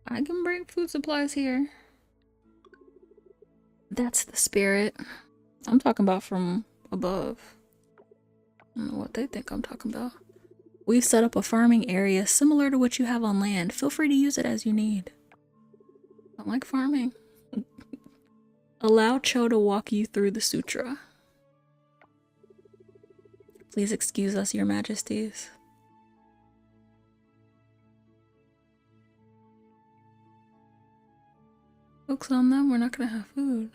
I can bring food supplies here. That's the spirit. I'm talking about from above. I don't know what they think I'm talking about. We've set up a farming area similar to what you have on land. Feel free to use it as you need. I like farming. Allow Cho to walk you through the sutra. Please excuse us, Your Majesties. Focus on them, we're not gonna have food.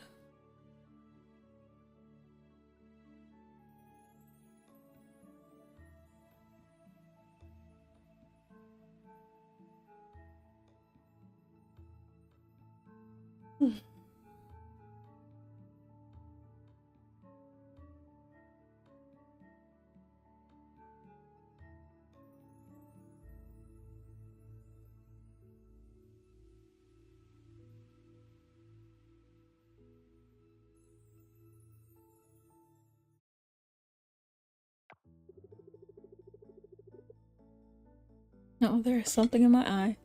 No, there's something in my eye.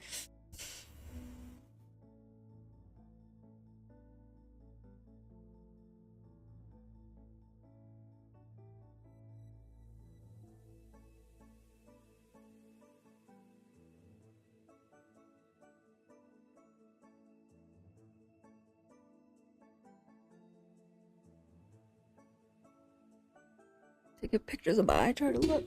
Taking pictures of my eye, try to look.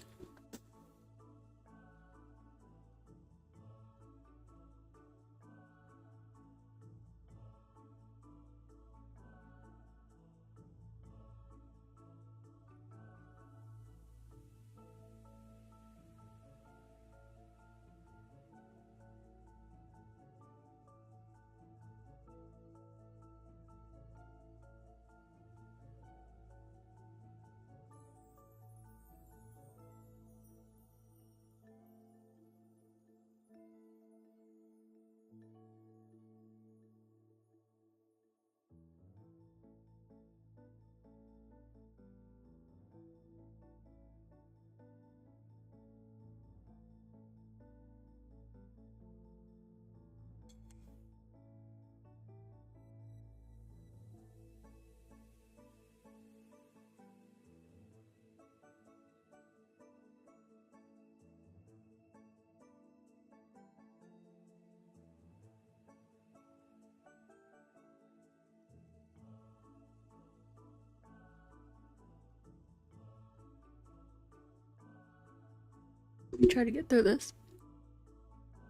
Let me try to get through this.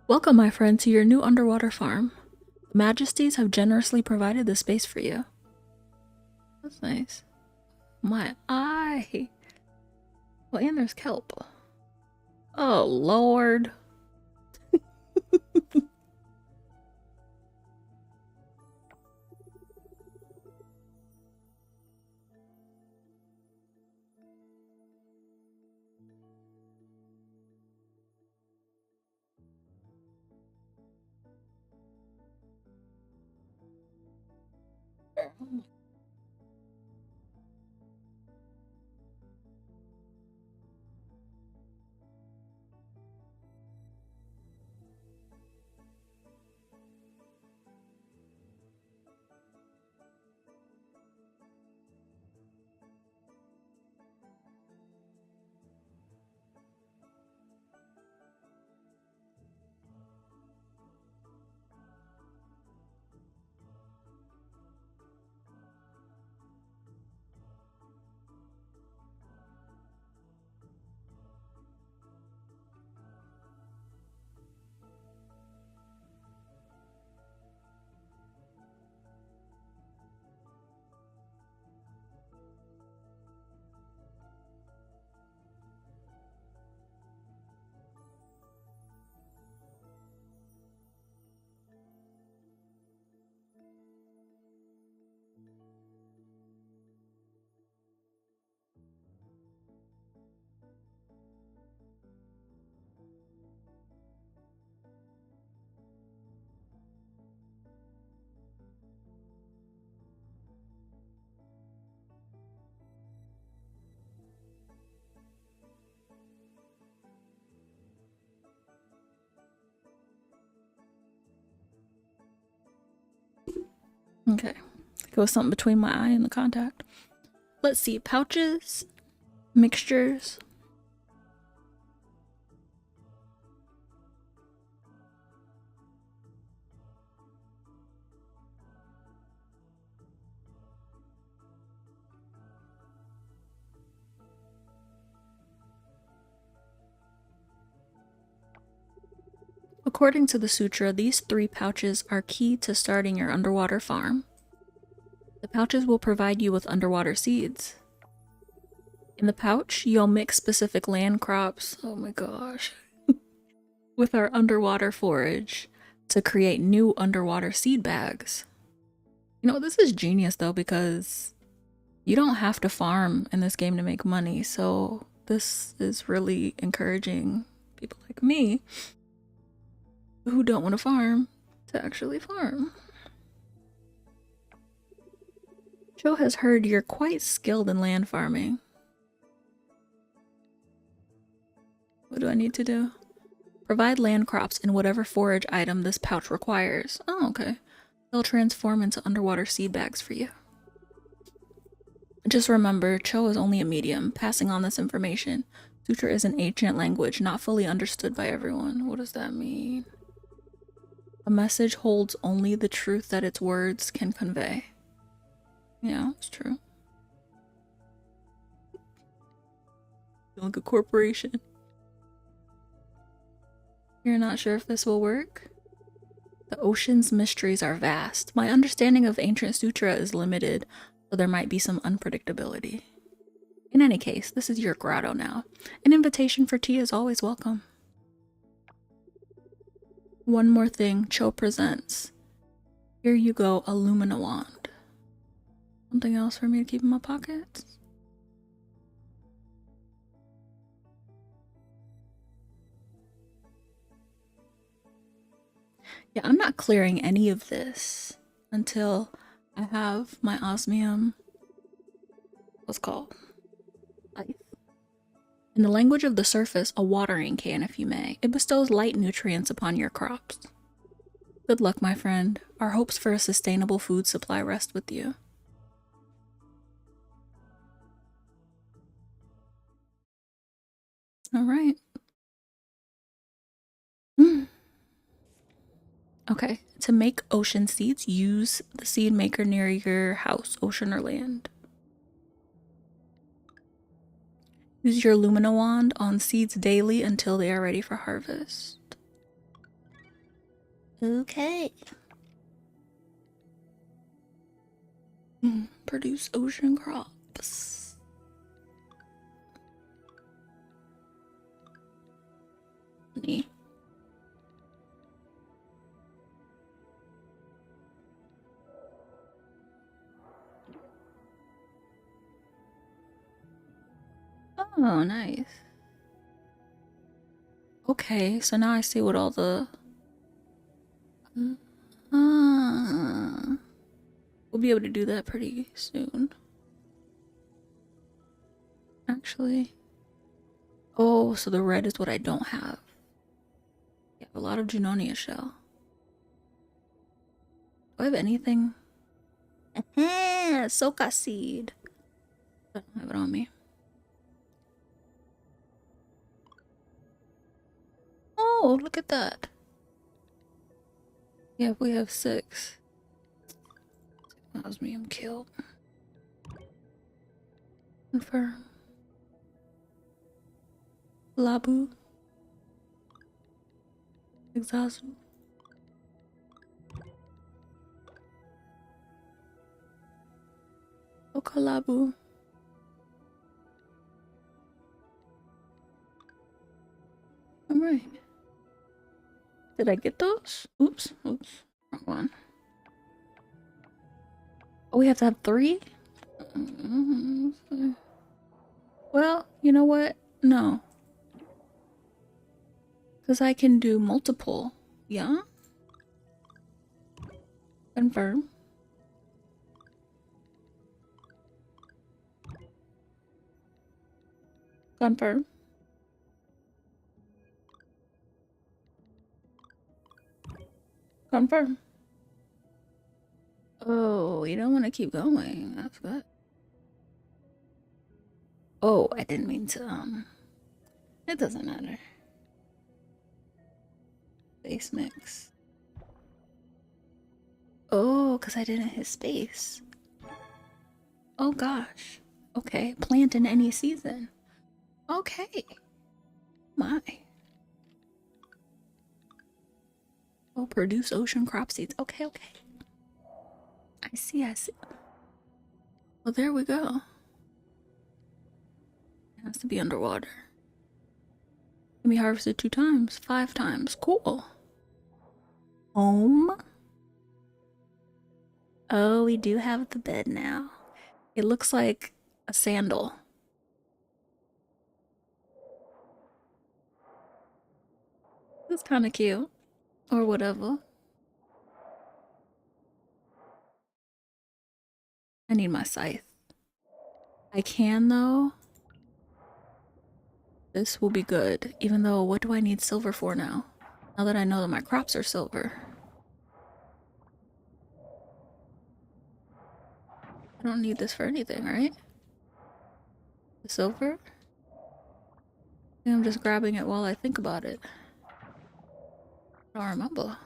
Welcome, my friend, to your new underwater farm. The Majesties have generously provided this space for you. That's nice. My eye. Well, and there's kelp. Oh, Lord. Okay. Go something between my eye and the contact. Let's see. Pouches, mixtures. According to the sutra, these 3 pouches are key to starting your underwater farm. The pouches will provide you with underwater seeds. In the pouch, you'll mix specific land crops, oh my gosh, with our underwater forage to create new underwater seed bags. You know, this is genius though, because you don't have to farm in this game to make money, so this is really encouraging people like me who don't want to farm to actually farm. Joe has heard you're quite skilled in land farming. What do I need to do? Provide land crops in whatever forage item this pouch requires. Oh, okay. They'll transform into underwater seed bags for you. Just remember, Cho is only a medium, passing on this information. Sutra is an ancient language, not fully understood by everyone. What does that mean? A message holds only the truth that its words can convey. Yeah, it's true. Like a corporation. You're not sure if this will work? The ocean's mysteries are vast. My understanding of ancient sutra is limited, so there might be some unpredictability. In any case, this is your grotto now. An invitation for tea is always welcome. One more thing, Cho presents. Here you go, a Lumina wand. Something else for me to keep in my pockets? Yeah, I'm not clearing any of this until I have my osmium, what's called? Ice. In the language of the surface, a watering can, if you may. It bestows light nutrients upon your crops. Good luck, my friend. Our hopes for a sustainable food supply rest with you. All right. Okay, to make ocean seeds, use the seed maker near your house, ocean or land. Use your Lumina wand on seeds daily until they are ready for harvest. Okay. Produce ocean crops. Neat. Oh, nice. Okay, so now I see what all the... we'll be able to do that pretty soon. Actually. Oh, so the red is what I don't have. I have a lot of Junonia shell. Do I have anything? Soka seed. I don't have it on me. Oh, look at that. Yeah, we have 6. Osmium kill. Confirm. Labu. Exhaust. Okalabu. Alright. Did I get those? Oops. Wrong one. Oh, we have to have 3? Well, you know what? No. Because I can do multiple. Yeah? Confirm. Confirm. Confirm. Oh, you don't want to keep going. That's good. Oh, I didn't mean to, it doesn't matter. Base mix. Oh, because I didn't hit space. Oh gosh. Okay, plant in any season. Okay. My. Oh, produce ocean crop seeds. Okay. I see. Well, there we go. It has to be underwater. Can be harvested 2 times, 5 times. Cool. Home. Oh, we do have the bed now. It looks like a sandal. It's kind of cute. Or whatever. I need my scythe. I can, though. This will be good. Even though, what do I need silver for now? Now that I know that my crops are silver. I don't need this for anything, right? The silver? I think I'm just grabbing it while I think about it. I don't remember.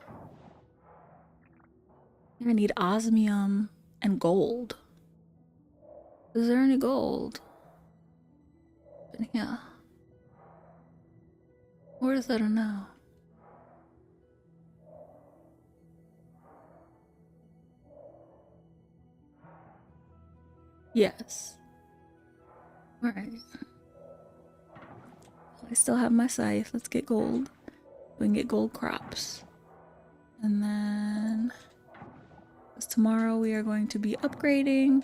I need osmium and gold. Is there any gold in here? Where is that now? Yes. Alright. I still have my scythe. Let's get gold. We can get gold crops. And then... tomorrow we are going to be upgrading.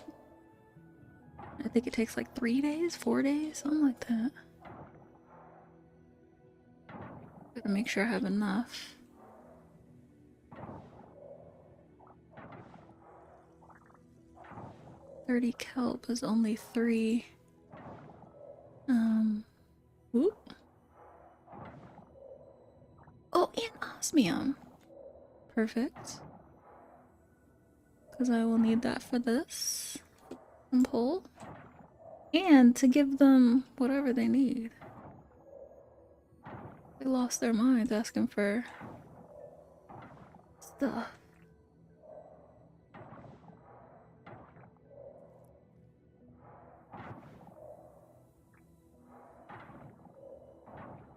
I think it takes like 3 days, 4 days, something like that. Gotta make sure I have enough. $30 kelp is only 3. Whoop. Oh, and osmium. Perfect. Because I will need that for this. And pull. And to give them whatever they need. They lost their minds asking for stuff.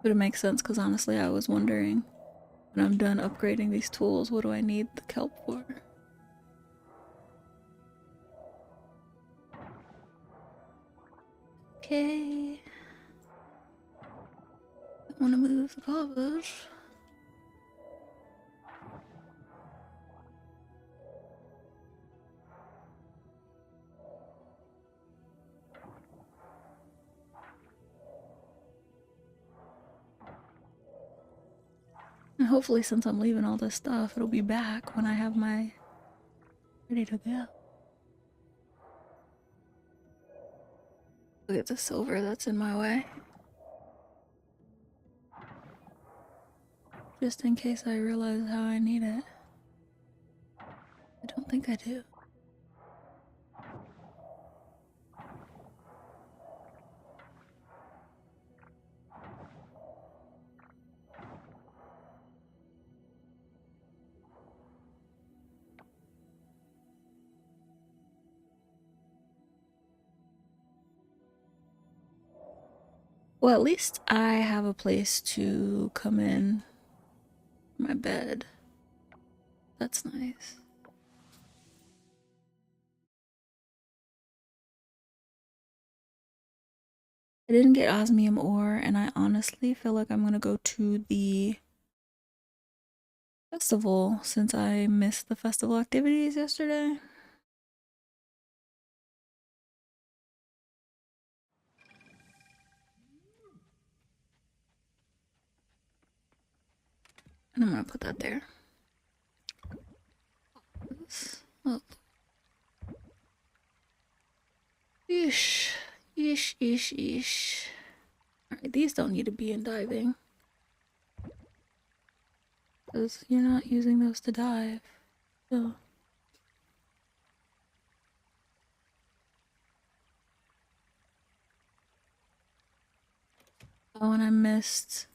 But it makes sense because honestly, I was wondering when I'm done upgrading these tools, what do I need the kelp for? Okay. I want to move the covers. And hopefully, since I'm leaving all this stuff, it'll be back when I have my ready to go. Look at the silver that's in my way. Just in case I realize how I need it. I don't think I do. Well, at least I have a place to come in my bed. That's nice. I didn't get osmium ore, and I honestly feel like I'm gonna go to the festival since I missed the festival activities yesterday. And I'm gonna put that there. Oh. Eesh. Eesh, eesh, eesh. Alright, these don't need to be in diving. Because you're not using those to dive. So. Oh, and I missed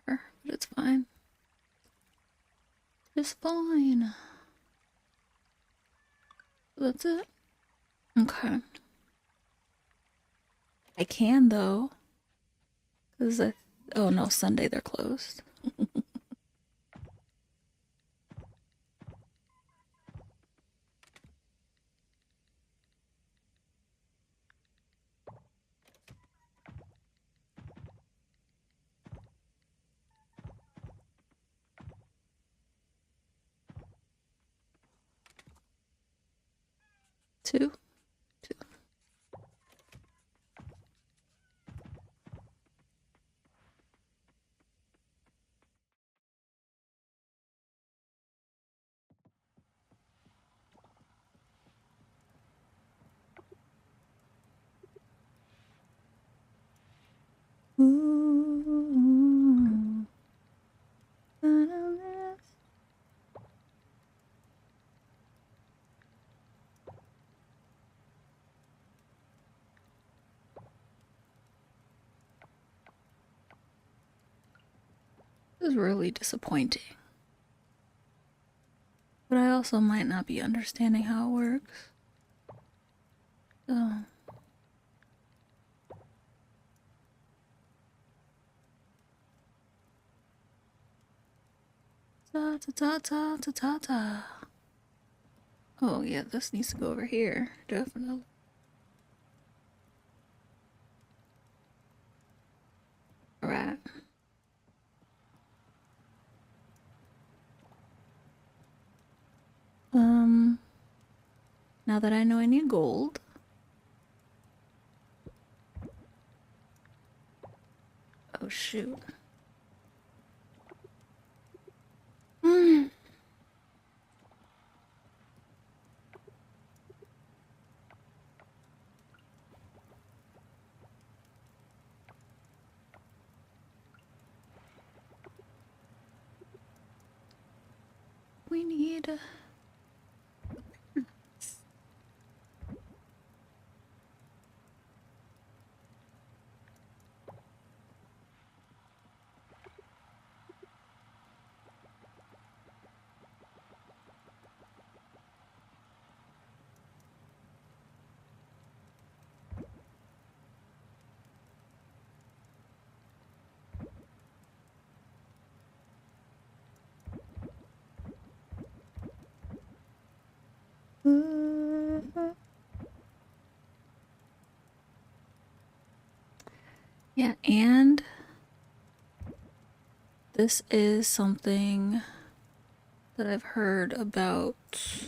her, but it's fine. It's fine. That's it. Okay. I can though. Because oh no, Sunday they're closed. Two. Ooh. This is really disappointing. But I also might not be understanding how it works. So. Ta ta ta ta ta ta ta. Oh yeah, this needs to go over here. Definitely. Alright. Now that I know I need gold. Oh shoot. Mm. We need Yeah, and this is something that I've heard about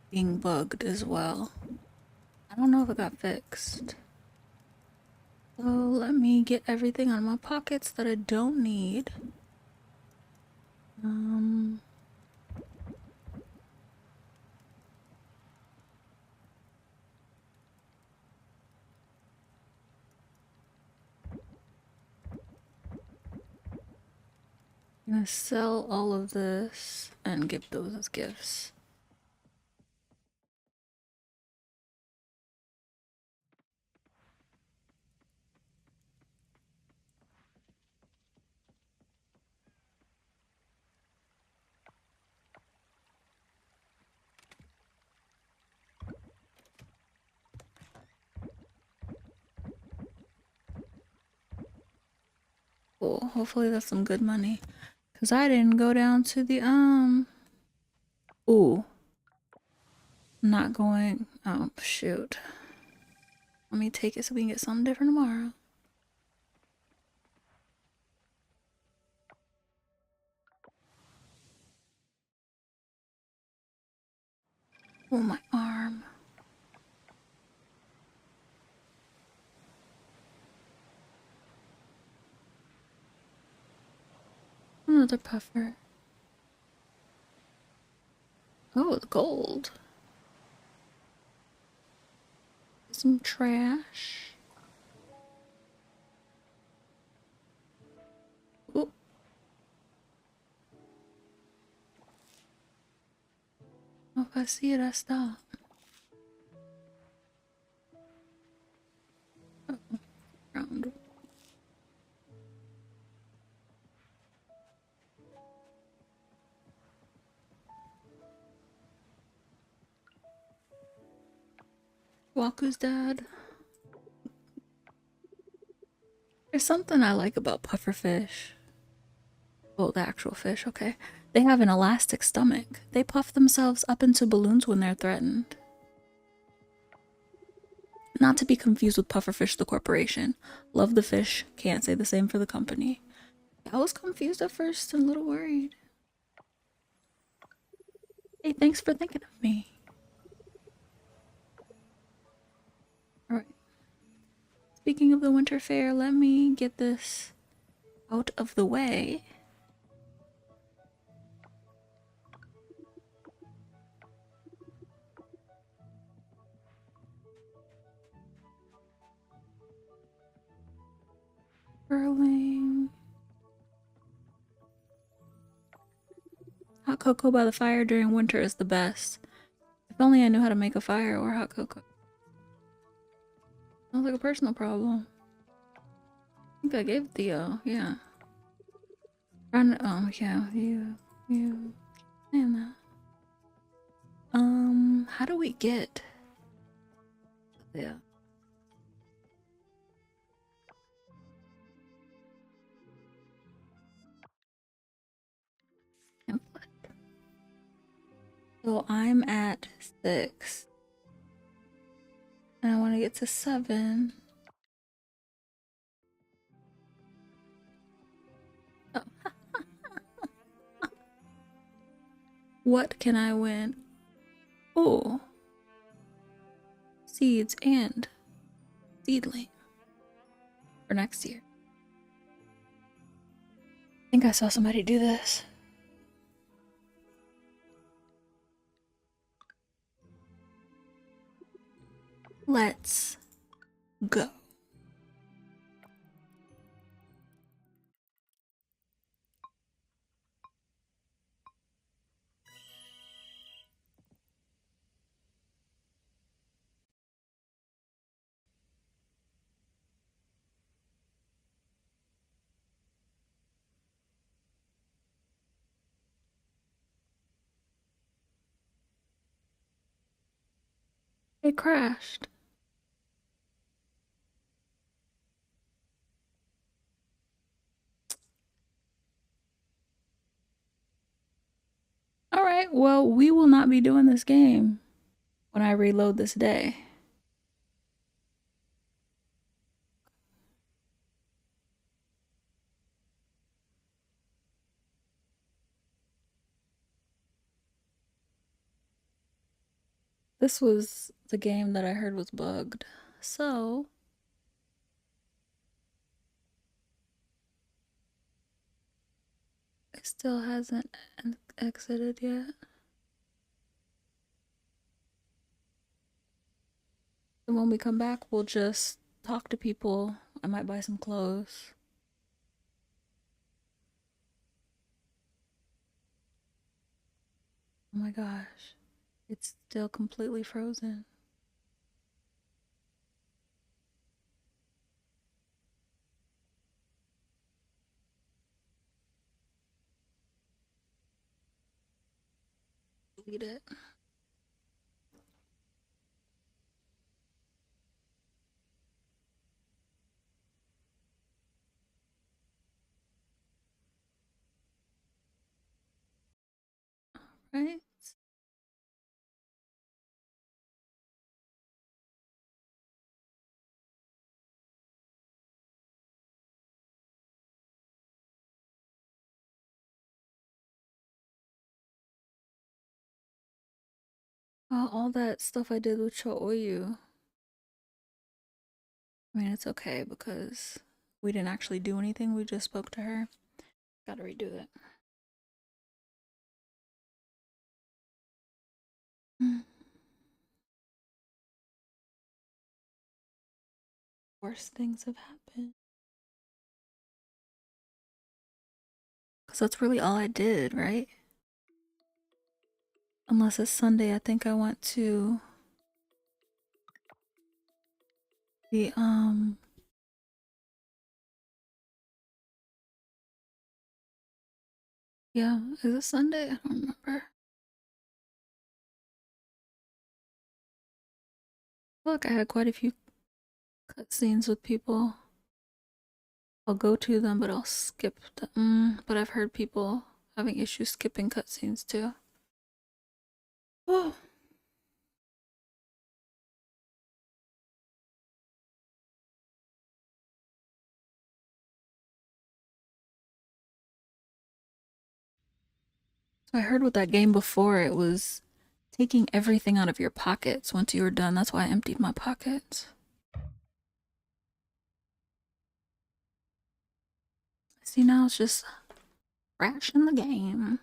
being bugged as well. I don't know if it got fixed. So let me get everything out of my pockets that I don't need. Um, I'm gonna sell all of this and give those as gifts. Cool. Hopefully that's some good money. Cause I didn't go down to the Ooh. I'm not going. Oh shoot. Let me take it so we can get something different tomorrow. Oh, my arm. Another puffer. Oh, it's gold. Some trash. Oh. If I see it, I stop. Oh, round. Waku's dad. There's something I like about pufferfish. Oh, the actual fish, okay. They have an elastic stomach. They puff themselves up into balloons when they're threatened. Not to be confused with pufferfish the corporation. Love the fish, can't say the same for the company. I was confused at first and a little worried. Hey, thanks for thinking of me. Alright. Speaking of the winter fair, let me get this out of the way. Curling. Hot cocoa by the fire during winter is the best. If only I knew how to make a fire or hot cocoa. Sounds like a personal problem. I think I gave it to you, yeah. Oh, yeah, you saying that. How do we get? Yeah. So I'm at 6. And I want to get to 7. Oh. What can I win? Oh. Seeds and seedling for next year. I think I saw somebody do this. Let's go. It crashed. All right. Alright, well, we will not be doing this game when I reload this day. This was the game that I heard was bugged. So, it still hasn't exited yet. And when we come back, we'll just talk to people. I might buy some clothes. Oh my gosh. It's still completely frozen. Delete it. Right? All that stuff I did with Chooyu. I mean, it's okay because we didn't actually do anything. We just spoke to her. Gotta redo it. Worse things have happened. Because that's really all I did, right? Unless it's Sunday, I think I went to the, yeah, is it Sunday? I don't remember. Look, I had quite a few cutscenes with people. I'll go to them, but I'll skip them. But I've heard people having issues skipping cutscenes too. Oh. So I heard with that game before, it was taking everything out of your pockets once you were done. That's why I emptied my pockets. See, now it's just crashing the game.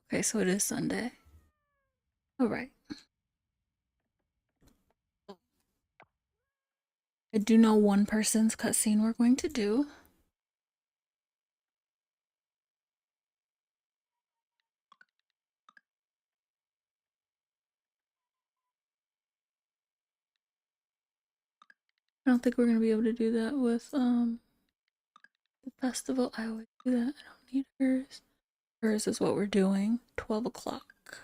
Okay, so it is Sunday. All right. I do know one person's cutscene we're going to do. I don't think we're gonna be able to do that with the festival. I always do that. I don't need hers. Hers is what we're doing. 12 o'clock.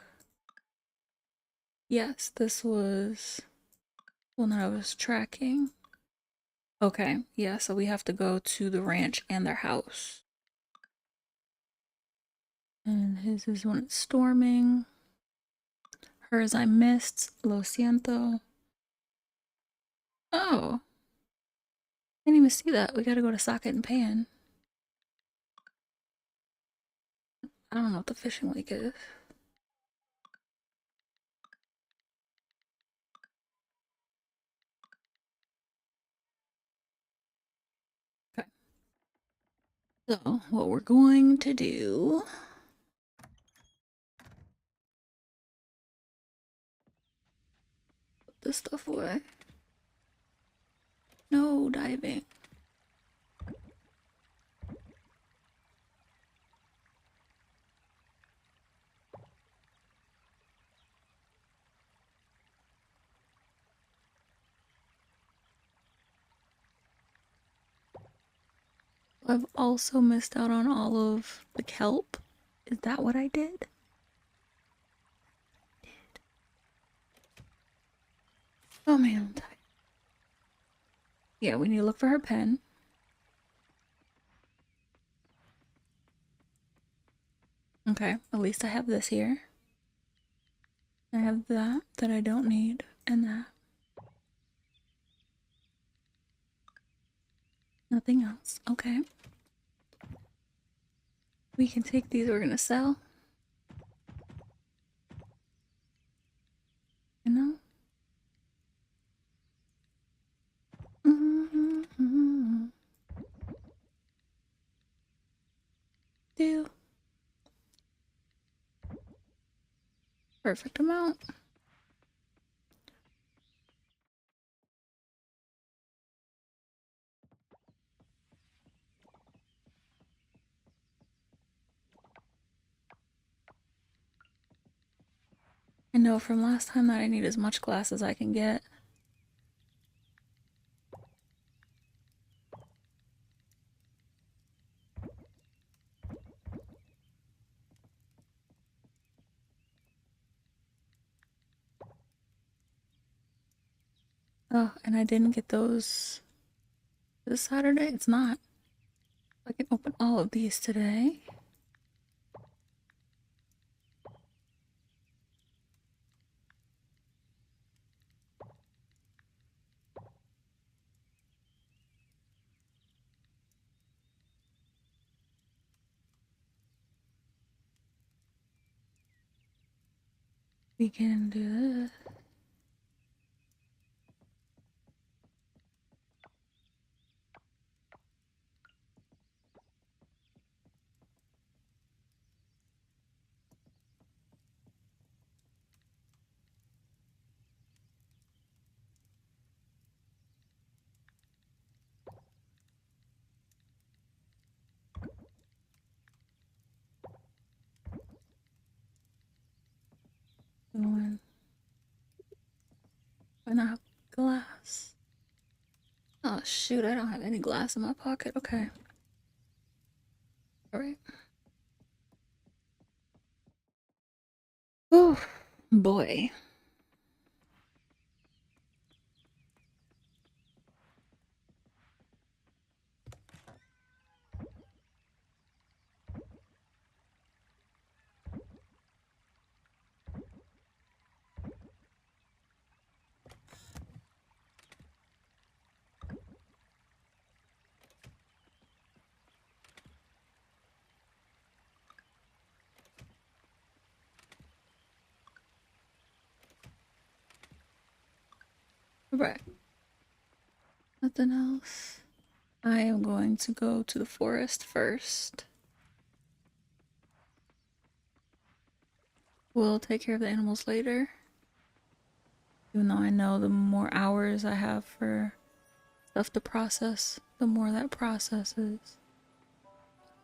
Yes, this was one that I was tracking. Okay, yeah, so we have to go to the ranch and their house. And his is when it's storming. Hers I missed. Lo siento. Oh, didn't even see that. We gotta go to Socket and Pan. I don't know what the fishing lake is. Okay. So, what we're going to do. Put this stuff away. No diving. I've also missed out on all of the kelp. Is that what I did? Oh man, I'm tired. Yeah, we need to look for her pen. Okay, at least I have this here. I have that I don't need, and that. Nothing else. Okay. We can take these, we're gonna sell. You know? Do. Perfect amount. I know from last time that I need as much glass as I can get. Oh, and I didn't get those this Saturday. It's not. I can open all of these today. We can do this. Going. Why not have glass? Oh shoot, I don't have any glass in my pocket. Okay. Alright. Oh boy. Right. Nothing else. I am going to go to the forest first. We'll take care of the animals later. Even though I know the more hours I have for stuff to process, the more that processes.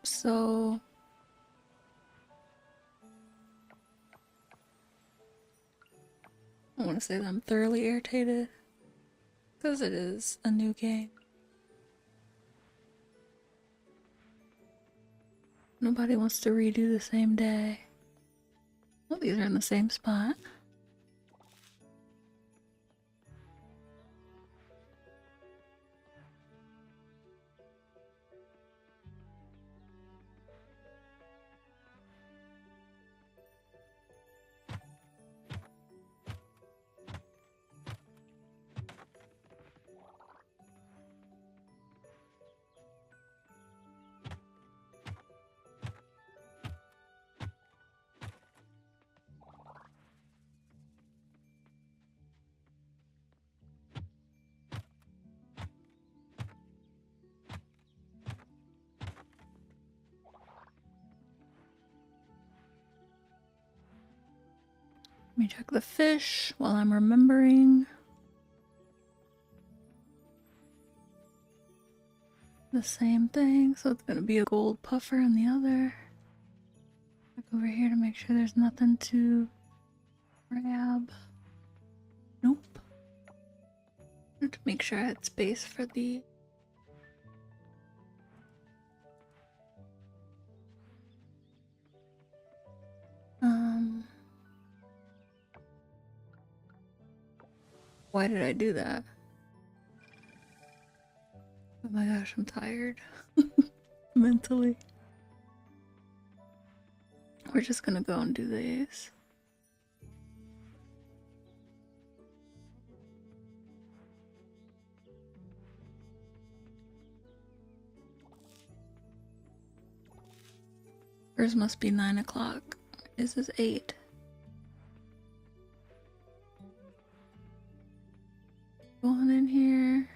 So I want to say that I'm thoroughly irritated because it is a new game. Nobody wants to redo the same day. Well, these are in the same spot. Let me check the fish while I'm remembering. The same thing, so it's gonna be a gold puffer in the other. Look over here to make sure there's nothing to grab. Nope. To make sure I had space for the Why did I do that? Oh my gosh, I'm tired. Mentally. We're just gonna go and do these. Hers must be 9 o'clock. This is 8. Go on in here.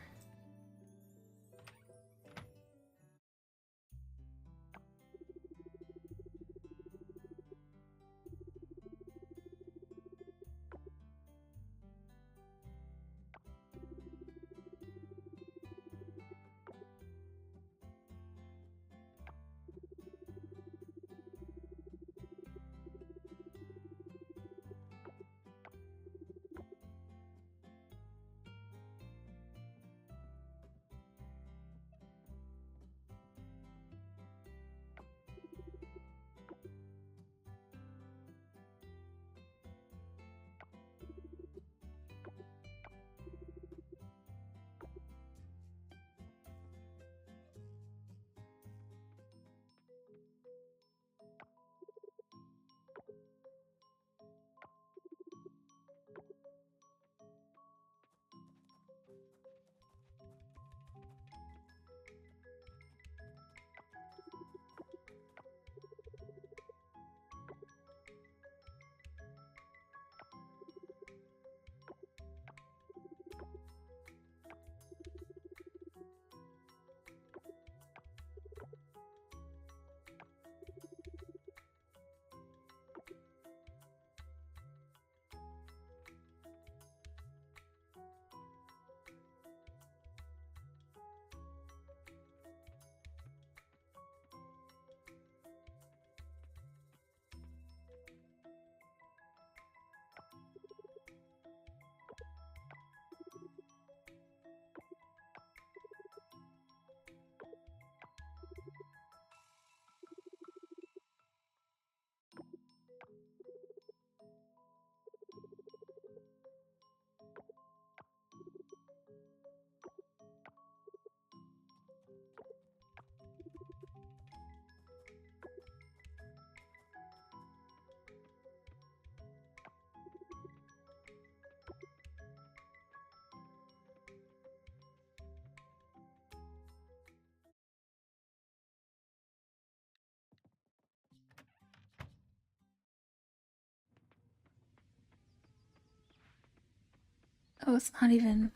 Oh, it's not even.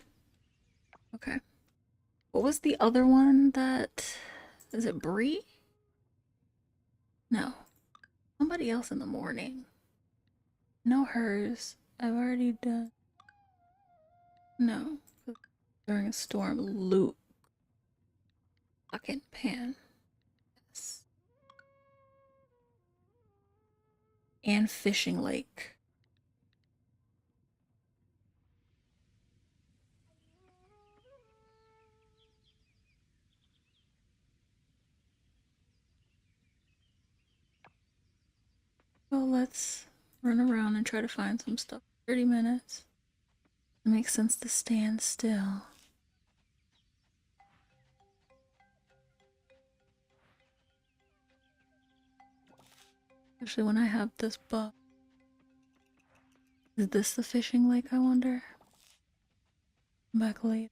Okay. What was the other one that. Is it Brie? No. Somebody else in the morning. No, hers. I've already done. No. During a storm, Luke. Fucking Pan. Yes. And Fishing Lake. Well, let's run around and try to find some stuff. 30 minutes. It makes sense to stand still. Especially when I have this buff. Is this the fishing lake, I wonder? Back late.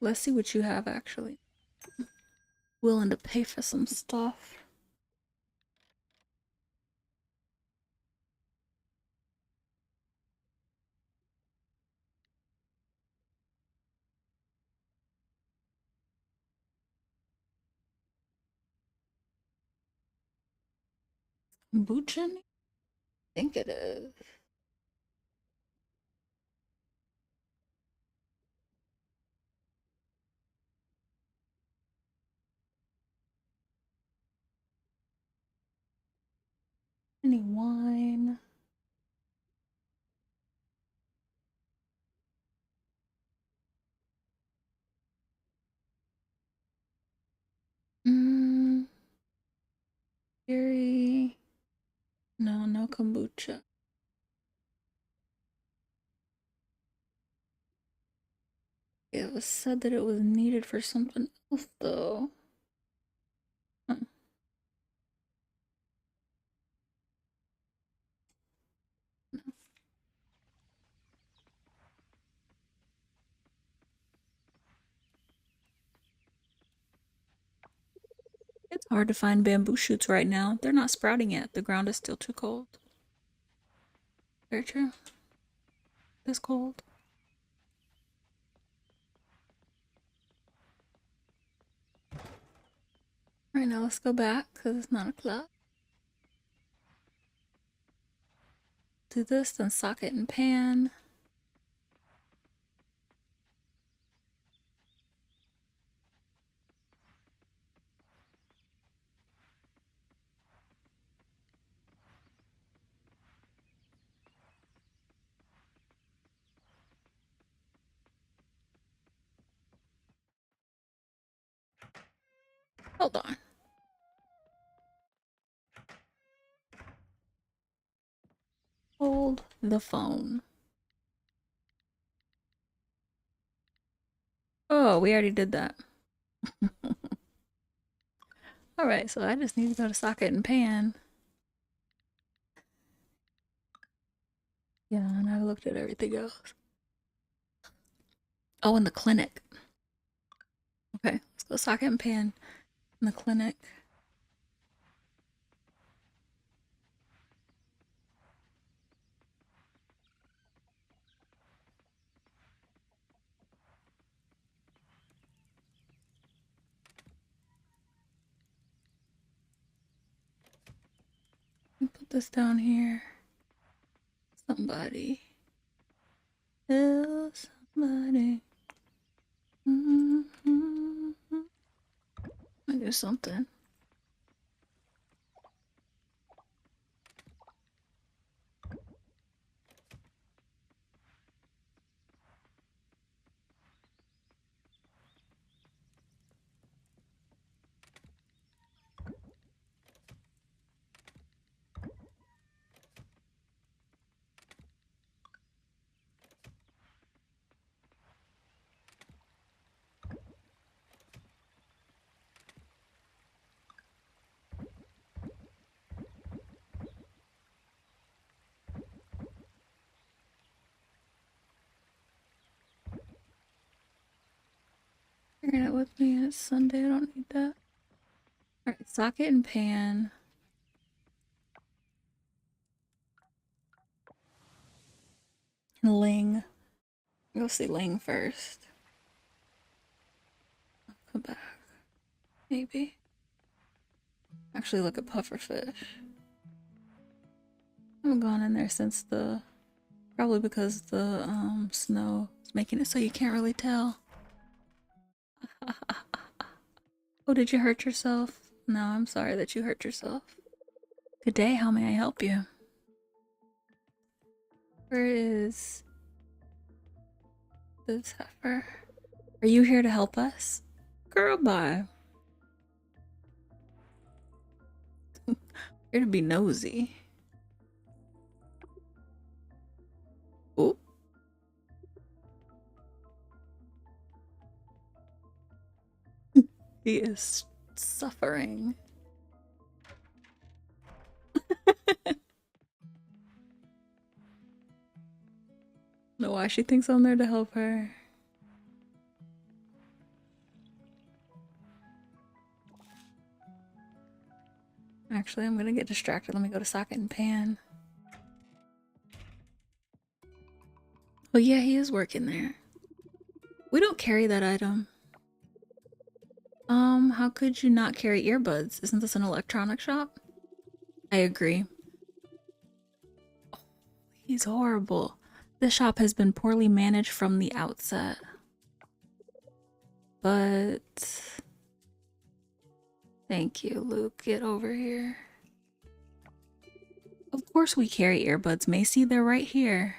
Let's see what you have, actually. Willing to pay for some stuff. Buchin? I think it is. Any wine? Mmm. Berry. No, no kombucha. It was said that it was needed for something else, though. Huh. It's hard to find bamboo shoots right now. They're not sprouting yet. The ground is still too cold. Very true. This cold. Alright, now let's go back because it's 9 o'clock. Do this, then socket and pan. Hold on. Hold the phone. Oh, we already did that. Alright, so I just need to go to socket and pan. Yeah, and I looked at everything else. Oh, in the clinic. Okay, let's go socket and pan in the clinic. Put this down here. Somebody. Tell somebody. I do something. Bringing it with me. It's Sunday. I don't need that. Alright, socket and pan. And Ling. Go see Ling first. I'll come back. Maybe. Actually, look at pufferfish. I haven't gone in there since the. Probably because the snow is making it so you can't really tell. Oh, did you hurt yourself? No, I'm sorry that you hurt yourself. Good day, how may I help you? Where is this heifer? Are you here to help us? Girl, bye. Here to be nosy. Oh. He is suffering. Know why she thinks I'm there to help her. Actually, I'm gonna get distracted. Let me go to socket and pan. Oh yeah, he is working there. We don't carry that item. How could you not carry earbuds? Isn't this an electronic shop? I agree. Oh, he's horrible. This shop has been poorly managed from the outset. But thank you, Luke. Get over here. Of course we carry earbuds, Macy. They're right here.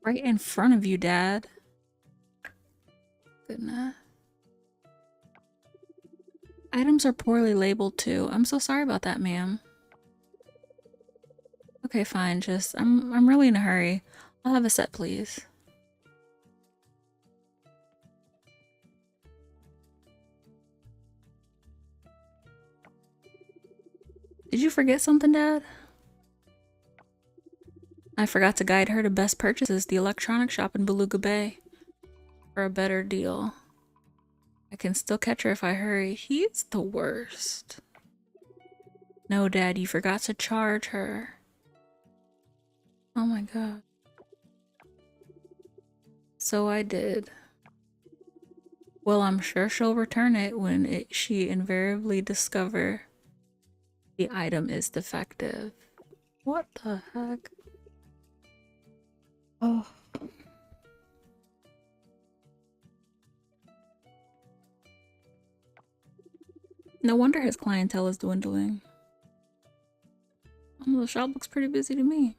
Right in front of you, Dad. Goodness. Items are poorly labeled too. I'm so sorry about that, ma'am. Okay, fine. Just I'm really in a hurry. I'll have a set, please. Did you forget something, Dad? I forgot to guide her to best purchases, the electronic shop in Beluga Bay, for a better deal. I can still catch her if I hurry. He's the worst. No, Dad, you forgot to charge her. Oh my god. So I did. Well, I'm sure she'll return it when she invariably discover the item is defective. What the heck? Oh. No wonder his clientele is dwindling. The shop looks pretty busy to me.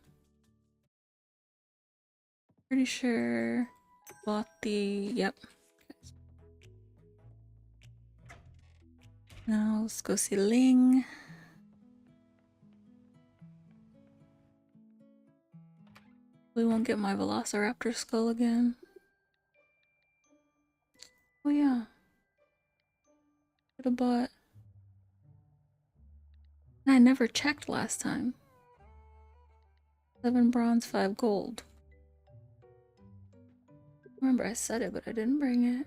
Pretty sure bought the yep. Now let's go see Ling. We won't get my Velociraptor skull again. Oh yeah. Could have bought. I never checked last time. 7 bronze, 5 gold. Remember I said it, but I didn't bring it.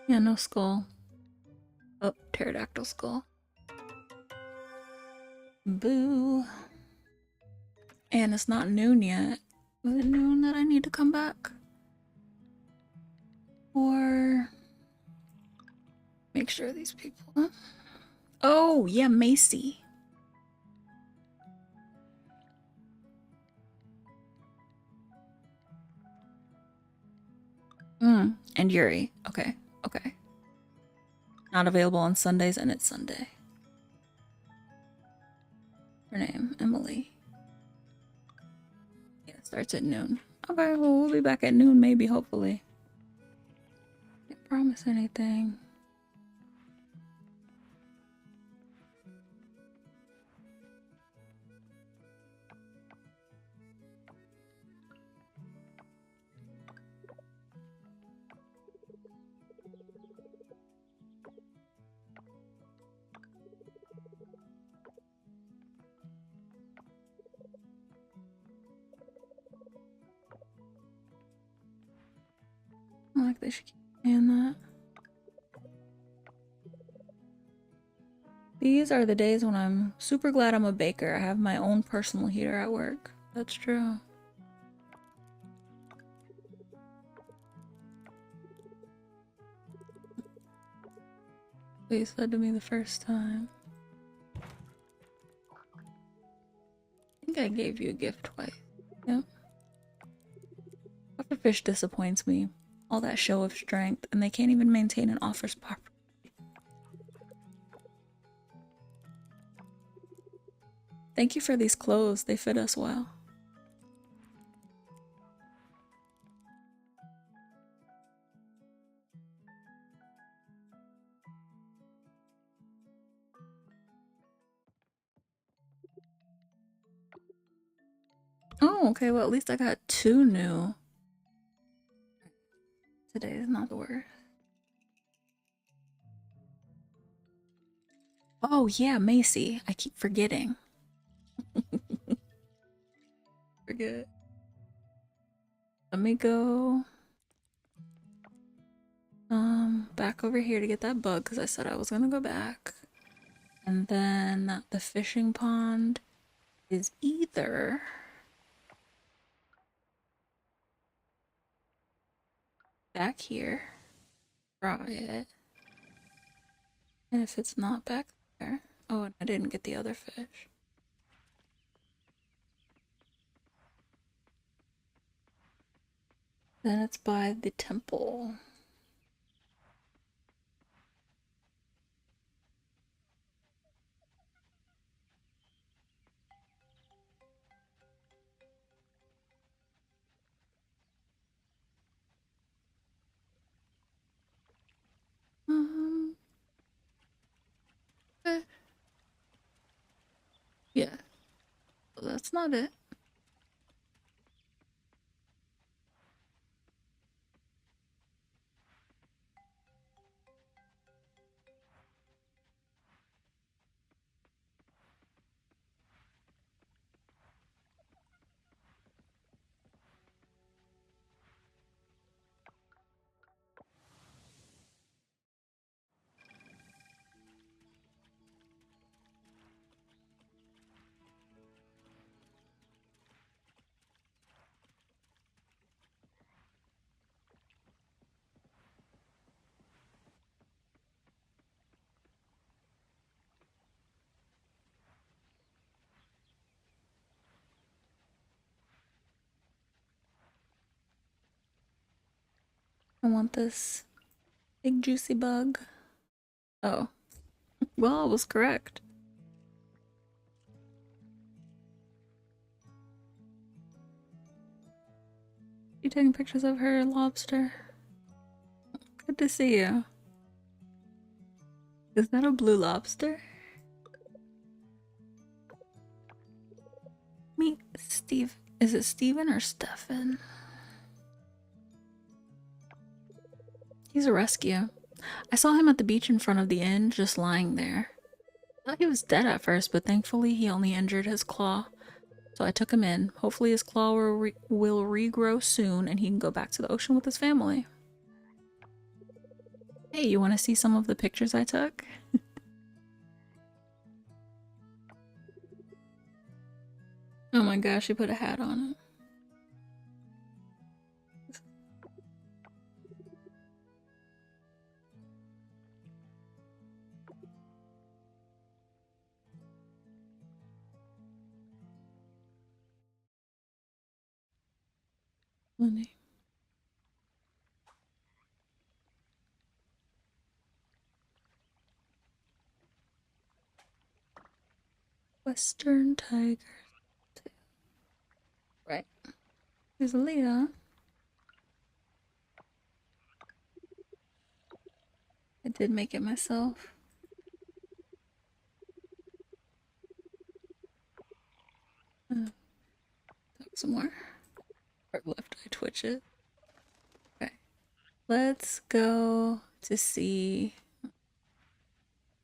Yeah, no skull. Oh, pterodactyl skull. Boo. And it's not noon yet. Was it noon that I need to come back? Or make sure these people. Oh, yeah, Macy. And Yuri. Okay, okay. Not available on Sundays, and it's Sunday. Her name, Emily. Yeah, it starts at noon. Okay, well, we'll be back at noon, maybe, hopefully. Can't promise anything. I like they should keep saying that. These are the days when I'm super glad I'm a baker. I have my own personal heater at work. That's true. They said to me the first time. I think I gave you a gift twice. Yep. Pufferfish disappoints me. All that show of strength, and they can't even maintain an offer's properly. Thank you for these clothes. They fit us well. Oh, okay. Well, at least I got 2 new. Today is not the worst. Oh, yeah, Macy. I keep forgetting. Forget. Let me go back over here to get that bug because I said I was gonna go back. And then the fishing pond is either back here. Try it. And if it's not back there. Oh, and I didn't get the other fish. Then it's by the temple. Um, eh. that's not it. I want this big juicy bug. Oh, well, I was correct. You taking pictures of her lobster? Good to see you. Is that a blue lobster? Meet Steve. Is it Steven or Stefan? He's a rescue. I saw him at the beach in front of the inn, just lying there. I thought he was dead at first, but thankfully he only injured his claw. So I took him in. Hopefully his claw will regrow soon and he can go back to the ocean with his family. Hey, you want to see some of the pictures I took? Oh my gosh, she put a hat on it. Funny. Western tiger. Right. Here's Leah. I did make it myself. Talk some more. Right left eye twitches. Okay. Let's go to see.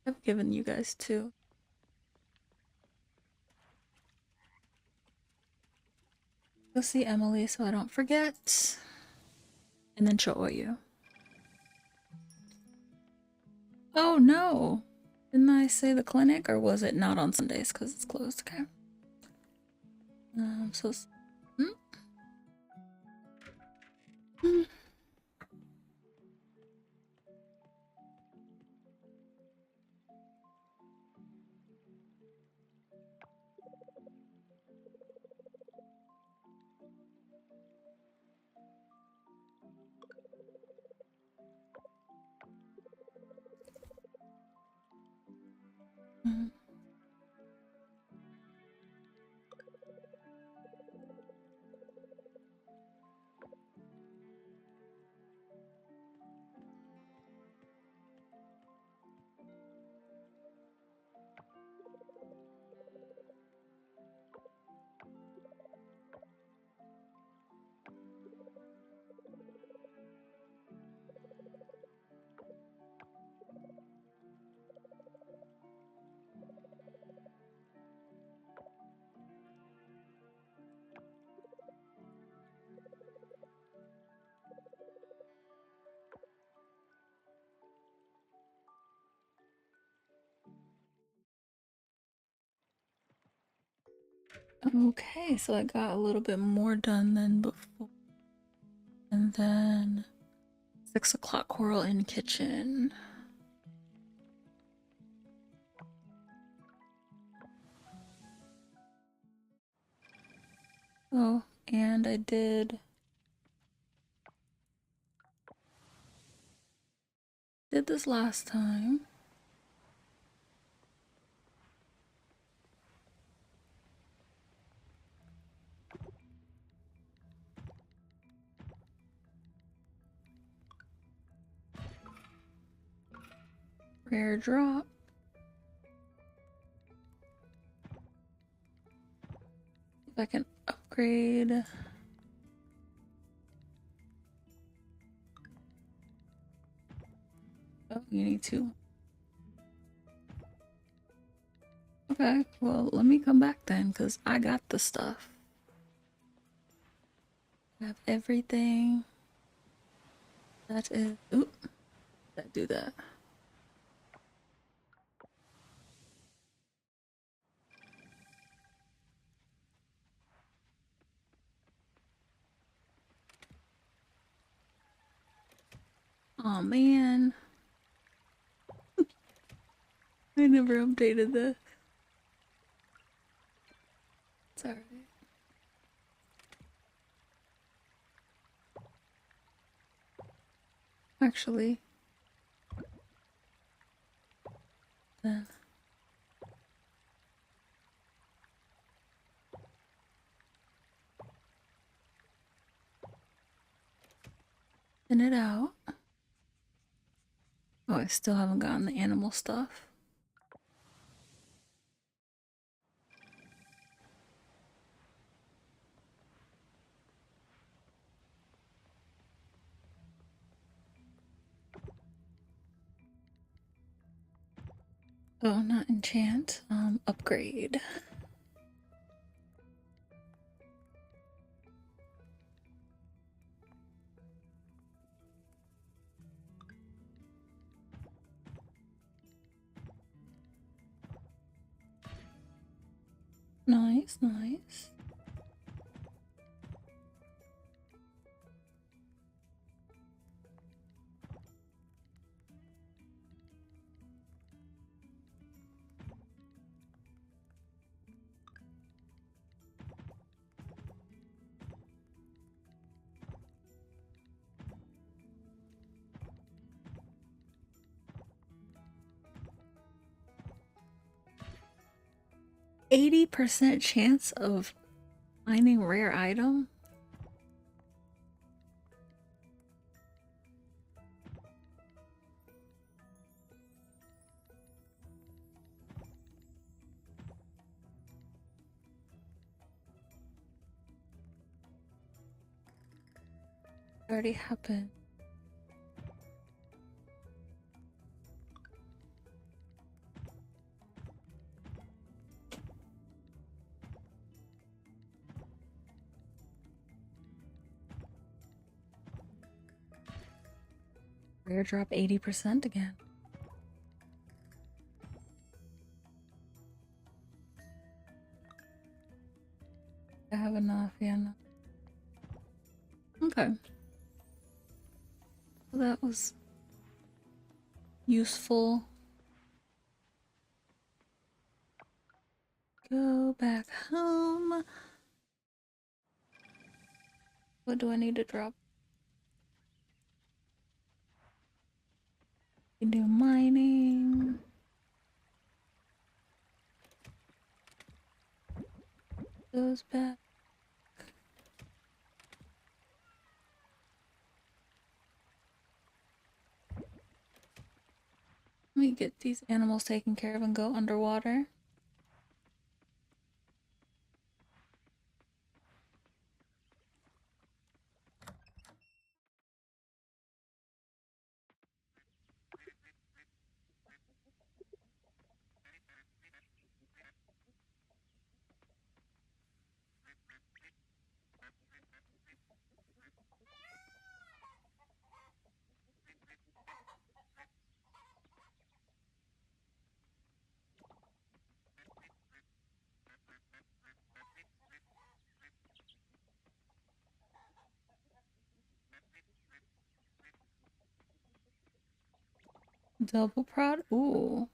I've given you guys two. Go see Emily so I don't forget. And then she'll owe you. Oh no! Didn't I say the clinic or was it not on Sundays because it's closed? Okay. So. Hmm? Mm. Okay, so I got a little bit more done than before. And then 6 o'clock coral in kitchen. Oh, and I did this last time. Rare drop. I can upgrade. Oh, you need to. Okay, well, let me come back then, because I got the stuff. I have everything. That is. Oop. That do that. Oh man. I never updated this. It's alright. Actually, then. Thin it out. Oh, I still haven't gotten the animal stuff. Oh, not enchant. Upgrade. Nice, nice. %80 chance of finding rare item? Already happened. Rare drop 80% again. I have enough, yeah. No. Okay. Well, that was useful. Go back home. What do I need to drop? You can do mining. Goes back. Let me get these animals taken care of and go underwater. Double prod? Ooh.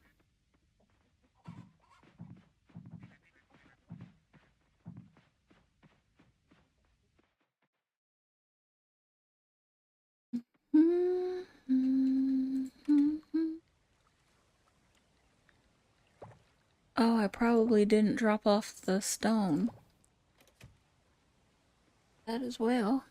Oh, I probably didn't drop off the stone. That as well.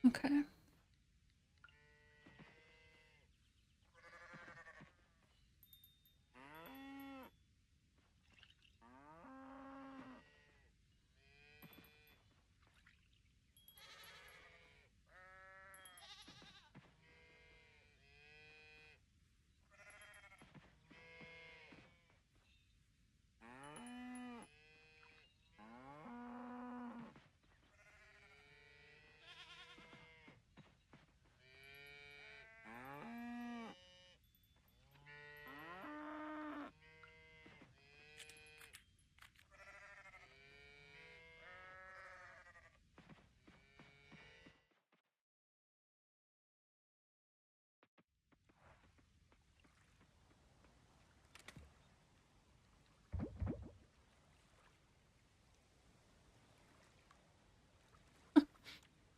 Okay.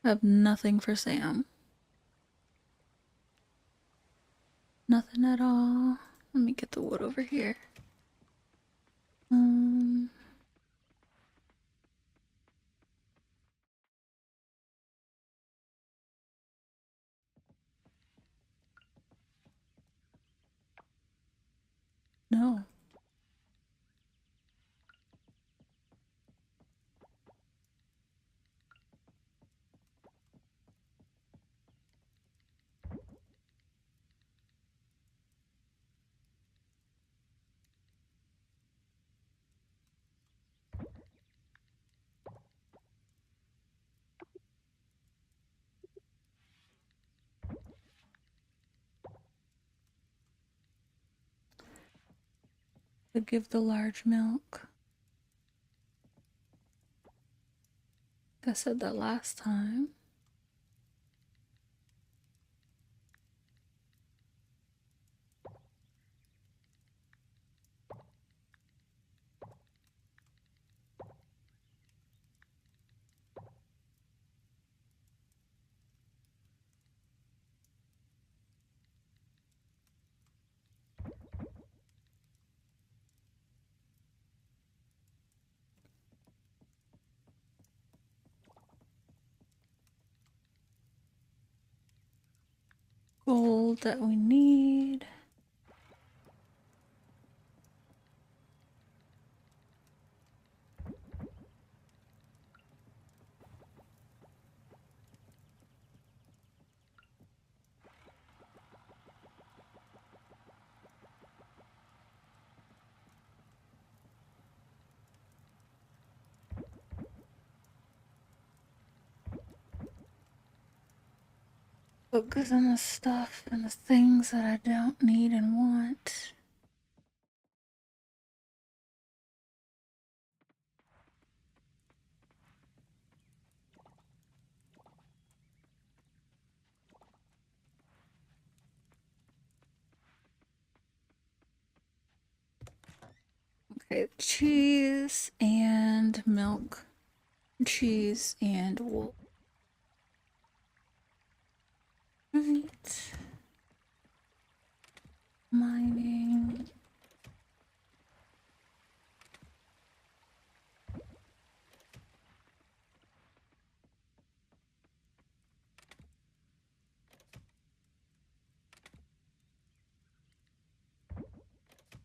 I have nothing for Sam. Nothing at all. Let me get the wood over here. Um, no. Could give the large milk. I said that last time. Gold that we need. Focus on the stuff and the things that I don't need and want. Okay, cheese and milk. Cheese and wool. Right. Mining.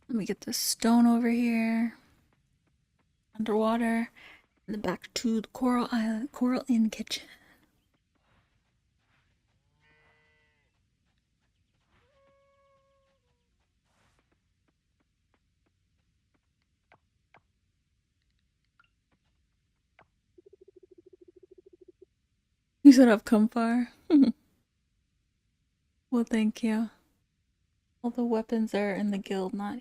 Let me get this stone over here. Underwater. And then back to the Coral Island, Coral Inn kitchen. You said I've come far. Well, thank you. All the weapons are in the guild, not.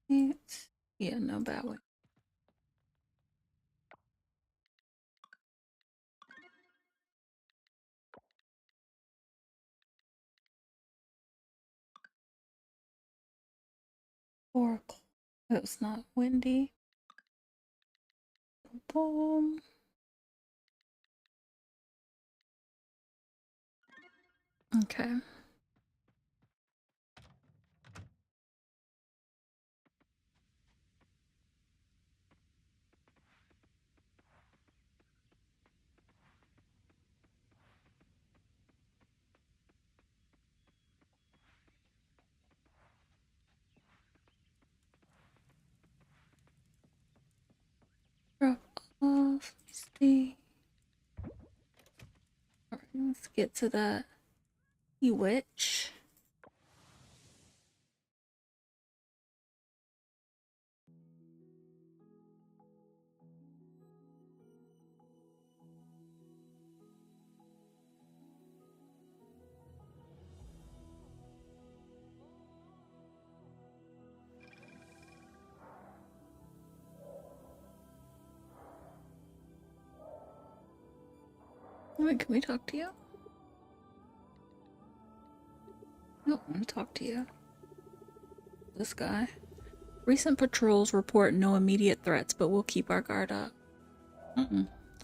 Yeah, no bad way. Oracle. It was not windy. Boom. Okay. Drop off. Let's see. Alright, let's get to that witch. Wait, can we talk to you? Nope, I want to talk to you. This guy. Recent patrols report no immediate threats, but we'll keep our guard up.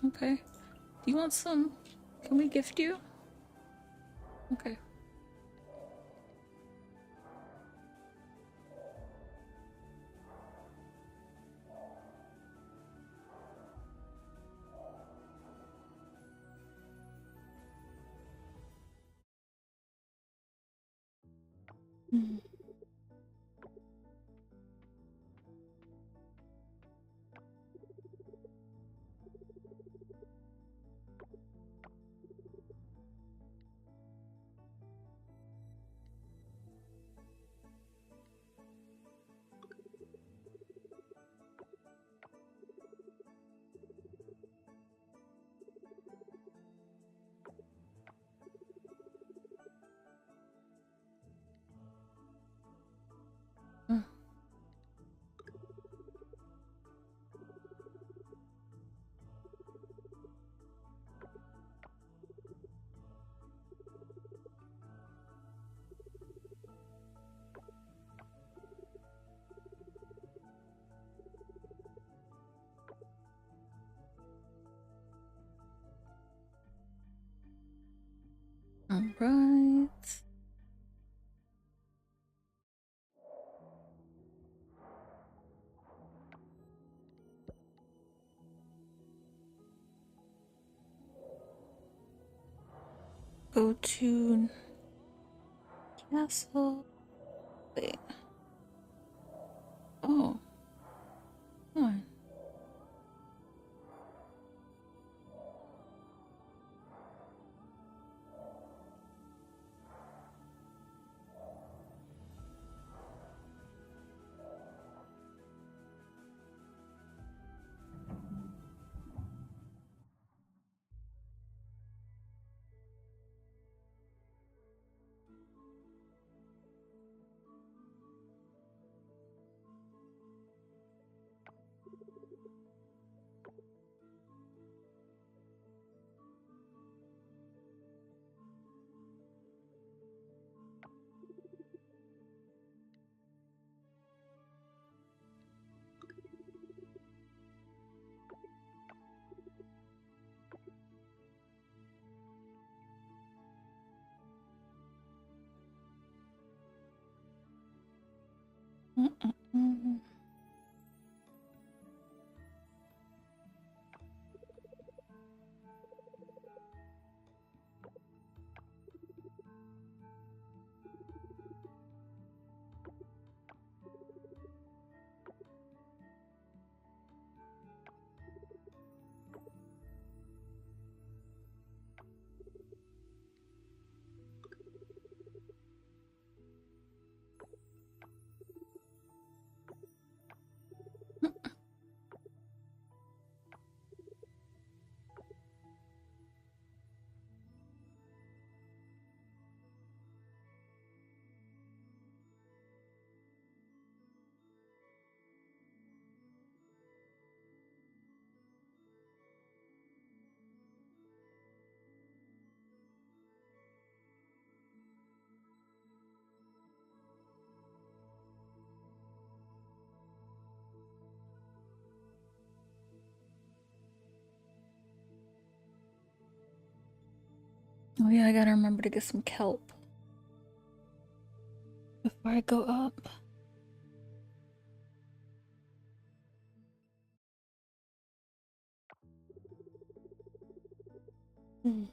Okay. Do you want some? Can we gift you? Okay. All right. Go to castle. Wait. Oh. Come on. Mm-mm-mm. Oh yeah, I gotta remember to get some kelp before I go up. Hmm.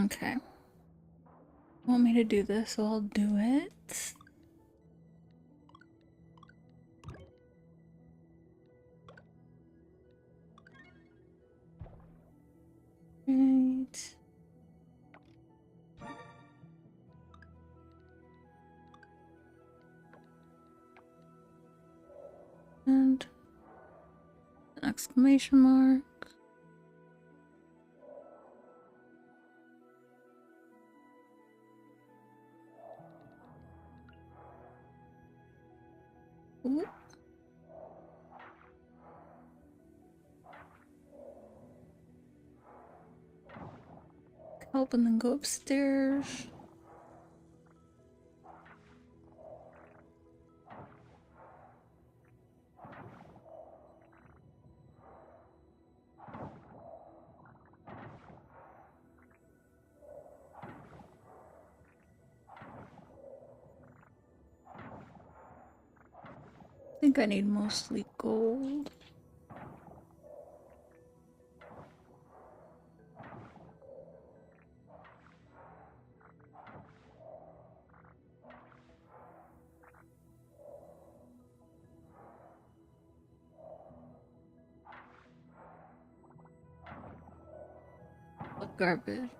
Okay. Want me to do this, so I'll do it. Right. And an exclamation mark. Ooh. Help and then go upstairs. I think I need mostly gold. What garbage?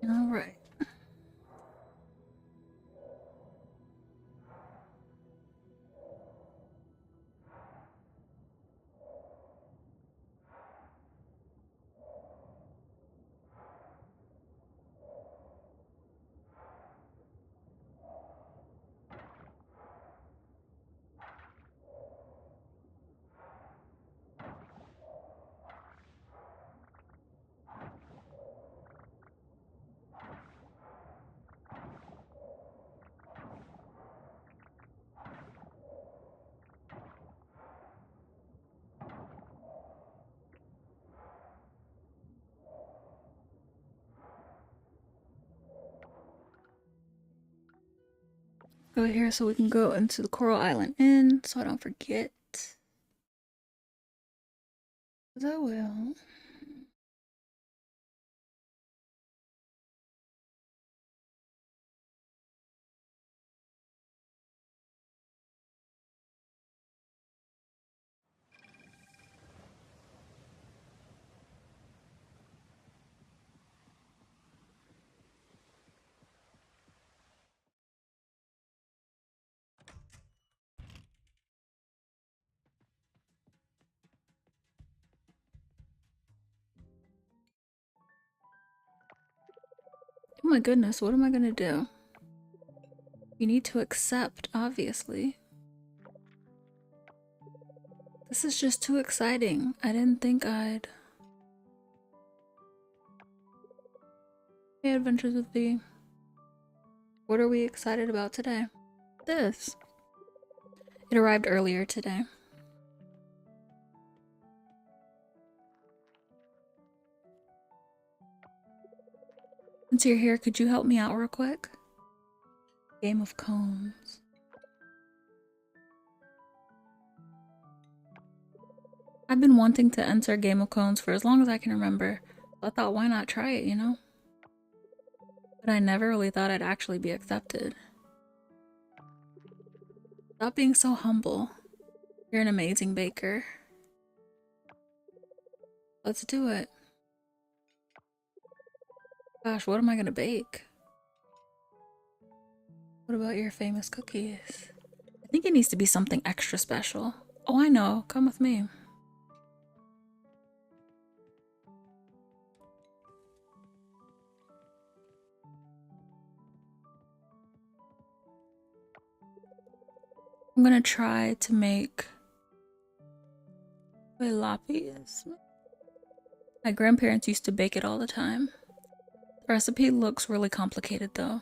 Alright. Go here so we can go into the Coral Island Inn so I don't forget. 'Cause I will. Oh my goodness, what am I gonna do? You need to accept, obviously. This is just too exciting. I didn't think I'd... Hey, Adventures with V. What are we excited about today? This. It arrived earlier today. Since you're here, could you help me out real quick? Game of Cones. I've been wanting to enter Game of Cones for as long as I can remember. So I thought, why not try it, you know? But I never really thought I'd actually be accepted. Stop being so humble. You're an amazing baker. Let's do it. Gosh, what am I gonna bake? What about your famous cookies? I think it needs to be something extra special. Oh, I know. Come with me. I'm gonna try to make lapis. My grandparents used to bake it all the time. The recipe looks really complicated though.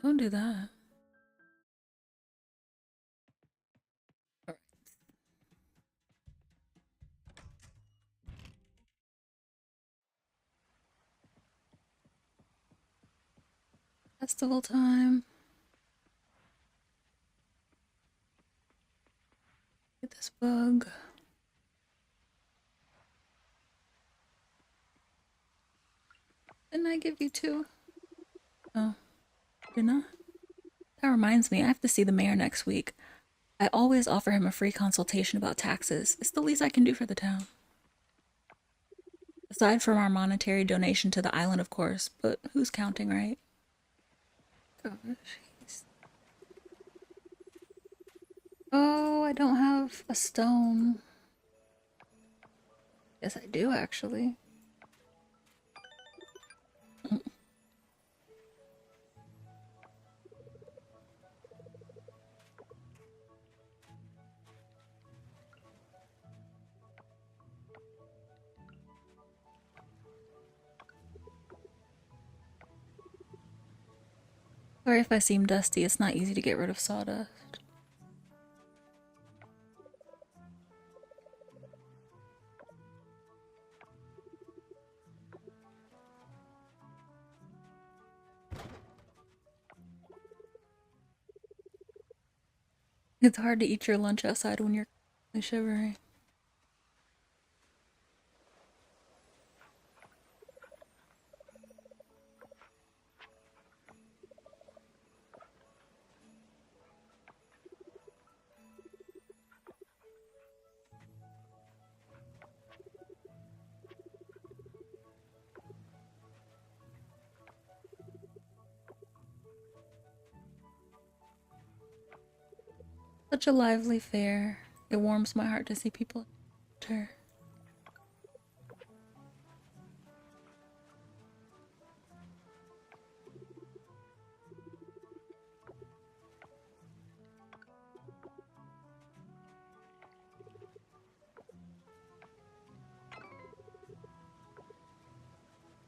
Don't do that. Alright. Festival time. Get this bug. Didn't I give you two? Oh, didn't I? That reminds me, I have to see the mayor next week. I always offer him a free consultation about taxes. It's the least I can do for the town. Aside from our monetary donation to the island, of course, but who's counting, right? Gosh. Oh, I don't have a stone. Yes, I do, actually. Sorry if I seem dusty, it's not easy to get rid of sawdust. It's hard to eat your lunch outside when you're shivering. Such a lively fair. It warms my heart to see people enter.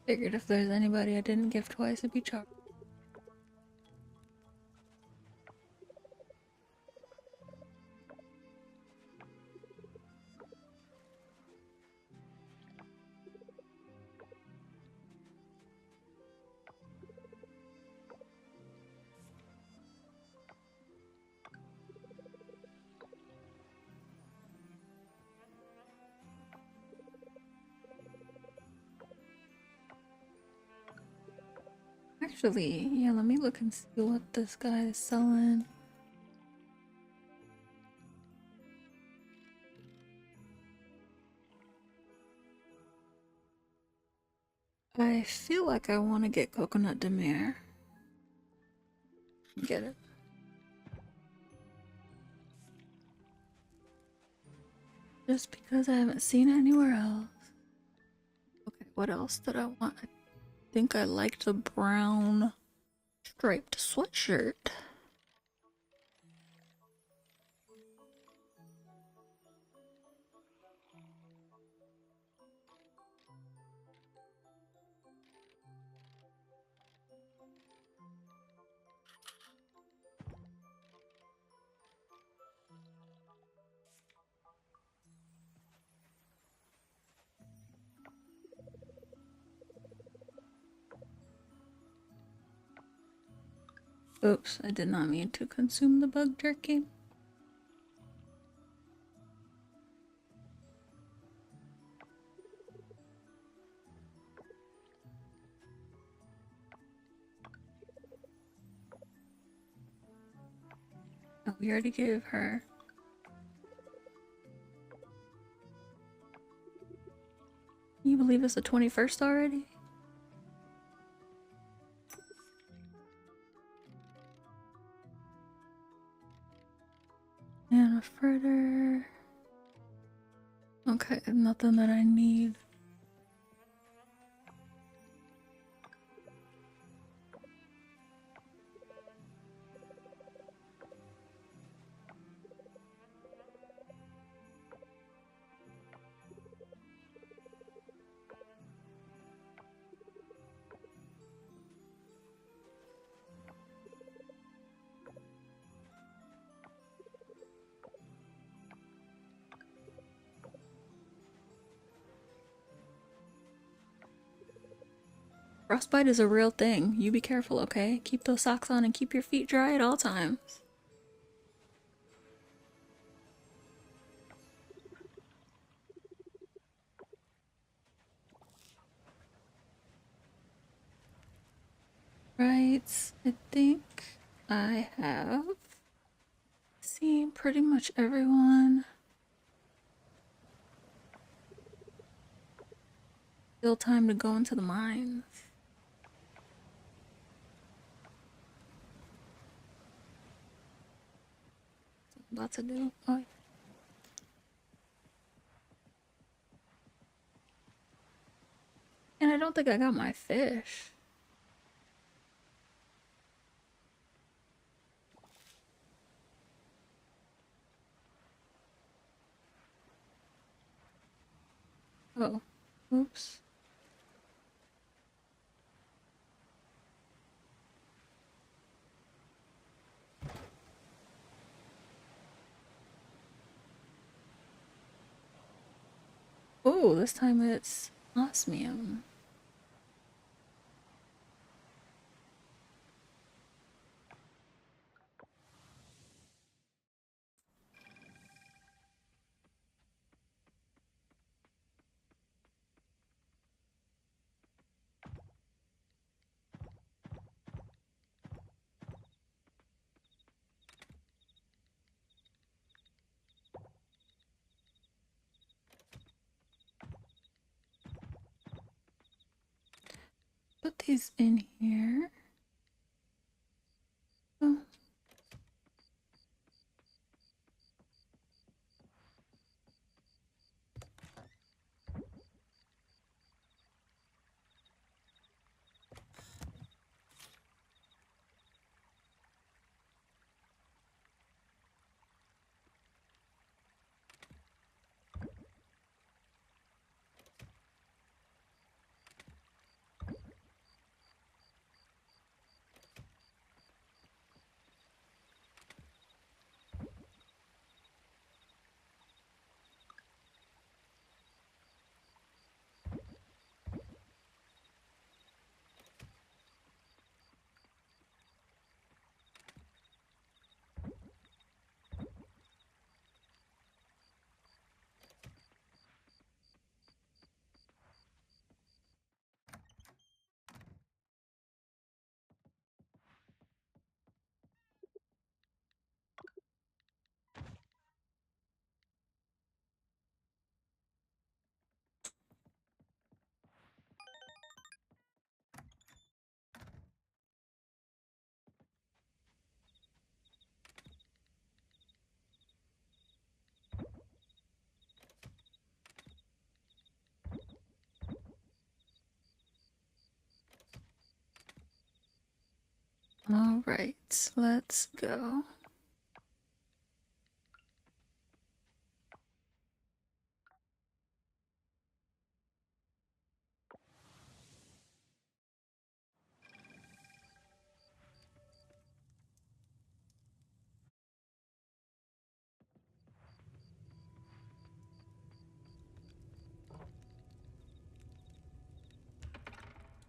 Figured if there's anybody I didn't give twice, it'd be Char. Actually, yeah, let me look and see what this guy is selling. I feel like I want to get coconut de mer. Get it. Just because I haven't seen it anywhere else. Okay, what else did I want? I think I liked the brown striped sweatshirt. Oops, I did not mean to consume the bug jerky. Oh, we already gave her. Can you believe it's the 21st already? And a fritter. Okay, nothing that I need. Frostbite is a real thing. You be careful, okay? Keep those socks on and keep your feet dry at all times. Right, I think I have seen pretty much everyone. Still time to go into the mines. Lots to do. Oh. And I don't think I got my fish. Oh, oops. Oh, this time it's osmium. Put these in here. Oh. All right, let's go.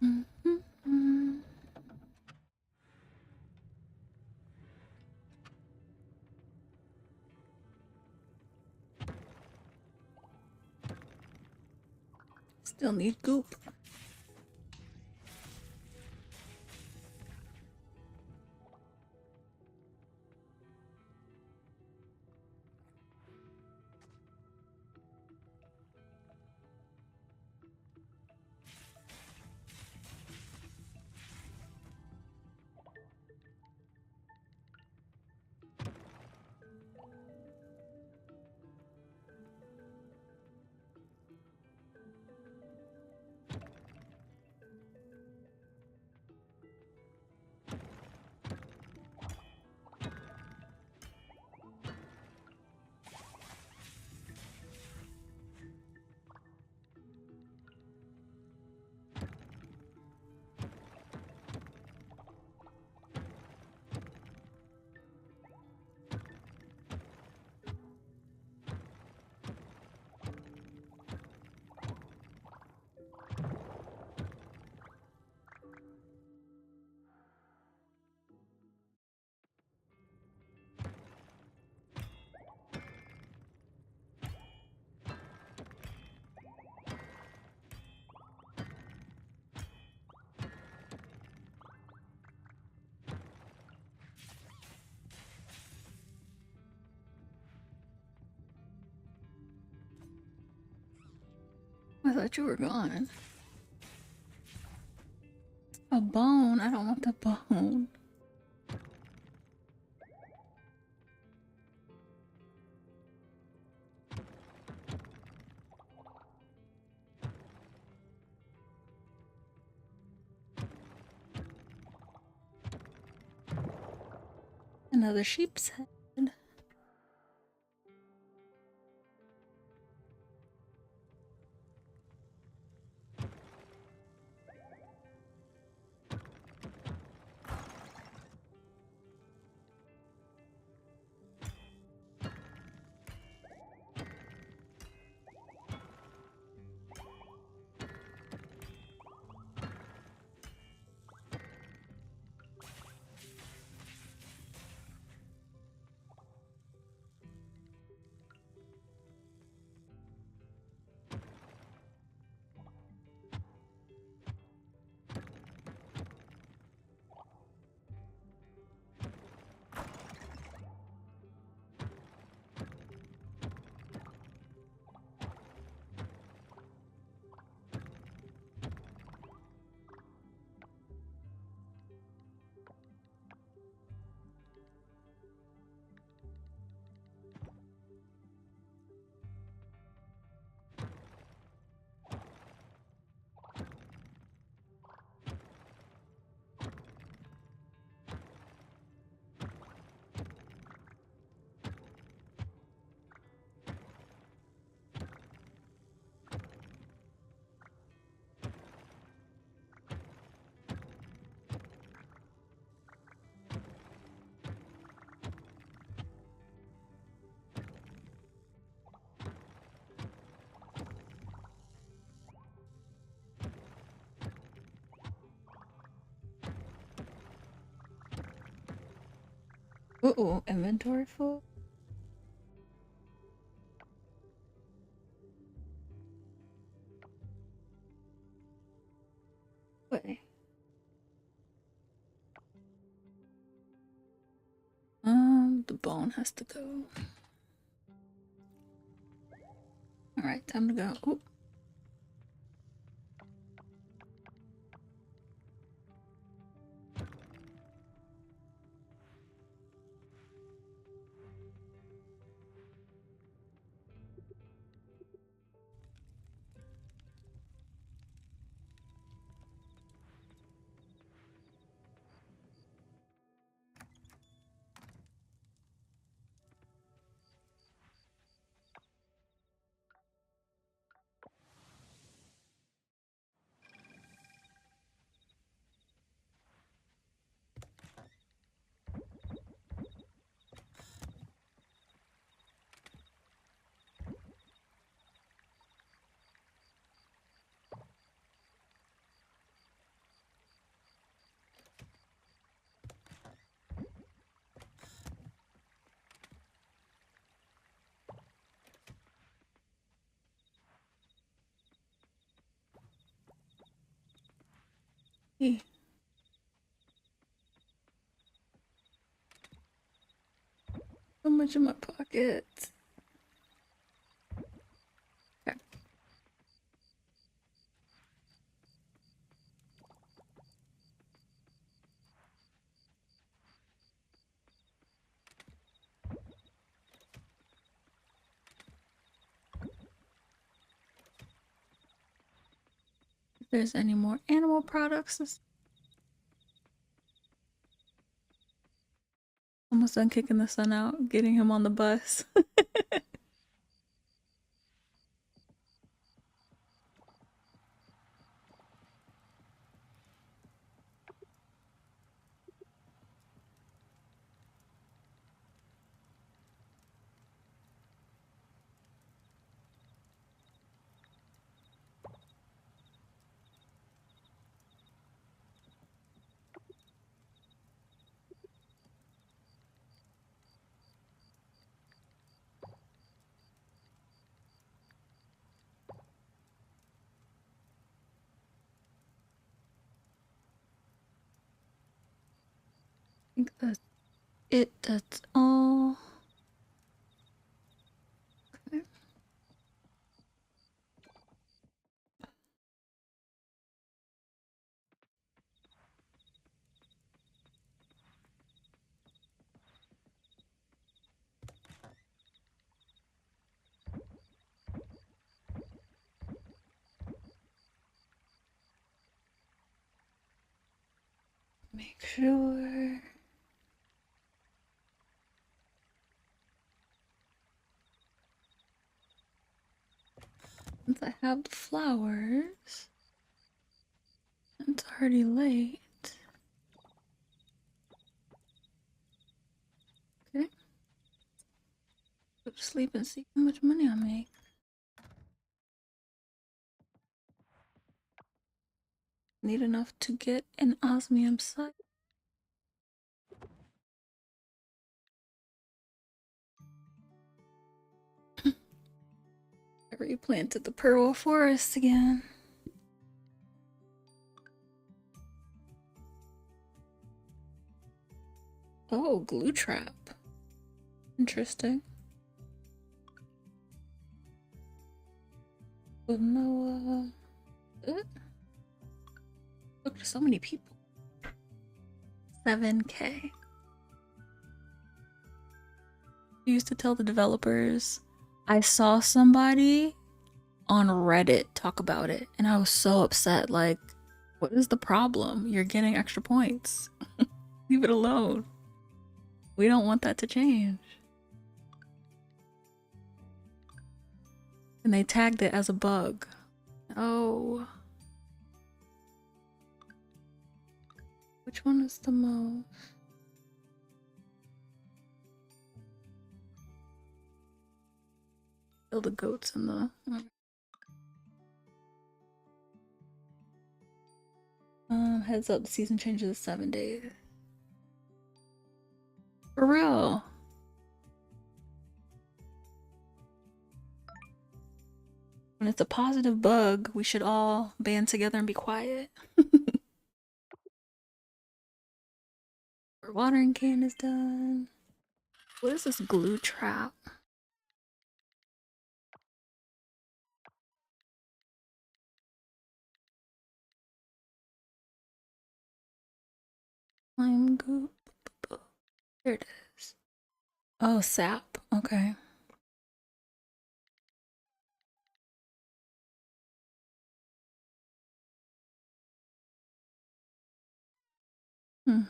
Mm-hmm. Still need goop. I thought you were gone. A bone? I don't want the bone. Another sheep's head. Uh-oh, inventory full? Wait. The bone has to go. Alright, time to go. Ooh. So much in my pocket. Okay. If there's any more animal products, almost done kicking the sun out, getting him on the bus. I think that's it. That's all. Okay. Make sure. Since I have the flowers, it's already late. Okay. Go to sleep and see how much money I make. Need enough to get an osmium site. I replanted the pearl forest again. Oh, glue trap. Interesting. With no, look, there's so many people. 7K. I used to tell the developers I saw somebody on Reddit talk about it, and I was so upset. Like, what is the problem? You're getting extra points. Leave it alone. We don't want that to change. And they tagged it as a bug. Oh. Which one is the most? Kill the goats in the. Heads up, the season changes in 7 days. For real. When it's a positive bug, we should all band together and be quiet. Our watering can is done. What is this glue trap? Slime goop. There it is. Oh, sap. Okay. Hmm.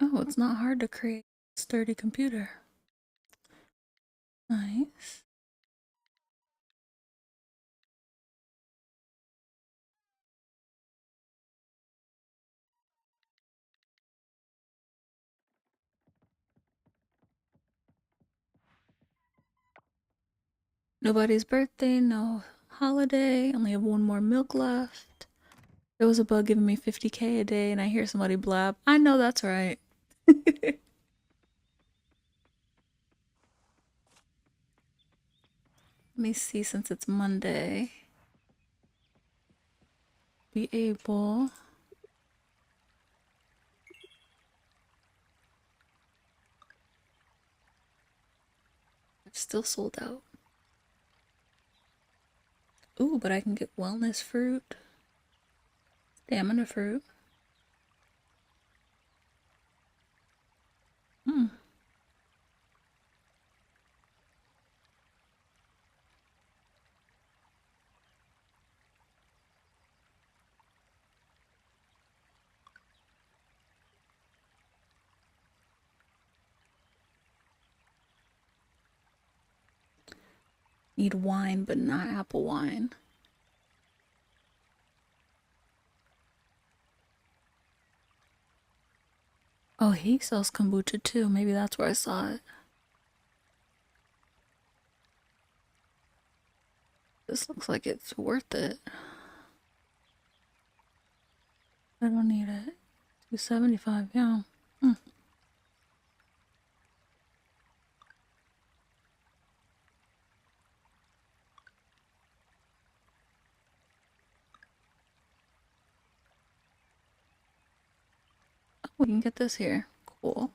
Oh, it's not hard to create a sturdy computer. Nice. Nobody's birthday, no holiday. Only have one more milk left. There was a bug giving me 50K a day, and I hear somebody blab. I know that's right. Let me see since it's Monday. be able. It's still sold out. Ooh, but I can get wellness fruit, stamina fruit. Hmm. Need wine, but not apple wine. Oh, he sells kombucha too. Maybe that's where I saw it. This looks like it's worth it. I don't need it. 275, yeah. Hmm. We can get this here. Cool.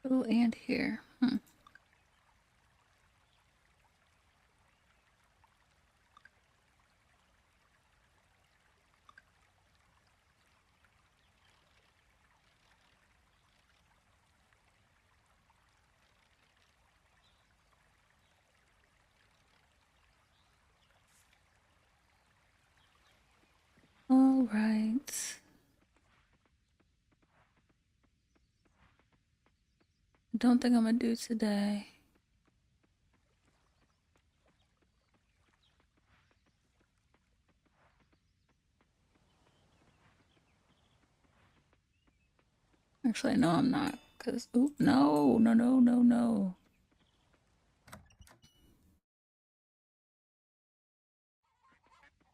Oh, and here. Hmm. All right. I don't think I'm gonna do today. Actually, no, I'm not. Cause, ooh, no, no, no, no, no.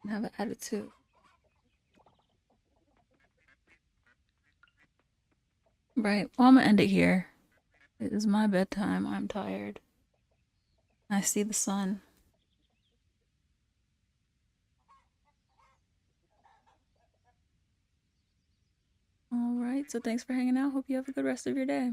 I have an attitude. Right. Well, I'm gonna end it here. It is my bedtime. I'm tired. I see the sun. All right. So thanks for hanging out. Hope you have a good rest of your day.